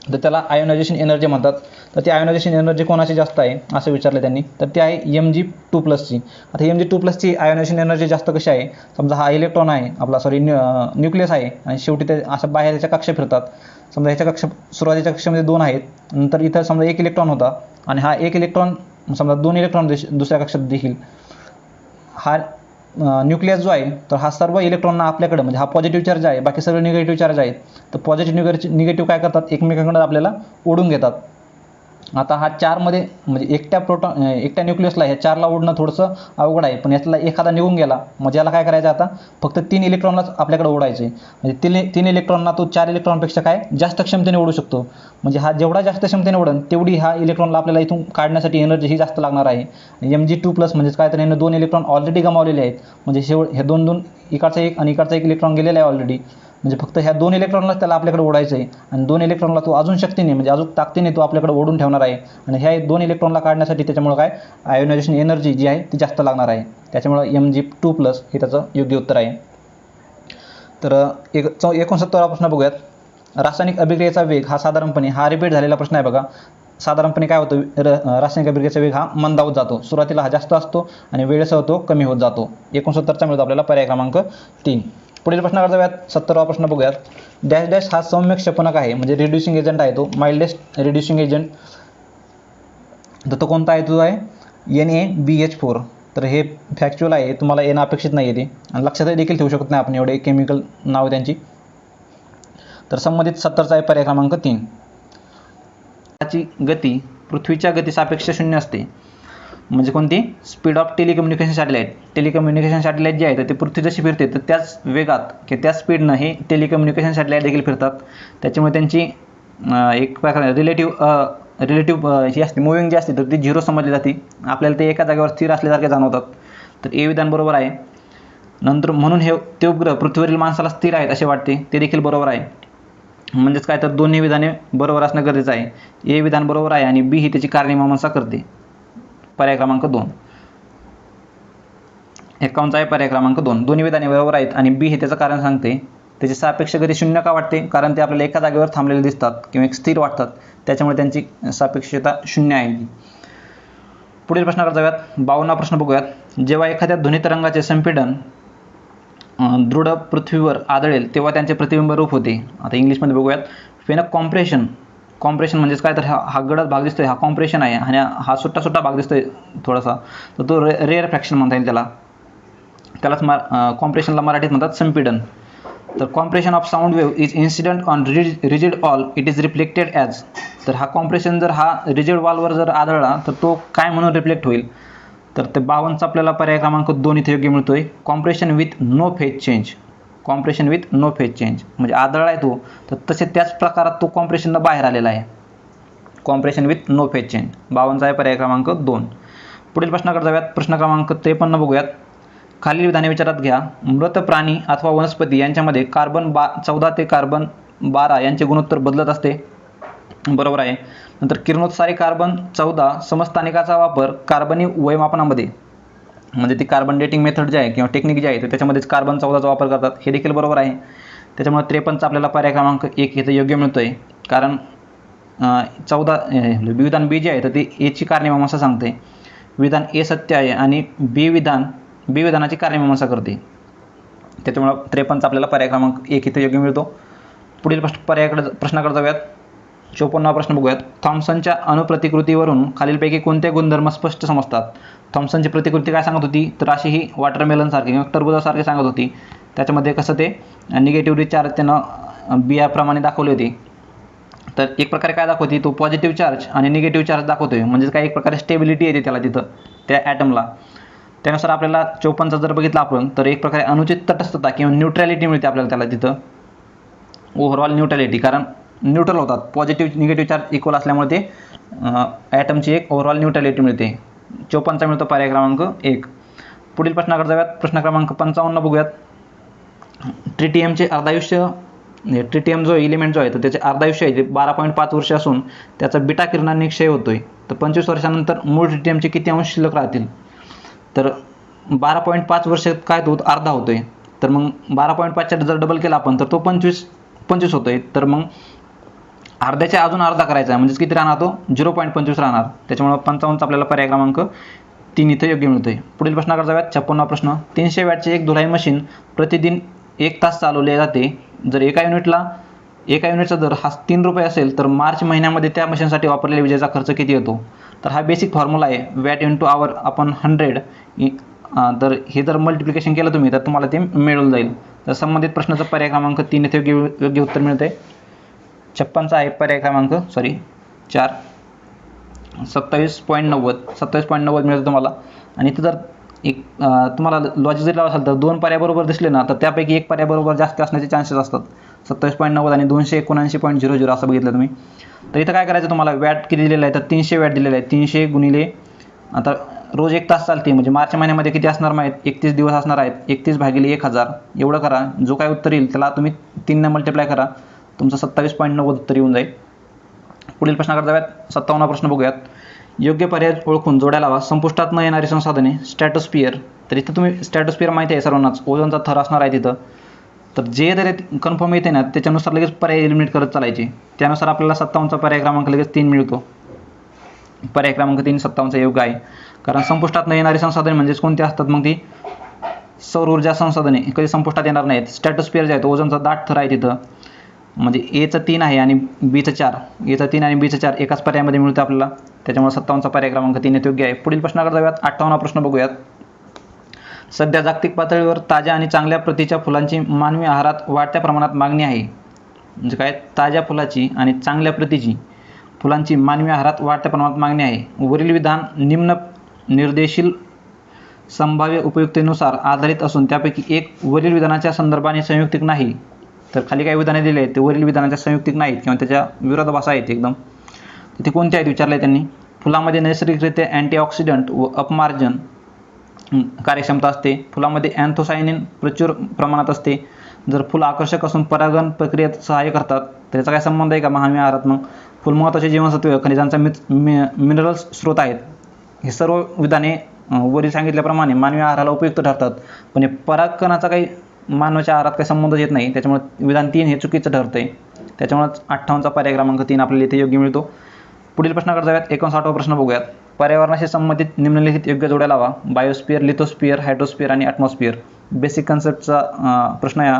तर त्याला आयोनायझेशन एनर्जी म्हणतात. तर ती आयोनायझेशन एनर्जी कोणाची जास्त आहे असं विचारलं त्यांनी, तर ती आहे Mg2+ची. आता Mg2+ची आयोनायझेशन एनर्जी जास्त कशी आहे, समजा हा इलेक्ट्रॉन आहे आपला न्यूक्लियस आहे आणि शेवटी ते असं बाहेर त्याच्या कक्षा फिरतात. समजा ह्याच्या कक्षा सुरुवातीच्या कक्षेमध्ये 2 आहेत, नंतर इथं समजा 1 इलेक्ट्रॉन होता आणि हा 1 इलेक्ट्रॉन समजा 2 इलेक्ट्रॉन दुसऱ्या कक्षात देखील हा न्यूक्लियस जो आहे तर हा सर्व इलेक्ट्रॉनना आपल्याकडे म्हणजे हा पॉझिटिव्ह चार्ज आहे, बाकी सगळे निगेटिव्ह चार्ज आहेत. तर पॉझिटिव्ह निगेटिव्ह काय करतात एकमेकांकडे आपल्याला ओढून घेतात. आता हा 4मध्ये म्हणजे एकट्या न्यूक्लियसला ह्या 4ला ओढणं थोडंसं अवघड आहे, पण यातला एखादा निघून गेला म्हणजे याला काय करायचं आता फक्त 3 इलेक्ट्रॉनलाच आपल्याकडे ओढायचे. म्हणजे 3 इलेक्ट्रॉनना तो 4 इलेक्ट्रॉनपेक्षा काय जास्त क्षमतेने ओढू शकतो. म्हणजे हा जेवढा जास्त क्षमतेने ओढन तेवढी हा इलेक्ट्रॉनला आपल्याला इथून काढण्यासाठी एनर्जी ही जास्त लागणार आहे. Mg2+ म्हणजेच काय तर यानं 2 इलेक्ट्रॉन ऑलरेडी गमावलेले आहेत. म्हणजे हे 2 इकडचा 1 आणि इकडचा 1 इलेक्ट्रॉन गेलेला आहे ऑलरेडी. म्हणजे फक्त ह्या 2 इलेक्ट्रॉनलाच त्याला आपल्याकडे ओढायचं आहे आणि 2 इलेक्ट्रॉनला तो अजून शक्तीने म्हणजे अजून ताकदीने तो आपल्याकडे ओढून ठेवणार आहे. आणि ह्या 2 इलेक्ट्रॉनला काढण्यासाठी त्याच्यामुळे काय आयोनायझेशन एनर्जी जी आहे ती जास्त लागणार आहे. त्याच्यामुळे Mg2+ हे त्याचं योग्य उत्तर आहे. तर 69वा प्रश्न बघूयात. रासायनिक अभिक्रियेचा वेग हा साधारणपणे हा रिपीट झालेला प्रश्न आहे बघा. साधारणपणे काय होतं रासायनिक अभिक्रियेचा वेग हा मंदावत जातो. सुरुवातीला हा जास्त असतो आणि वेळेसह तो कमी होत जातो. 69चा मिळतो आपल्याला पर्याय क्रमांक 3. पुढील प्रश्नाकडे जाऊयात. 70वा प्रश्न बघूयात. डॅश डॅश हा सौम्य क्षपनक आहे म्हणजे रिड्युसिंग एजंट आहे, तो माइल्डेस्ट रिड्युसिंग एजंट. तर तो कोणता आहे, तो आहे NaBH4. तर हे फॅक्च्युअल आहे, तुम्हाला येणं अपेक्षित नाही आहे ते आणि लक्षातही देखील ठेवू शकत नाही आपण एवढे केमिकल नाव त्यांची. तर संबंधित 70चा आहे पर्याय क्रमांक 3. त्याची गती पृथ्वीच्या गतीसापेक्ष 0 असते. म्हणजे कोणती speed of telecommunication satellite. Telecommunication satellite जे आहे तर ते पृथ्वी जशी फिरते तर त्याच वेगात किंवा त्याच स्पीडनं हे टेलिकम्युनिकेशन सॅटेलाईट देखील फिरतात. त्याच्यामुळे त्यांची एक प्रकारे रिलेटिव्ह जी असते मुव्हिंग जी असते तर ती 0 समजली जाते. आपल्याला ते एका जागेवर स्थिर असल्यासारखे जाणवतात. तर ए विधान बरोबर आहे. नंतर म्हणून ते उपग्रह पृथ्वीवरील माणसाला स्थिर आहेत असे वाटते, ते देखील बरोबर आहे. म्हणजेच काय तर दोन्ही विधाने बरोबर असणं गरजेचं आहे. ए विधान बरोबर आहे आणि बी ही त्याची कार्यमीमांसा करते. पर्याय क्रमांक 2. 51चा आहे पर्याय क्रमांक 2. दोन्ही विधाने बरोबर आहेत आणि बी हे त्याचं कारण सांगते. त्याची सापेक्ष गती 0 का वाटते, कारण ते आपल्याला एका जागेवर थांबलेले दिसतात किंवा एक स्थिर वाटतात, त्याच्यामुळे त्यांची सापेक्षता 0 आहे. पुढील प्रश्नाकडे जाऊयात. 52वा प्रश्न बघूयात. जेव्हा एखाद्या ध्वनी तरंगाचे संपीडन दृढ पृथ्वीवर आदळेल तेव्हा त्यांचे प्रतिबिंब रूप होते. आता इंग्लिशमध्ये बघूयात. फेनक कॉम्प्रेशन म्हणजेच काय तर हा गडद भाग दिसतोय हा कॉम्प्रेशन आहे आणि हा सुट्टा भाग दिसतोय थोडासा, तर तो रेअर फ्रॅक्शन म्हणता येईल त्यालाच कॉम्प्रेशनला मराठीत म्हणतात संपीडन. तर compression of sound wave is incident on rigid wall it is reflected as. तर हा कॉम्प्रेशन जर हा रिजिड वॉलवर जर आदळला तर तो काय म्हणून रिफ्लेक्ट होईल, तर ते 52चा आपल्याला पर्याय क्रमांक 2 इथे योग्य मिळतोय. Compression with no phase change. Compression with no phase change म्हणजे आदळला आहे तो तर तसे त्याच प्रकारात तो कॉम्प्रेशननं बाहेर आलेला आहे. Compression with no phase change. 52चा आहे पर्याय क्रमांक 2. पुढील प्रश्नाकडे जाऊयात. प्रश्न क्रमांक 53 बघूयात. खालील विधाने विचारात घ्या. मृत प्राणी अथवा वनस्पती यांच्यामध्ये कार्बन 14 ते कार्बन 12 यांचे गुणोत्तर बदलत असते. बरोबर आहे. नंतर किरणोत्सारी कार्बन 14 समस्थानिकाचा वापर कार्बनी वयमापनामध्ये म्हणजे ती कार्बन डेटिंग मेथड जी आहे किंवा टेक्निक जी आहे तर त्याच्यामध्येच कार्बन 14चा वापर करतात, हे देखील बरोबर आहे. त्याच्यामुळे 53चा आपल्याला पर्याय क्रमांक 1 इथे योग्य मिळतोय, कारण 14 विधान बी जे आहे तर ते एची कार्यमीमांसा सांगते. विधान ए सत्य आहे आणि बी विधानाची कार्यमीमांसा करते. त्याच्यामुळे 53चा आपल्याला पर्याय क्रमांक 1 इथे योग्य मिळतो. पुढील प्रश्नाकडे जाऊयात. 54वा प्रश्न बघूयात. थॉम्सनच्या अणुप्रतिकृतीवरून खालीलपैकी कोणते गुणधर्म स्पष्ट समजतात. थॉम्सनची प्रतिकृती काय सांगत होती, तर अशी ही वॉटरमेलनसारखी किंवा टरबुजासारखी सांगत होती. त्याच्यामध्ये कसं ते निगेटिव्ह चार्ज त्यानं बियाप्रमाणे दाखवले होते. तर एक प्रकारे काय दाखवते, तो पॉझिटिव्ह चार्ज आणि निगेटिव्ह चार्ज दाखवतोय, म्हणजेच काय एक प्रकारे स्टेबिलिटी येते त्याला तिथं त्या ॲटमला. त्यानुसार आपल्याला 54चा जर बघितला आपण तर एक प्रकारे अनुचित तटस्थता किंवा न्यूट्रॅलिटी मिळते आपल्याला त्याला तिथं. ओव्हरऑल न्यूट्रॅलिटी, कारण न्यूट्रल होतात, पॉझिटिव्ह निगेटिव्ह चार्ज इक्वल असल्यामुळे ते ॲटमची एक ओव्हरऑल न्यूट्रॅलिटी मिळते. 54चा मिळतो पर्याय क्रमांक 1. पुढील प्रश्नाकडे जाऊयात. प्रश्न क्रमांक 55 बघूयात. ट्रिटियमचे अर्धायुष्य ट्रिटियम जो इलिमेंट जो आहे तर त्याचे अर्ध आयुष्य आहे ते 12.5 वर्ष असून त्याचा बीटा किरणांनी क्षय होतोय. तर 25 वर्षानंतर मूळ ट्रिटियमचे किती अंश शिल्लक राहतील? तर 12.5 वर्ष काय तो अर्धा होतोय. तर मग 12.5च्या जर डबल केला आपण तर तो 25 होतोय. तर मग अर्ध्याच्या अजून अर्धा करायचा आहे म्हणजेच किती राहणार तो 0.25 राहणार. त्याच्यामुळे 55चा आपल्याला पर्याय क्रमांक 3 इथं योग्य मिळतोय. पुढील प्रश्नाकडे जाऊयात. 56वा प्रश्न. 300 वॅटचे एक धुलाई मशीन प्रतिदिन 1 तास चालवले जाते. जर एका युनिटचा दर हा 3 रुपये असेल तर मार्च महिन्यामध्ये त्या मशीनसाठी वापरलेल्या विजेचा खर्च किती येतो? तर हा बेसिक फॉर्म्युला आहे वॅट इंटू आवर अपॉन 100. तर हे जर मल्टिप्लिकेशन केलं तुम्ही तर तुम्हाला ते मिळून जाईल. तर संबंधित प्रश्नाचा पर्याय क्रमांक 3 इथे योग्य उत्तर मिळते. 56चा आहे पर्याय क्रमांक 4 27.90 मिळतं तुम्हाला. आणि इथं जर एक तुम्हाला लॉजिक जरी लावलं असेल तर 2 पर्याय बरोबर दिसले ना तर त्यापैकी एक पर्याय बरोबर जास्त असण्याचे चान्सेस असतात. 27.90 आणि 279.00 असं बघितलं तुम्ही. तर इथं काय करायचं तुम्हाला वॅट किती दिलेलं आहे तर 300 वॅट दिलेलं आहे. 300 गुणिले आता रोज 1 तास चालते म्हणजे मार्च महिन्यामध्ये किती असणार माहीत 31 दिवस असणार आहेत. 31 भागिले 1000 एवढं करा. जो काय उत्तर येईल त्याला तुम्ही 3ने मल्टिप्लाय करा. तुमचं 27.90 उत्तर येऊन जाईल. पुढील प्रश्नाकडे जाऊयात. 57वा प्रश्न बघूयात. योग्य पर्याय ओळखून जोड्या लावा. संपुष्टात न येणारी संसाधने स्ट्रॅटोस्फिअर. तर इथं तुम्ही स्ट्रॅटोस्फिअर माहिती आहे सर्वांनाच ओझोनचा थर असणार आहे तिथं. तर जे जर कन्फर्म येते ना त्याच्यानुसार लगेच पर्याय एलिमिनेट करत चालायचे. त्यानुसार आपल्याला 57चा पर्याय क्रमांक लगेच 3 मिळतो. पर्याय क्रमांक 3 57चा योग्य आहे. कारण संपुष्टात न येणारी संसाधने म्हणजेच कोणती असतात मग ती सौर ऊर्जा संसाधने कधी संपुष्टात येणार नाहीत. स्ट्रॅटोस्फिअर जे आहे ओझोनचा दाट थर आहे तिथं. म्हणजे एचं 3 आहे आणि बीचं 4. एचं 3 आणि बीचं 4 एकाच पर्यायामध्ये मिळतं आपल्याला. त्याच्यामुळे 57चा पर्याय क्रमांक 3 योग्य आहे. पुढील प्रश्नाकडे जाऊयात. 58वा प्रश्न बघूयात. सध्या जागतिक पातळीवर ताज्या आणि चांगल्या प्रतीच्या फुलांची मानवी आहारात वाढत्या प्रमाणात मागणी आहे. म्हणजे काय ताज्या फुलाची आणि चांगल्या प्रतीची फुलांची मानवी आहारात वाढत्या प्रमाणात मागणी आहे. वरील विधान निम्न निर्देशील संभाव्य उपयुक्तेनुसार आधारित असून त्यापैकी एक वरील विधानाच्या संदर्भाने संयुक्तिक नाही. तर खाली काही विधाने दिली आहेत ते वरील विधानाच्या संयुक्तिक नाहीत किंवा त्याच्या विरोधाभास आहेत एकदम. ते कोणते आहेत विचारले त्यांनी. फुलामध्ये नैसर्गिकरित्या अँटीऑक्सिडंट व अपमार्जन कार्यक्षमता असते. फुलामध्ये अँथोसायनिन प्रचूर प्रमाणात असते. जर फुलं आकर्षक असून परागण प्रक्रियेत सहाय्य करतात तर त्याचा काय संबंध आहे का मानवी आहारात? मग फुल महत्त्वाचे जीवनसत्व खनिजांचा मिनरल्स स्रोत आहेत. हे सर्व विधाने वरील सांगितल्याप्रमाणे मानवी आहाराला उपयुक्त ठरतात. पण हे परागकणाचा काही मानवाच्या आहारात काही संबंध येत नाही. त्याच्यामुळे विधान 3 हे चुकीचं ठरतं आहे. त्याच्यामुळेच 58चा पर्याय क्रमांक 3 आपल्याला इथे योग्य मिळतो. पुढील प्रश्नाकडे जाऊयात. 59वा प्रश्न बघूयात. पर्यावरणाशी संबंधित निम्नलिखित योग्य जोड्या लावा. बायोस्फिअर, लिथोस्फिअर, हायड्रोस्फिअर आणि ॲटमॉस्फिअर. बेसिक कन्सेप्टचा प्रश्न आहे हा.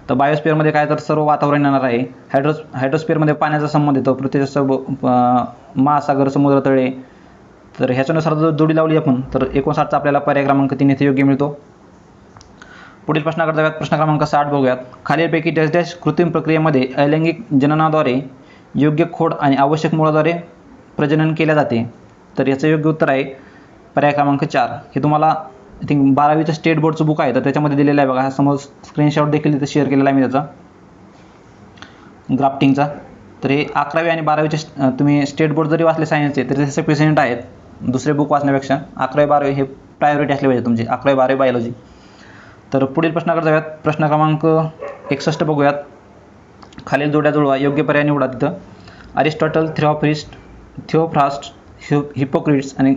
तर बायोस्फिअरमध्ये काय तर सर्व वातावरण येणार आहे. हायड्रोस्फिअरमध्ये पाण्याचा संबंध येतो. पृथ्वीचा महासागर, समुद्र तळे. तर ह्याच्यानुसार जर जोडी लावली आपण तर 59चा आपल्याला पर्याय क्रमांक 3 इथे योग्य मिळतो. पुढील प्रश्नाकडे जाऊयात. प्रश्न क्रमांक 60 बघूयात. खालीलपैकी डॅश डॅश कृत्रिम प्रक्रियेमध्ये अलैंगिक जननाद्वारे योग्य खोड आणि आवश्यक मुळाद्वारे प्रजनन केल्या जाते. तर याचं योग्य उत्तर आहे पर्याय क्रमांक 4. हे तुम्हाला आय थिंक 12वीचं स्टेट बोर्डचं बुक आहे तर त्याच्यामध्ये दिलेलं आहे बघा. हा समोर स्क्रीनशॉट देखील इथं शेअर केलेला आहे मी त्याचा ग्राफ्टिंगचा. तर हे 11वी आणि 12वीचे तुम्ही स्टेट बोर्ड जरी वाचले सायन्सचे तरी त्याचे प्रेझेंट आहेत दुसरे बुक वाचण्यापेक्षा. 11वी 12वी हे प्रायोरिटी असले पाहिजे तुमची. 11वी 12वी बायोलॉजी. तर पुढील प्रश्नाकडे जाऊयात. प्रश्न क्रमांक 61 बघूयात. खालील जोड्या जुळवा. योग्य पर्याय निवडा तिथं. अरिस्टॉटल, थिओफ्रास्ट, हिपोक्रेट्स आणि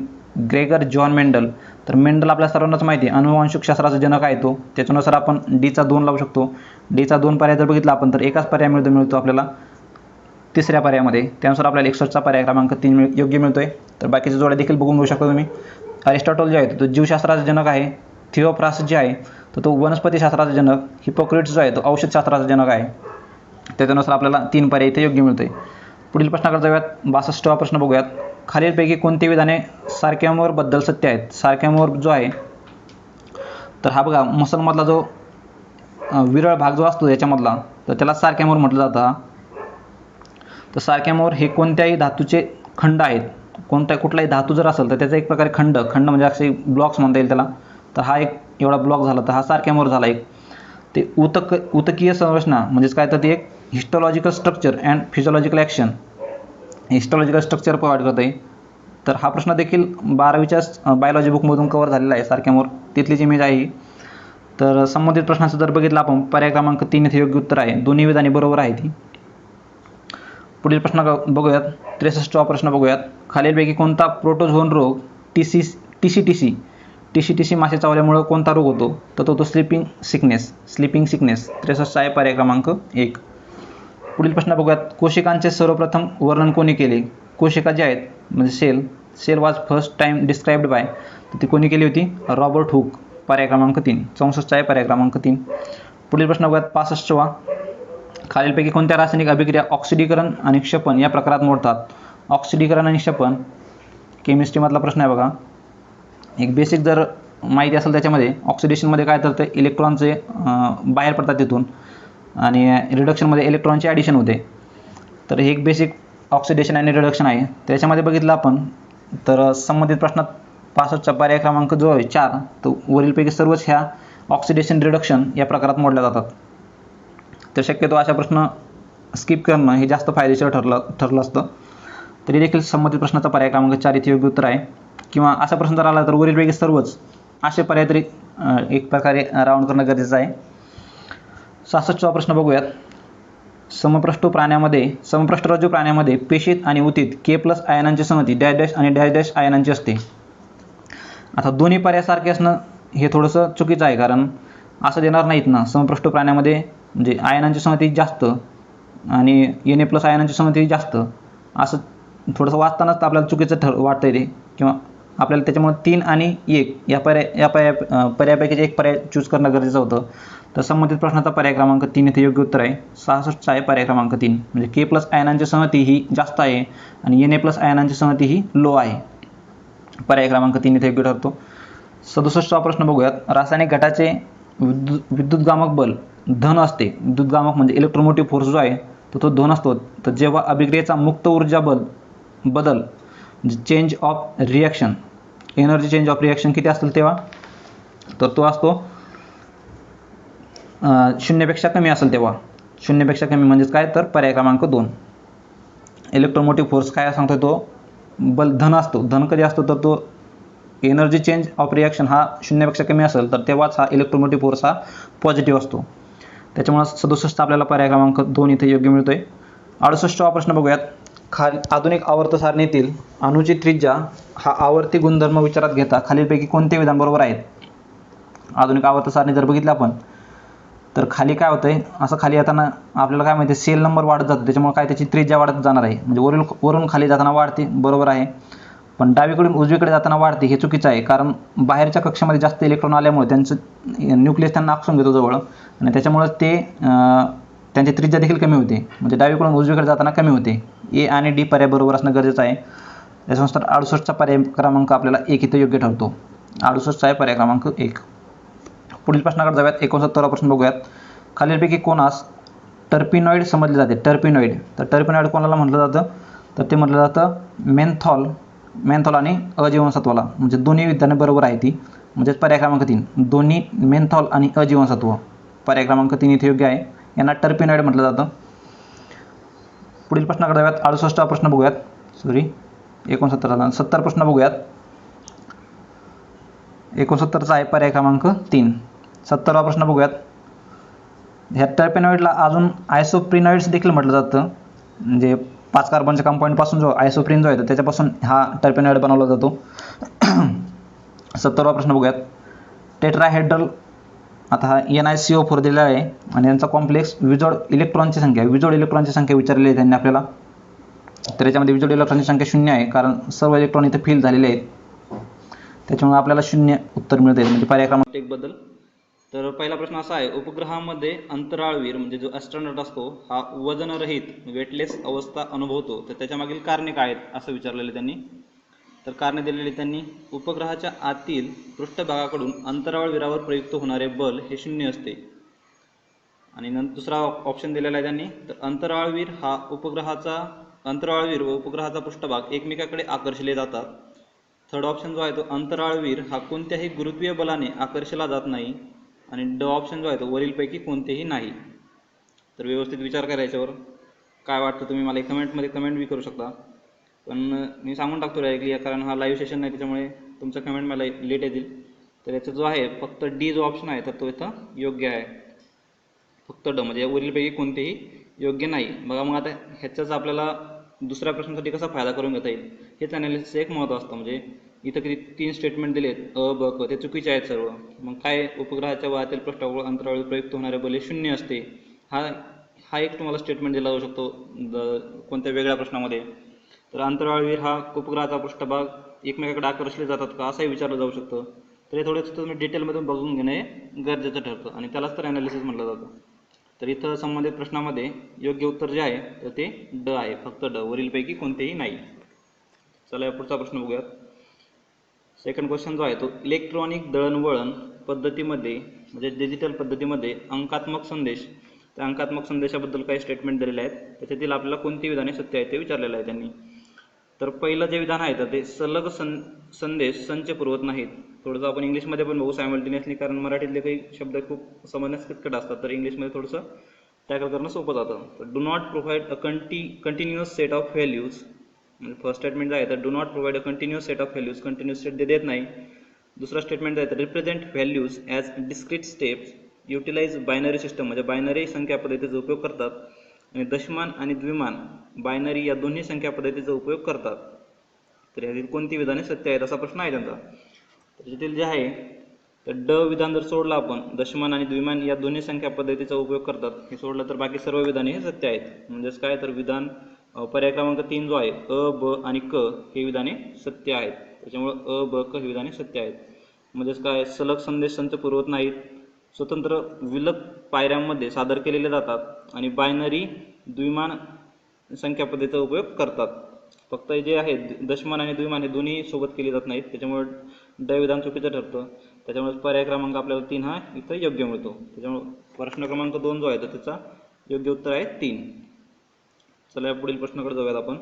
ग्रेगर जॉन मेंडल. तर मेंडल आपल्या सर्वांनाच माहिती आहे अनुवांशिकशास्त्राचा जनक आहे तो. त्याच्यानुसार आपण डीचा 2 लावू शकतो. डीचा 2 पर्याय जर बघितला आपण तर एकाच पर्याय मिळतो आपल्याला तिसऱ्या पर्यायामध्ये. त्यानुसार आपल्याला 61चा पर्याय क्रमांक 3 योग्य मिळतोय. तर बाकीच्या जोड्या देखील बघून घेऊ शकता तुम्ही. अरिस्टॉटल जे आहे तो जीवशास्त्राचा जनक आहे. थिओफ्रास्ट जे आहे तर तो वनस्पतीशास्त्राचा जनक. हिपोक्रेट्स जो आहे तो औषधशास्त्राचा जनक आहे. त्याच्यानुसार आपल्याला 3 पर्याय इथे योग्य मिळतोय. पुढील प्रश्नाकडे जाऊयात. 62वा प्रश्न बघूयात. खालीलपैकी कोणती विधाने सार्कॅमोरबद्दल सत्य आहेत? सार्कॅमोर जो आहे तर हा बघा मसलमधला जो विरळ भाग जो असतो याच्यामधला तर त्याला सार्कॅमोर म्हटलं जातं. तर सार्कॅमोर हे कोणत्याही धातूचे खंड आहेत. कुठलाही धातू जर असेल तर त्याचा एक प्रकारे खंड म्हणजे असे ब्लॉक्स म्हणता येईल त्याला. तर हा एक एवढा ब्लॉक झाला तर हा सार्कॅमोर झाला एक. ते ऊतकीय संरचना म्हणजेच काय तर ते एक histological structure and physiological action histological structure provide करत आहे. तर हा प्रश्न देखील 12वीच्या बायोलॉजी बुकमधून कव्हर झालेला आहे. सार्कॅमोर तिथलीच इमेज आहे. तर संबंधित प्रश्नाचं जर बघितलं आपण पर्याय क्रमांक 3 इथे योग्य उत्तर आहे. दोन्ही विधाने बरोबर आहे ती. पुढील प्रश्न बघूयात. 63वा प्रश्न बघूयात. खालीलपैकी कोणता प्रोटोझोन रोग टीसीटीसी मासे चावल्यामुळे कोणता रोग होतो? तर तो स्लीपिंग सिकनेस. 63 आहे पर्याय क्रमांक 1. पुढील प्रश्न बघूयात. कोशिकांचे सर्वप्रथम वर्णन कोणी केले? कोशिका जे आहेत म्हणजे cell was first time described by, तर ती कोणी केली होती? Robert Hooke. पर्याय क्रमांक 3. 64 आहे पर्याय क्रमांक 3. पुढील प्रश्न बघूयात. 65वा. खालीलपैकी कोणत्या रासायनिक अभिक्रिया ऑक्सिडीकरण आणि क्षपन या प्रकारात मोडतात? ऑक्सिडीकरण आणि क्षपन केमिस्ट्रीमधला प्रश्न आहे बघा. एक बेसिक जर माहिती असेल त्याच्यामध्ये, ऑक्सिडेशनमध्ये काय तर इलेक्ट्रॉनचे बाहेर पडतात तिथून आणि रिडक्शनमध्ये इलेक्ट्रॉनचे ॲडिशन होते. तर हे एक बेसिक ऑक्सिडेशन आणि रिडक्शन आहे. त्याच्यामध्ये बघितलं आपण तर संबंधित प्रश्नात 65चा पर्याय क्रमांक जो आहे 4, तर वरीलपैकी सर्वच ह्या ऑक्सिडेशन रिडक्शन या प्रकारात मोडल्या जातात. तर शक्यतो अशा प्रश्न स्किप करणं हे जास्त फायदेशीर ठरलं असतं. तरी देखील संबंधित प्रश्नाचा पर्याय क्रमांक 4 इथे योग्य उत्तर आहे. किंवा असा प्रश्न जर आला तर वरीलपैकी सर्वच असे पर्याय तरी एक प्रकारे राऊंड करणं गरजेचं आहे. 66वा प्रश्न बघूयात. समपृष्ठरज्जू प्राण्यामध्ये पेशीत आणि उतीत K+ आयनांची संगती डॅश डॅश आणि डॅश डॅश आयनांची असते. आता दोन्ही पर्याय सारखे असणं हे थोडंसं चुकीचं आहे, कारण असं देणार नाहीत ना. समपृष्ठ प्राण्यामध्ये म्हणजे आयनांची संगती जास्त आणि Na+ आयनांची संगती जास्त, असं थोडंसं वाचतानाच आपल्याला चुकीचं वाटतंय ते, किंवा आपल्याला त्याच्यामुळे 3 आणि 1 या पर्यायापैकी एक पर्याय चूज करणं गरजेचं होतं. तर संबंधित प्रश्नाचा पर्याय क्रमांक 3 इथे योग्य उत्तर आहे. 66 आहे पर्याय क्रमांक 3. म्हणजे K+ आयनांची संगती ही जास्त आहे आणि Na+ आयनांची संगती ही लो आहे. पर्याय क्रमांक 3 इथे योग्य ठरतो. 67वा प्रश्न बघूयात. रासायनिक घटाचे विद्युतगामक बल धन असते. विद्युतगामक म्हणजे इलेक्ट्रोमोटिव्ह फोर्स जो आहे तो धन असतो. तर जेव्हा अभिक्रियेचा मुक्त ऊर्जा बदल म्हणजे change of reaction, energy change of reaction किती असतील तेव्हा, तर तो असतो 0पेक्षा कमी असेल तेव्हा. 0पेक्षा कमी म्हणजेच काय, तर पर्याय क्रमांक 2. इलेक्ट्रोमोटिव्ह फोर्स काय सांगतोय, तो बल धन असतो. धन कधी असतो, तर तो एनर्जी चेंज ऑफ रिॲक्शन हा 0पेक्षा कमी असेल तर तेव्हाच हा इलेक्ट्रोमोटिव्ह फोर्स हा पॉझिटिव्ह असतो. त्याच्यामुळे 67 आपल्याला पर्याय क्रमांक 2 इथे योग्य मिळतोय. 68वा प्रश्न बघूयात. आधुनिक आवर्त सारणीतील अणूची त्रिज्या हा आवर्ती गुणधर्म विचारात घेता खालीलपैकी कोणते विधान बरोबर आहेत? आधुनिक आवर्त सारणी जर बघितलं आपण तर खाली काय होतंय, असं खाली येताना आपल्याला काय माहिती, सेल नंबर वाढत जातो, त्याच्यामुळे काय त्याची त्रिज्या वाढत जाणार आहे. म्हणजे वरून खाली जाताना वाढते, बरोबर आहे. पण डावीकडून उजवीकडे जाताना वाढते, हे चुकीचं आहे. कारण बाहेरच्या कक्षामध्ये जास्त इलेक्ट्रॉन आल्यामुळे त्यांचं न्यूक्लियस त्यांना आकसून घेतो जवळ, आणि त्याच्यामुळे त्यांची त्रिज्या देखील कमी होते. म्हणजे डावीकडून उजवीकडे जाताना कमी होते. ए आणि डी पर्याय बरोबर असणं गरजेचं आहे. त्याच्यानुसार 68चा पर्याय क्रमांक आपल्याला 1 इथे योग्य ठरतो. 68चा आहे पर्याय क्रमांक 1. पुढील प्रश्नाकडे जाऊयात. 69वा प्रश्न बघूयात. खालीलपैकी कोणास टर्पिनॉइड समजले जाते? टर्पिनॉइड. तर टर्पिनॉइड कोणाला म्हटलं जातं, तर ते म्हटलं जातं मेन्थॉल आणि अजीवनसत्वाला. म्हणजे दोन्ही विधाने बरोबर आहे ती, म्हणजेच पर्याय क्रमांक 3. दोन्ही मेन्थॉल आणि अजीवनसत्व. पर्याय क्रमांक 3 इथे योग्य आहे. यांना टर्पिनॉइड म्हटलं जातं. पुढील प्रश्नाकडे जाऊयात. 68वा प्रश्न बघूयात. 70 प्रश्न बघूयात. 69चा आहे पर्याय क्रमांक 3. 70वा प्रश्न बघूयात. ह्या टर्पेनॉइडला अजून आयसोप्रिनॉइड्स देखील म्हटलं जातं. म्हणजे 5 कार्बनच्या कंपाऊंडपासून जो आयसोप्रिन जो आहे त्याच्यापासून हा टर्पेनॉइड बनवला जातो. 70वा प्रश्न बघूयात. टेट्राहेड्रल, आता हा NiCO4 दिलेला आहे आणि यांचा कॉम्प्लेक्स विजोड इलेक्ट्रॉनची संख्या विचारलेली आहे त्यांनी आपल्याला. तर याच्यामध्ये विजोड इलेक्ट्रॉनची संख्या 0 आहे, कारण सर्व इलेक्ट्रॉन इथे फिल झालेले आहेत. त्याच्यामुळे आपल्याला 0 उत्तर मिळते, म्हणजे पर्याय क्रमांक 1 बद्दल. तर पहिला प्रश्न असा आहे, उपग्रहामध्ये अंतराळवीर म्हणजे जो ॲस्ट्रॉनॉट असतो हा वजनरहित वेटलेस अवस्था अनुभवतो, तर त्याच्यामागील कारणे काय आहेत असं विचारलेलं त्यांनी. तर कारणे दिलेली त्यांनी. उपग्रहाच्या आतील पृष्ठभागाकडून अंतराळवीरावर प्रयुक्त होणारे बल हे 0 असते. आणि दुसरा ऑप्शन दिलेला आहे त्यांनी, तर अंतराळवीर व उपग्रहाचा पृष्ठभाग एकमेकाकडे आकर्षले जातात. थर्ड ऑप्शन जो आहे तो, अंतराळवीर हा कोणत्याही गुरुत्वीय बलाने आकर्षला जात नाही. आणि ड ऑप्शन जो आहे तो, वरीलपैकी कोणतेही नाही. तर व्यवस्थित विचार करा याच्यावर. काय वाटतं तुम्ही मला कमेंटमध्ये कमेंट बी करू शकता. पण मी सांगून टाकतो डायरेक्टली, कारण हा लाईव्ह सेशन नाही त्याच्यामुळे तुमचं कमेंट मला लेट येतील. तर याचा जो आहे फक्त डी जो ऑप्शन आहे तर तो इथं योग्य आहे. फक्त ड म्हणजे वरीलपैकी कोणतेही योग्य नाही. बघा मग आता ह्याचाच आपल्याला दुसऱ्या प्रश्नासाठी कसा फायदा करून घेता येईल हेच ॲनालिसिसचं एक महत्त्व असतं. म्हणजे इथं किती 3 स्टेटमेंट दिलेत अ ब क, ते चुकीचे आहेत सर्व. मग काय उपग्रहाच्या वयातील पृष्ठावर अंतराळी प्रयुक्त होणारे बले 0 असते. हा एक तुम्हाला स्टेटमेंट दिला जाऊ शकतो कोणत्या वेगळ्या प्रश्नामध्ये. तर अंतराळवीर हा उपग्रहाचा पृष्ठभाग एकमेकाकडे आकर्षले जातात का असंही विचारलं जाऊ शकतं. तर हे थोडंसं तुम्ही डिटेलमधून बघून घेणे गरजेचं ठरतं आणि त्यालाच तर ॲनालिसिस म्हटलं जातं. तर इथं संबंधित प्रश्नामध्ये योग्य उत्तर जे आहे तर ते ड आहे. फक्त ड, वरीलपैकी कोणतेही नाही. चला पुढचा प्रश्न बघूयात. सेकंड क्वेश्चन जो आहे तो इलेक्ट्रॉनिक दळणवळण पद्धतीमध्ये म्हणजे डिजिटल पद्धतीमध्ये अंकात्मक संदेश, त्या अंकात्मक संदेशाबद्दल काही स्टेटमेंट दिलेले आहेत. त्याच्यातील आपल्याला कोणती विधाने सत्य आहेत ते विचारलेलं आहे त्यांनी. तर पहिलं जे विधान आहे तर ते सलग संदेश संच पुरवत नाहीत. थोडंसं आपण इंग्लिशमध्ये पण बघू सायमल्टेनियसली, कारण मराठीतले काही शब्द खूप समजण्यास किचकट असतात, तर इंग्लिशमध्ये थोडंसं टॅकल करणं सोपं जातं. तर do not provide a continuous set of values, म्हणजे फर्स्ट स्टेटमेंट जे आहे तर do not provide a continuous set of values, continuous set देत नाही. दुसरा स्टेटमेंट आहे तर represent values as discrete steps, utilise binary system म्हणजे बायनरी संख्या पद्धतीचा उपयोग करतात. आणि दशमान आणि द्विमान बायनरी या दोन्ही संख्या पद्धतीचा उपयोग करतात. तर यातील कोणती विधाने सत्य आहेत असा प्रश्न आहे त्यांचा. तर यातील जे आहे तर ड विधान जर सोडलं आपण, दशमान आणि द्विमान या दोन्ही संख्या पद्धतीचा उपयोग करतात हे सोडलं तर बाकी सर्व विधाने हे सत्य आहेत. म्हणजेच काय तर विधान पर्याय क्रमांक 3 जो आहे अ ब आणि क हे विधाने सत्य आहेत. त्याच्यामुळे अ ब क हे विधाने सत्य आहेत. म्हणजेच काय सलग संदेश संच पुरवत नाहीत, स्वतंत्र विलग पायऱ्यांमध्ये सादर केलेले जातात आणि बायनरी द्विमान संख्या पद्धतीचा उपयोग करतात. फक्त जे आहे दशमान आणि द्विमान हे दोन्ही सोबत केले जात नाहीत, त्याच्यामुळे ड विधान चुकीचं ठरतं. त्याच्यामुळे पर्याय क्रमांक आपल्याला 3 हा इथं योग्य मिळतो. त्याच्यामुळे प्रश्न क्रमांक 2 जो आहे तर त्याचा योग्य उत्तर आहे 3. चला पुढील प्रश्नाकडे जाऊयात आपण.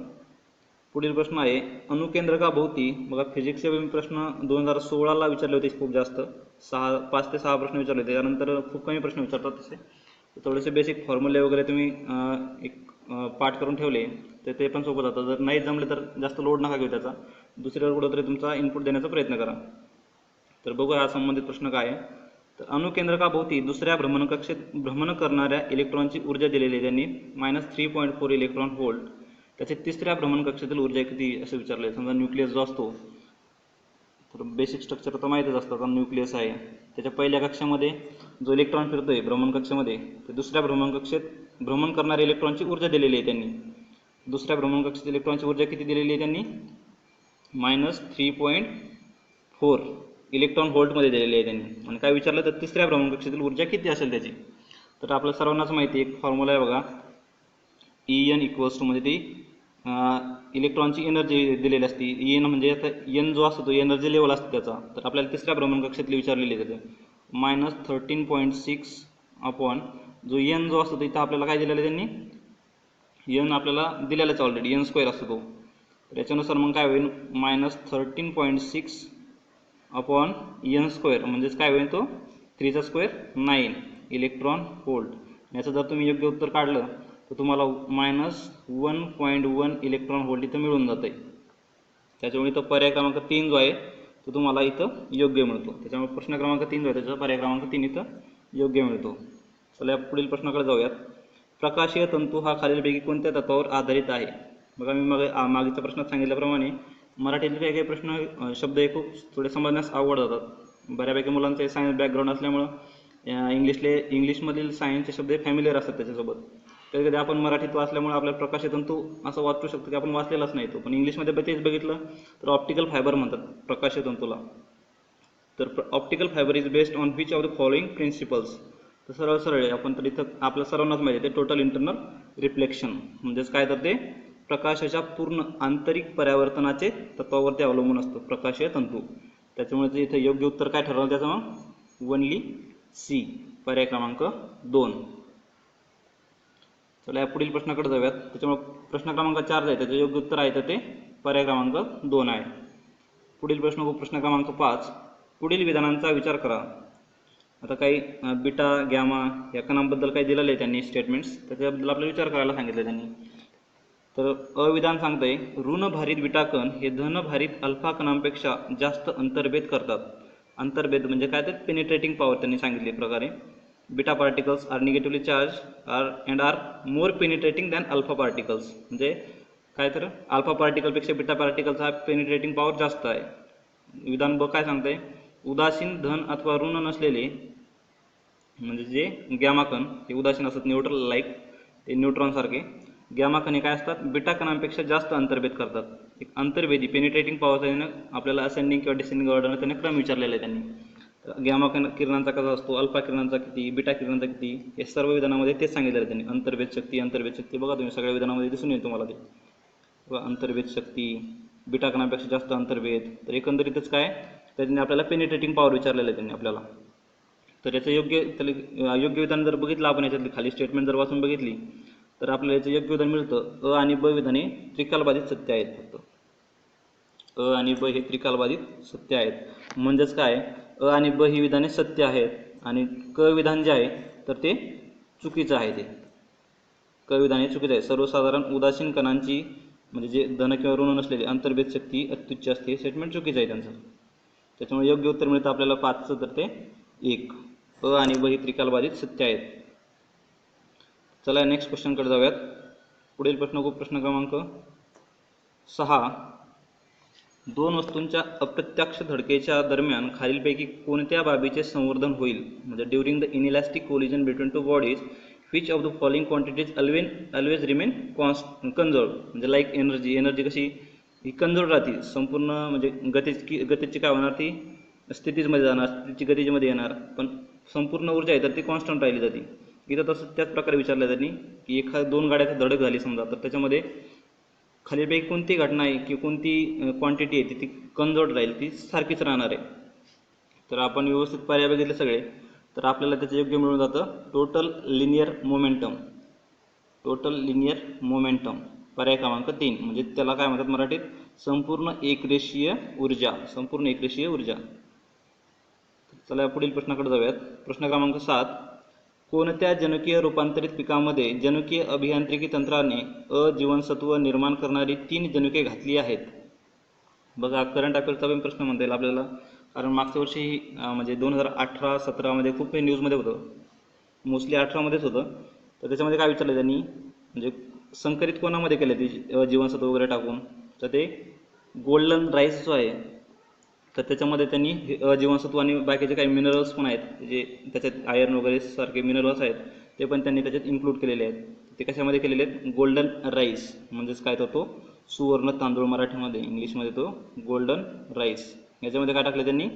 पुढील प्रश्न आहे अणुकेंद्रकाभोवती. बघा फिजिक्सचे प्रश्न 2016ला विचारले होते खूप जास्त, 5 ते 6 प्रश्न विचारले होते. त्यानंतर खूप कमी प्रश्न विचारतात तसे. थोडेसे बेसिक फॉर्म्युले वगैरे तुम्ही एक पाठ करून ठेवले तर ते पण सोपं जातं. जर नाही जमले तर जास्त लोड नका घेऊ त्याचा, दुसरीकडे कुठंतरी तुमचा इनपुट देण्याचा प्रयत्न करा. तर बघूया हा संबंधित प्रश्न काय आहे. तर अणुकेंद्रकाभोवती दुसऱ्या भ्रमणकक्षेत भ्रमण करणाऱ्या इलेक्ट्रॉनची ऊर्जा दिलेली आहे त्यांनी -3.4 इलेक्ट्रॉन व्होल्ट. त्याचे तिसऱ्या भ्रमणकक्षेतील ऊर्जा किती असं विचारलं आहे. समजा न्यूक्लियस जो असतो तर बेसिक स्ट्रक्चर तर माहीतच असतं का, न्यूक्लियस आहे. त्याच्या पहिल्या कक्षामध्ये जो इलेक्ट्रॉन फिरतोय भ्रमणकक्षेमध्ये तर दुसऱ्या भ्रमणकक्षेत भ्रमण करणाऱ्या इलेक्ट्रॉनची ऊर्जा दिलेली आहे त्यांनी. दुसऱ्या भ्रमणकक्षेत इलेक्ट्रॉनची ऊर्जा किती दिलेली आहे त्यांनी -3.4 इलेक्ट्रॉन व्होल्टमध्ये दिलेली आहे त्यांनी. आणि काय विचारलं तर तिसऱ्या भ्रमणकक्षेतील ऊर्जा किती असेल त्याची. तर आपल्या सर्वांनाच माहिती एक फॉर्म्युला आहे बघा, En इक्वल्स टू म्हणजे ती इलेक्ट्रॉनची एनर्जी दिलेली असते. एन म्हणजे आता एन जो असतो तो एनर्जी लेवल असतो त्याचा. तर आपल्याला तिसऱ्या भ्रमणकक्षेतली विचारलेली आहे त्याचं -13.6 अपॉन जो एन जो असतो तो इथं आपल्याला काय दिलेलं आहे त्यांनी, एन आपल्याला दिलेलाच ऑलरेडी, एन स्क्वेअर असतो तो. तर याच्यानुसार मग काय होईल -13.6 अपॉन एन स्क्वेअर म्हणजेच काय होईल तो 3चा स्क्वेअर 9 इलेक्ट्रॉन व्होल्ट. याचं जर तुम्ही योग्य उत्तर काढलं तर तुम्हाला -1.1 इलेक्ट्रॉन व्होल्ट इथं मिळून जातं आहे. त्याच्यामुळे इथं पर्याय क्रमांक 3 जो आहे तो तुम्हाला इथं योग्य मिळतो. त्याच्यामुळे प्रश्न क्रमांक 3 जो आहे त्याचा पर्याय क्रमांक 3 इथं योग्य मिळतो. चला पुढील प्रश्नाकडे जाऊयात. प्रकाशीय तंतू हा खालीलपैकी कोणत्या तत्वावर आधारित आहे. बघा मी मागच्या प्रश्नात सांगितल्याप्रमाणे मराठीतले काही काही प्रश्न शब्द हे खूप थोडे समजण्यास अवघड जातात. बऱ्यापैकी मुलांचं सायन्स बॅकग्राऊंड असल्यामुळं इंग्लिशमधील सायन्सचे शब्द हे फॅमिलियर असतात त्याच्यासोबत. कधी कधी आपण मराठीत वाचल्यामुळे आपल्याला प्रकाशीय तंतू असं वाटू शकतं की आपण वाचलेलाच नाही तो, पण इंग्लिशमध्ये तेच बघितलं तर ऑप्टिकल फायबर म्हणतात प्रकाशीय तंतूला. तर optical fibre is based on which of the following principles. तर सरळ सरळ आपण तर इथं आपल्या सर्वांनाच माहिती आहे ते टोटल इंटरनल रिफ्लेक्शन म्हणजेच काय तर ते प्रकाशाच्या पूर्ण आंतरिक परावर्तनाचे तत्वावरती अवलंबून असतं प्रकाशीय तंतू. त्याच्यामुळे इथं योग्य उत्तर काय ठरवलं त्याचं मग ओनली सी पर्याय क्रमांक 2. चला या पुढील प्रश्नाकडे जाऊयात. त्याच्यामुळे प्रश्न क्रमांक 4 आहे त्याचं योग्य उत्तर आहे तर ते पर्याय क्रमांक 2 आहे. पुढील प्रश्न क्रमांक 5. पुढील विधानांचा विचार करा. आता काही बीटा गॅमा या कणांबद्दल काही दिलेलं आहे त्यांनी स्टेटमेंट्स, त्याच्याबद्दल आपल्याला विचार करायला सांगितलं त्यांनी. तर अविधान सांगतंय ऋणभारित बीटा कण हे धनभारित अल्फा कणांपेक्षा जास्त अंतर्भेद करतात. अंतर्भेद म्हणजे काय, तर पेनिट्रेटिंग पॉवर त्यांनी सांगितले प्रकारे. Beta particles are negatively charge are more penetrating than alpha particles. म्हणजे काय, तर अल्फा पार्टिकलपेक्षा बीटा पार्टिकलचा पेनिट्रेटिंग पॉवर जास्त आहे. विधान ब काय सांगते, उदासीन धन अथवा ऋण नसलेले म्हणजे जे गॅमा कण हे उदासीन असतात, न्यूट्रल लाईक, ते न्यूट्रॉन सारखे. गॅमा कण हे काय असतात, बीटा कणांपेक्षा जास्त अंतर्भेद करतात. एक अंतर्भेदी पेनिट्रेटिंग पॉवर आपल्याला असेंडिंग किंवा डिसेंडिंग ऑर्डर त्याने क्रम विचारलेला आहे त्यांनी. गॅमा किरणांचा कसा असतो, अल्फा किरणांचा किती, बीटा किरणांचा किती, हे सर्व विधानामध्ये तेच सांगितलेलं आहे त्यांनी. अंतर्भेद शक्ती बघा तुम्ही सगळ्या विधानामध्ये दिसून येईल तुम्हाला ते. अंतर्भेद शक्ती, बीटा कणांपेक्षा जास्त अंतर्भेद. तर एकंदरीतच काय, त्यांनी आपल्याला पेनिट्रेटिंग पॉवर विचारलेलं आहे त्यांनी आपल्याला. तर याचं योग्य विधान जर बघितलं आपण, याच्यातली खाली स्टेटमेंट जर वाचून बघितली तर आपल्याला याचं योग्य विधान मिळतं, अ आणि ब विधाने त्रिकालबाधित सत्य आहेत. फक्त अ आणि ब हे त्रिकालबाधित सत्य आहेत. म्हणजेच काय, अ आणि ब ही विधाने सत्य आहेत आणि क विधान जे आहे तर ते चुकीचं आहे. ते क विधान हे चुकीचं आहे. सर्वसाधारण उदासीन कणांची म्हणजे जे धन किंवा ऋण नसलेली अंतर्भेद शक्ती अत्युच्च असते, हे स्टेटमेंट चुकीचं आहे त्यांचं. त्याच्यामुळे योग्य उत्तर मिळतं आपल्याला 5चं, तर ते 1. अ आणि ब ही त्रिकालबाधित सत्य आहेत. चला नेक्स्ट क्वेश्चनकडे जाऊयात. पुढील प्रश्न क्रमांक 6. दोन वस्तूंच्या अप्रत्यक्ष धडकेच्या दरम्यान खालीलपैकी कोणत्या बाबीचे संवर्धन होईल. म्हणजे during the inelastic collision between two bodies which of the following quantities always remain conserved. म्हणजे लाईक एनर्जी कशी ही कन्झर्व्ड राहते संपूर्ण, म्हणजे गतीची काय होणार, ती स्थितीमध्ये जाणार, स्थितीची गतीमध्ये येणार, पण संपूर्ण ऊर्जा आहे तर ती कॉन्स्टंट राहिली जाते. इथं तसं त्याच प्रकारे विचारलं त्यांनी की दोन गाड्याची धडक झाली समजा, तर त्याच्यामध्ये खालीलपैकी कोणती घटना आहे किंवा कोणती क्वांटिटी आहे ती कन्झर्व्ड राहील, ती सारखीच राहणार आहे. तर आपण व्यवस्थित पर्याय बघितले सगळे तर आपल्याला त्याचं योग्य मिळून जातं टोटल लिनियर मोमेंटम. पर्याय क्रमांक 3. म्हणजे त्याला काय म्हणतात मराठीत, संपूर्ण एकरेषीय ऊर्जा. चला पुढील प्रश्नाकडे जाऊयात. प्रश्न क्रमांक 7. कोणत्या जनुकीय रूपांतरित पिकामध्ये जनुकीय अभियांत्रिकी तंत्राने अजीवनसत्व निर्माण करणारी 3 जनुके घातली आहेत. बघा करंट अफेअरचा पण प्रश्न म्हणता येईल आपल्याला, कारण मागच्या वर्षी म्हणजे 2018-17 खूप न्यूजमध्ये होतं, मोस्टली 18मध्येच होतं. तर त्याच्यामध्ये काय विचारलं त्यांनी, म्हणजे संकरित कोणामध्ये केले ती जीवनसत्व वगैरे टाकून, तर ते गोल्डन राईस जो आहे तर त्याच्यामध्ये त्यांनी जीवनसत्व आणि बाकीचे काही मिनरल्स पण आहेत, जे त्याच्यात आयर्न वगैरे सारखे मिनरल्स आहेत ते पण त्यांनी त्याच्यात इन्क्लूड केलेले आहेत. ते कशामध्ये केलेले आहेत, गोल्डन राईस म्हणजेच काय, तर तो सुवर्ण तांदूळ मराठीमध्ये, इंग्लिशमध्ये तो गोल्डन राईस. याच्यामध्ये काय टाकले त्यांनी,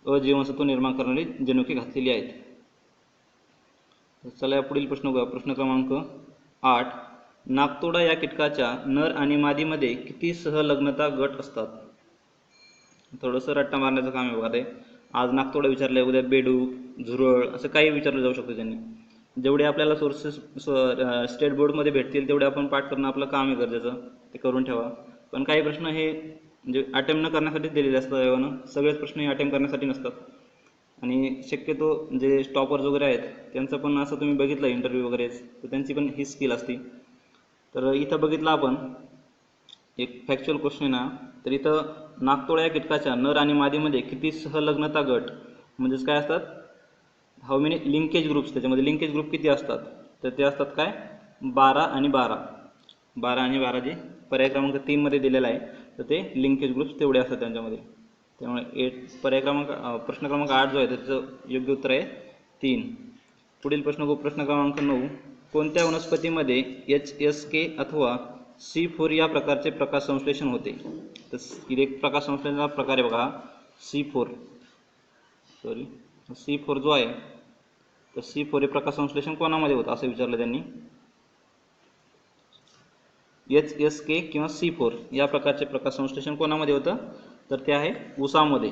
अजीवनसत्व निर्माण करणारी जनुके घातलेली आहेत. चला या पुढील प्रश्न बघा. प्रश्न क्रमांक 8. नाकतोडा या कीटकाच्या नर आणि मादीमध्ये किती सहलग्नता गट असतात. थोडंसं रट्टा मारण्याचं काम आहे बघा ते. आज नाकतोडा विचारलं, उद्या बेडूक, झुरळ असं काही विचारलं जाऊ शकतं त्यांनी. जेवढे आपल्याला सोर्सेस स्टेट बोर्डमध्ये भेटतील तेवढे आपण पाठ करणं आपलं काम आहे गरजेचं, ते करून ठेवा. पण काही प्रश्न हे म्हणजे अटेम्प्ट न करण्यासाठीच दिलेले असतात एवढं, सगळेच प्रश्न हे अटेम्प्ट करण्यासाठी नसतात. आणि शक्यतो जे स्टॉपर्स वगैरे आहेत त्यांचं पण असं तुम्ही बघितलं इंटरव्ह्यू वगैरेच, तर त्यांची पण ही स्किल असते. तर इथं बघितलं आपण एक फॅक्च्युअल क्वेश्चन आहे ना, तर इथं नाकतोडा या कीटकाच्या नर आणि मादीमध्ये किती सहलग्नता गट म्हणजेच काय असतात, हाऊ मेनी लिंकेज ग्रुप्स, त्याच्यामध्ये लिंकेज ग्रुप किती असतात, तर ते असतात काय 12 आणि 12 जे पर्याय क्रमांक 3 मध्ये दिलेला आहे, तर ते लिंकेज ग्रुप्स तेवढे असतात त्यांच्यामध्ये. त्यामुळे प्रश्न क्रमांक 8 जो आहे त्याचं योग्य उत्तर आहे 3. पुढील प्रश्न क्रमांक 9. कोणत्या वनस्पतीमध्ये HSK अथवा C4 या प्रकारचे प्रकाश संश्लेषण होते. तर इथे एक प्रकाश संश्लेषणाचा प्रकार आहे बघा, C4 जो आहे तर C4 हे प्रकाश संश्लेषण कोणामध्ये होतं असं विचारलं त्यांनी. HSK किंवा C4 या प्रकारचे प्रकाश संश्लेषण कोणामध्ये होतं, तर ते आहे ऊसामध्ये.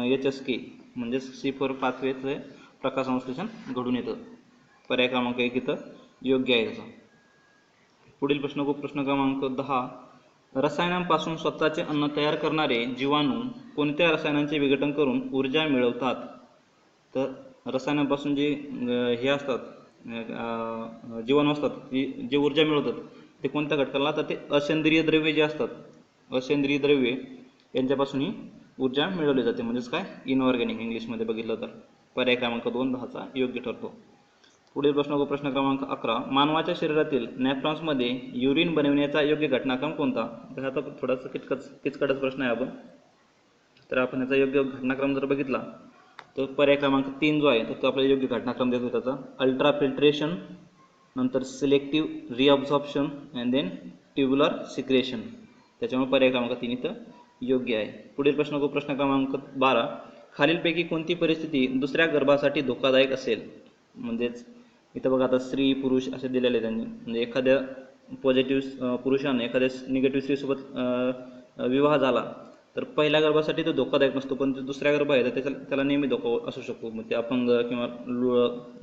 HSK म्हणजे C4 पाचवेचे प्रकाश संश्लेषण घडून येतं. पर्याय क्रमांक 1 इथं योग्य आहे त्याचा. पुढील प्रश्न क्रमांक 10. रसायनांपासून स्वतःचे अन्न तयार करणारे जीवाणू कोणत्या रसायनांचे विघटन करून ऊर्जा मिळवतात. तर रसायनांपासून जे हे असतात जीवाणू असतात जे ऊर्जा मिळवतात ते कोणत्या घटकाला, तर ते असेंद्रिय द्रव्ये जे असतात, असेंद्रिय द्रव्ये यांच्यापासून ही ऊर्जा मिळवली जाते, म्हणजेच काय इनऑर्गॅनिक इंग्लिशमध्ये बघितलं तर. पर्याय क्रमांक 2 10चा योग्य ठरतो. पुढील प्रश्न बघू, प्रश्न क्रमांक 11. मानवाच्या शरीरातील नेफ्रॉन्समध्ये युरिन बनविण्याचा योग्य घटनाक्रम कोणता? तर आता थोडासा किचकटच प्रश्न आहे आपण. तर आपण याचा योग्य घटनाक्रम जर बघितला तर पर्याय क्रमांक 3 जो आहे तर तो आपल्याला योग्य घटनाक्रम देतो त्याचा. अल्ट्रा फिल्ट्रेशन, नंतर selective reabsorption and then tubular secretion. त्याच्यामुळे पर्याय क्रमांक 3 इथं योग्य आहे. पुढील प्रश्न बघू, प्रश्न क्रमांक 12. खालीलपैकी कोणती परिस्थिती दुसऱ्या गर्भासाठी धोकादायक असेल? म्हणजेच इथं बघा आता स्त्री पुरुष असे दिलेले त्यांनी, म्हणजे एखाद्या पॉझिटिव्ह पुरुषाने एखाद्या निगेटिव्ह स्त्रीसोबत विवाह झाला तर पहिल्या गर्भासाठी तो धोकादायक नसतो, पण जो दुसऱ्या गर्भ आहे तर त्याला नेहमी धोका असू शकतो. मग ते अपंग किंवा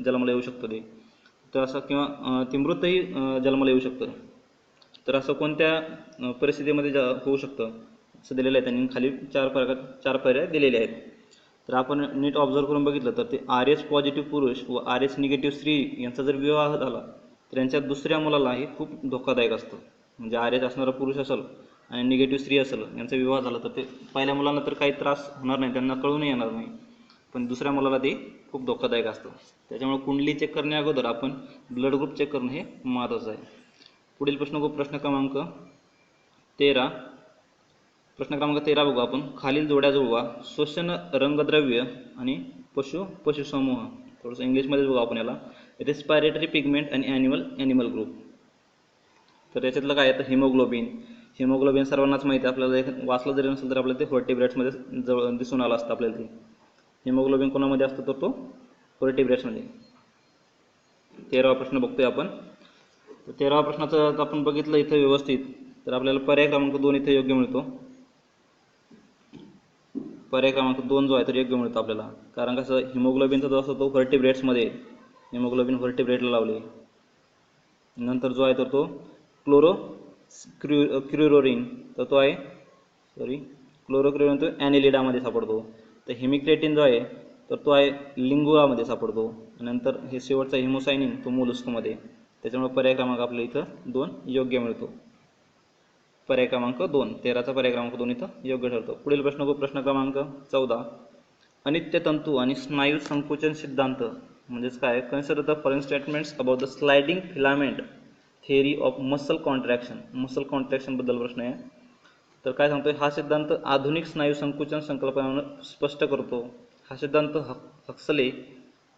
जन्माला येऊ शकतो ते, तर असं किंवा ते मृतही जन्माला येऊ शकतं. तर असं कोणत्या परिस्थितीमध्ये होऊ शकतं असं दिलेलं आहे त्यांनी. खाली चार पर्याय दिलेले आहेत. तर आपण नीट ऑब्झर्व करून बघितलं तर ते RH पॉझिटिव्ह पुरुष व RH निगेटिव्ह स्त्री यांचा जर विवाह झाला तर यांच्या दुसऱ्या मुलाला हे खूप धोकादायक असतं. म्हणजे RH असणारा पुरुष असेल आणि निगेटिव्ह स्त्री असेल, यांचा विवाह झाला तर ते पहिल्या मुलांना तर काही त्रास होणार नाही, त्यांना कळूनही येणार नाही, पण दुसऱ्या मुलाला ते खूप धोकादायक असतं. त्याच्यामुळे कुंडली चेक करण्या अगोदर आपण ब्लड ग्रुप चेक करणं हे महत्त्वाचं आहे. पुढील प्रश्न बघू, प्रश्न क्रमांक 13. प्रश्न क्रमांक 13 बघू आपण. खालील जोड्या जुळवा. श्वसन रंगद्रव्य आणि पशुसमूह. थोडंसं इंग्लिशमध्ये बघू आपण याला. रिस्पायरेटरी पिगमेंट आणि ॲनिमल ग्रुप. तर याच्यातलं काय आहे तर हिमोग्लोबिन सर्वांनाच माहिती आहे, आपल्याला वाचलं जरी नसेल तर आपल्याला ते व्हर्टिब्रेट्समध्ये जवळ दिसून आलं असतं आपल्याला. ते हिमोग्लोबिन कोणामध्ये असतं तर तो व्हर्टिब्रेट्समध्ये. 13वा प्रश्न बघतोय आपण. 13वा प्रश्नाचं आपण बघितलं इथं व्यवस्थित तर आपल्याला पर्याय क्रमांक 2 इथे योग्य मिळतो. पर्याय क्रमांक 2 जो आहे तर योग्य मिळतो आपल्याला, कारण कसं हिमोग्लोबिनचा जो असतो तो व्हर्टिब्रेट्समध्ये, हिमोग्लोबिन व्हर्टिब्रेटला लावले. नंतर जो आहे तर तो क्लोरोक्युरिन तर तो आहे क्लोरोक्युरिन तो ॲनिलिडामध्ये सापडतो. तर हेमिक्रेटिन जो आहे तर तो आहे लिंगुआमध्ये सापडतो. नंतर हे शेवटचा हिमोसायनिन तो मोलस्कमध्ये. त्याच्यामुळे पर्याय क्रमांक आपल्या इथं 2 योग्य मिळतो. पर्याय क्रमांक 2, 13चा पर्याय क्रमांक 2 इथं योग्य ठरतो. पुढील प्रश्न बघू, प्रश्न क्रमांक 14. अनित्य तंतू आणि स्नायू संकोचन सिद्धांत म्हणजेच काय? Consider the following statements about the sliding filament theory of muscle contraction बद्दल प्रश्न आहे. तर काय सांगतोय, हा सिद्धांत आधुनिक स्नायू संकुचन संकल्पना स्पष्ट करतो. हा सिद्धांत हक्सले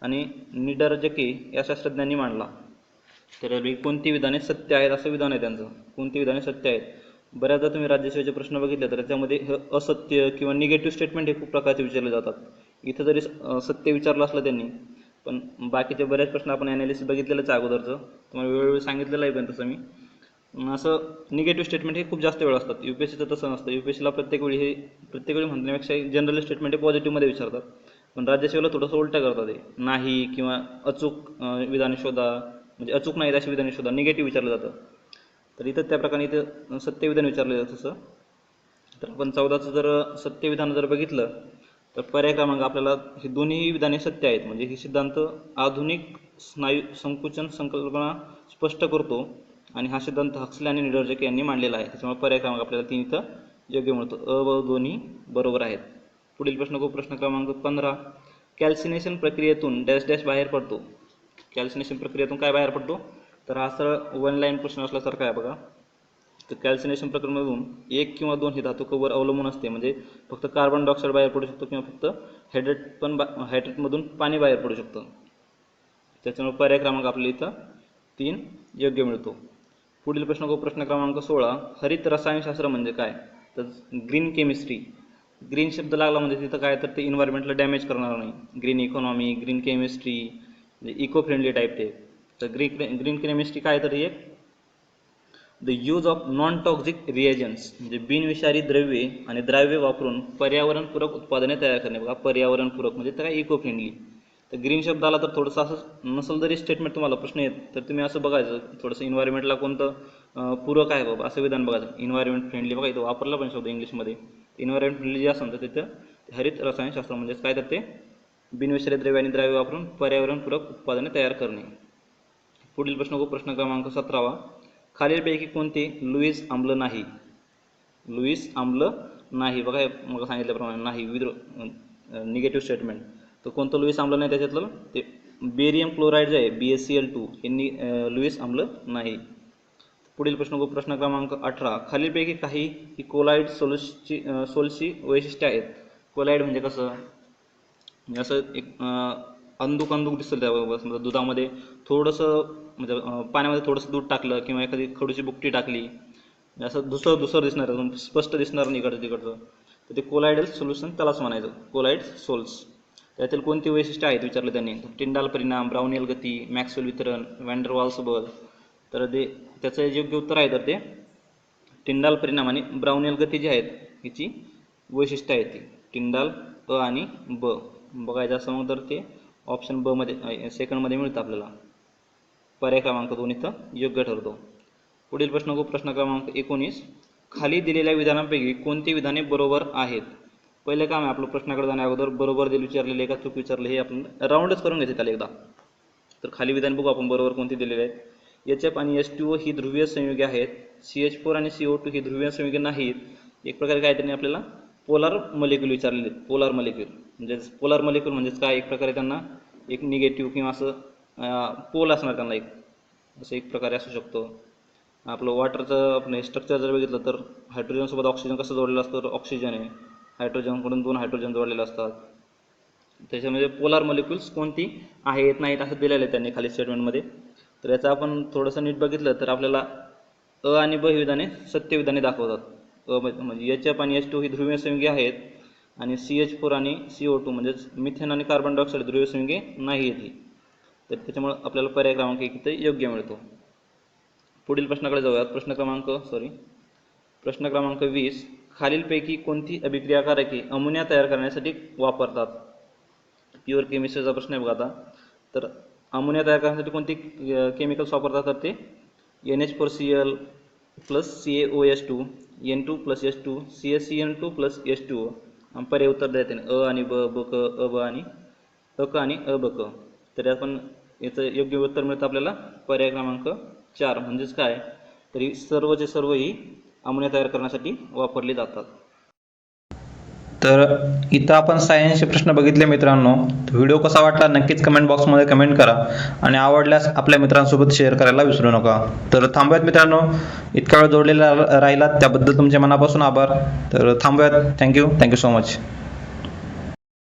आणि निडर्जके या शास्त्रज्ञांनी मांडला. तर कोणती विधाने सत्य आहेत असं विधान आहे त्यांचं. कोणती विधाने सत्य आहेत? बऱ्याचदा तुम्ही राज्यसेवेचे प्रश्न बघितले तर त्याच्यामध्ये असत्य किंवा निगेटिव्ह स्टेटमेंट हे खूप प्रकारचे विचारले जातात. इथं जरी सत्य विचारलं असलं त्यांनी, पण बाकीचे बरेच प्रश्न आपण ॲनालिसिस बघितलेलंच आहे अगोदरचं, तुम्हाला वेळोवेळी सांगितलेलं आहे. पण तसं मी असं निगेटिव्ह स्टेटमेंट हे खूप जास्त वेळ असतात. UPSCचं तसं नसतं. UPSCला प्रत्येक वेळी म्हणण्यापेक्षा जनरल स्टेटमेंट हे पॉझिटिव्हमध्ये विचारतात, पण राज्यसेवेला थोडंसं उलटं करतात. ते नाही किंवा अचूक विधाने शोधा, म्हणजे अचूक नाही अशी विधाने शोधा, निगेटिव्ह विचारलं जातं. तर इथं त्या प्रकारे इथं सत्य विधान विचारलं जातं तसं. तर आपण 14चं जर सत्य विधान जर बघितलं तर पर्याय क्रमांक आपल्याला हे दोन्ही विधाने सत्य आहेत. म्हणजे हे सिद्धांत आधुनिक स्नायू संकुचन संकल्पना स्पष्ट करतो आणि हा सिद्धांत हक्सले आणि निडर्जके यांनी मांडलेला आहे. त्याच्यामुळे पर्याय क्रमांक आपल्याला 3 इथं योग्य मिळतो. व दोन्ही बरोबर आहेत. पुढील प्रश्न बघू, प्रश्न क्रमांक 15. कॅल्सिनेशन प्रक्रियेतून डॅश डॅश बाहेर पडतो. कॅल्सिनेशन प्रक्रियेतून काय बाहेर पडतो? तर हा सरळ 1 लाईन प्रश्न असल्यासारखा आहे बघा. तर कॅल्सिनेशन प्रक्रियेमधून 1 किंवा 2 हे धातूवर अवलंबून असते. म्हणजे फक्त कार्बन डायऑक्साईड बाहेर पडू शकतो किंवा फक्त हायड्रेटमधून पाणी बाहेर पडू शकतं. त्याच्यामुळे पर्याय क्रमांक आपल्याला इथं 3 योग्य मिळतो. पुढील प्रश्न बघू, प्रश्न क्रमांक 16. हरित रसायनशास्त्र म्हणजे काय? तर ग्रीन केमिस्ट्री. ग्रीन शब्द लागला म्हणजे तिथं काय तर ते इन्व्हायरमेंटला डॅमेज करणार नाही. ग्रीन इकॉनॉमी, ग्रीन केमिस्ट्री, म्हणजे इको फ्रेंडली टाईप ते. तर ग्रीन केमिस्ट्री काय तर एक the use of non toxic reagents, म्हणजे बिनविषारी द्रव्ये आणि द्राव्य वापरून पर्यावरणपूरक उत्पादने तयार करणे. बघा, पर्यावरणपूरक म्हणजे काय इको फ्रेंडली. तर ग्रीन शब्द आला तर थोडंसं असं नसेल जरी स्टेटमेंट तुम्हाला प्रश्न येत तर तुम्ही असं बघायचं थोडंसं इन्व्हायरमेंटला कोणतं पूरक आहे बाबा असं विधान बघायचं. इन्व्हायरमेंट फ्रेंडली बघा इथं वापरला पण शब्द इंग्लिशमध्ये. इन्व्हायरमेंट फ्रेंडली जे असेल तर तिथं हरित रसायनशास्त्र म्हणजेच काय तर ते बिनविषारी द्रव्ये आणि द्राव्य वापरून पर्यावरणपूरक उत्पादने तयार करणे. पुढील प्रश्न बघू, प्रश्न क्रमांक 17. खालीलपैकी कोणते लुईस आम्ल नाही? लुईस आम्ल नाही. बघा हे मग सांगितल्याप्रमाणे नाही विथ निगेटिव्ह स्टेटमेंट. तर कोणतं लुईस आम्ल नाही त्याच्यातलं? ते बेरियम क्लोराईड जे आहे BaCl2 हे लुईस आम्ल नाही. पुढील प्रश्न बघू. प्रश्न क्रमांक 18. खालीलपैकी काही ही कोलाईड सोल्सची वैशिष्ट्ये आहेत. कोलाईड म्हणजे कसं? म्हणजे असं एक अंदूक दिसतं त्याबरोबर. समजा दुधामध्ये थोडंसं म्हणजे पाण्यामध्ये थोडंसं दूध टाकलं किंवा एखादी खडूची बुकटी टाकली, म्हणजे असं धुसर दिसणार, स्पष्ट दिसणार नाही इकडचं तिकडचं, तर ते कोलायडल सोल्युशन त्यालाच म्हणायचं, कोलाईड सोल्स. त्यातील कोणती वैशिष्ट्ये आहेत विचारलं त्यांनी. टिंडाल परिणाम, ब्राउनियल गती, मॅक्सवेल वितरण, वॅन डर वाल्स बल. तर ते त्याचं योग्य उत्तर आहे तर ते टिंडाल परिणाम आणि ब्राउनियल गती जी आहेत हिची वैशिष्ट्य आहेत ती टिंडाल अ आणि ब. बघायचं असं मग तर ते ऑप्शन ब मध्ये सेकंडमध्ये मिळतं आपल्याला. पर्याय क्रमांक 2 इथं योग्य ठरतो. पुढील प्रश्न बघू. प्रश्न क्रमांक 19. खाली दिलेल्या विधानांपैकी कोणती विधाने बरोबर आहेत? पहिले काम आहे आपलं प्रश्नाकडे जाण्या अगोदर बरोबर दिले विचारलेले का चूक विचारले हे आपण राऊंडच करून घ्यायचे त्याला एकदा. तर खाली विधान बघू आपण बरोबर कोणती दिलेले आहेत. HF आणि H2O ही ध्रुवीय संयुगे आहेत. CH4 आणि CO2 ही ध्रुवीय संयुगे नाहीत. एक प्रकारे काय त्यांनी आपल्याला पोलार मॉलिक्यूल विचारलेले आहेत. पोलार मॉलिक्यूल म्हणजे पोलार मॉलिक्यूल म्हणजेच काय, एक प्रकारे त्यांना एक निगेटिव्ह किंवा असं पोल असणार त्यांना एक, असं एक प्रकारे असू शकतो. आपलं वॉटरचं आपण स्ट्रक्चर जर बघितलं तर हायड्रोजनसोबत ऑक्सिजन कसं जोडलेलं असतं, तर ऑक्सिजन आहे, हायड्रोजनकडून 2 हायड्रोजन जोडलेले असतात. त्याच्यामध्ये पोलार मॉलिक्युल्स कोणती आहेत नाहीत असं दिलेलं आहे त्यांनी खाली स्टेटमेंटमध्ये. तर याचं आपण थोडंसं नीट बघितलं तर आपल्याला अ आणि ब ही विधाने सत्य विधाने दाखवतात. म्हणजे HF आणि H2 ही ध्रुवीय संयुगे आहेत आणि CH4 आणि CO2 म्हणजेच मिथेन आणि कार्बन डायऑक्साईड ध्रुवीय संयुगे नाही आहेत ही. तर त्याच्यामुळे आपल्याला पर्याय क्रमांक 1 इथे योग्य मिळतो. पुढील प्रश्नाकडे जाऊयात. प्रश्न क्रमांक 20. खालीलपैकी कोणती अभिक्रियाकारके अमोनिया तयार करण्यासाठी वापरतात? प्युअर केमिस्ट्रीचा प्रश्न आहे बघा आता. तर अमोनिया तयार करण्यासाठी कोणती केमिकल्स वापरतात? तर ते NH4Cl plus CaOH2, N2 plus H2, CaCN2 plus H2O. पर्याय उत्तर देते अ आणि ब, ब क, अ ब आणि अ क आणि अ ब क. तर आपण याचं योग्य उत्तर मिळतं आपल्याला पर्याय क्रमांक 4. म्हणजेच काय, तरी सर्वचे सर्व ही अमोनिया तयार करण्यासाठी वापरले जातात. तर इथं आपण सायन्सचे प्रश्न बघितले मित्रांनो. व्हिडिओ कसा वाटला नक्कीच कमेंट बॉक्समध्ये कमेंट करा आणि आवडल्यास आपल्या मित्रांसोबत शेअर करायला विसरू नका. तर थांबूयात मित्रांनो. इतका वेळ जोडलेला राहिलात त्याबद्दल तुमचे मनापासून आभार. तर थांबूयात. Thank you so much.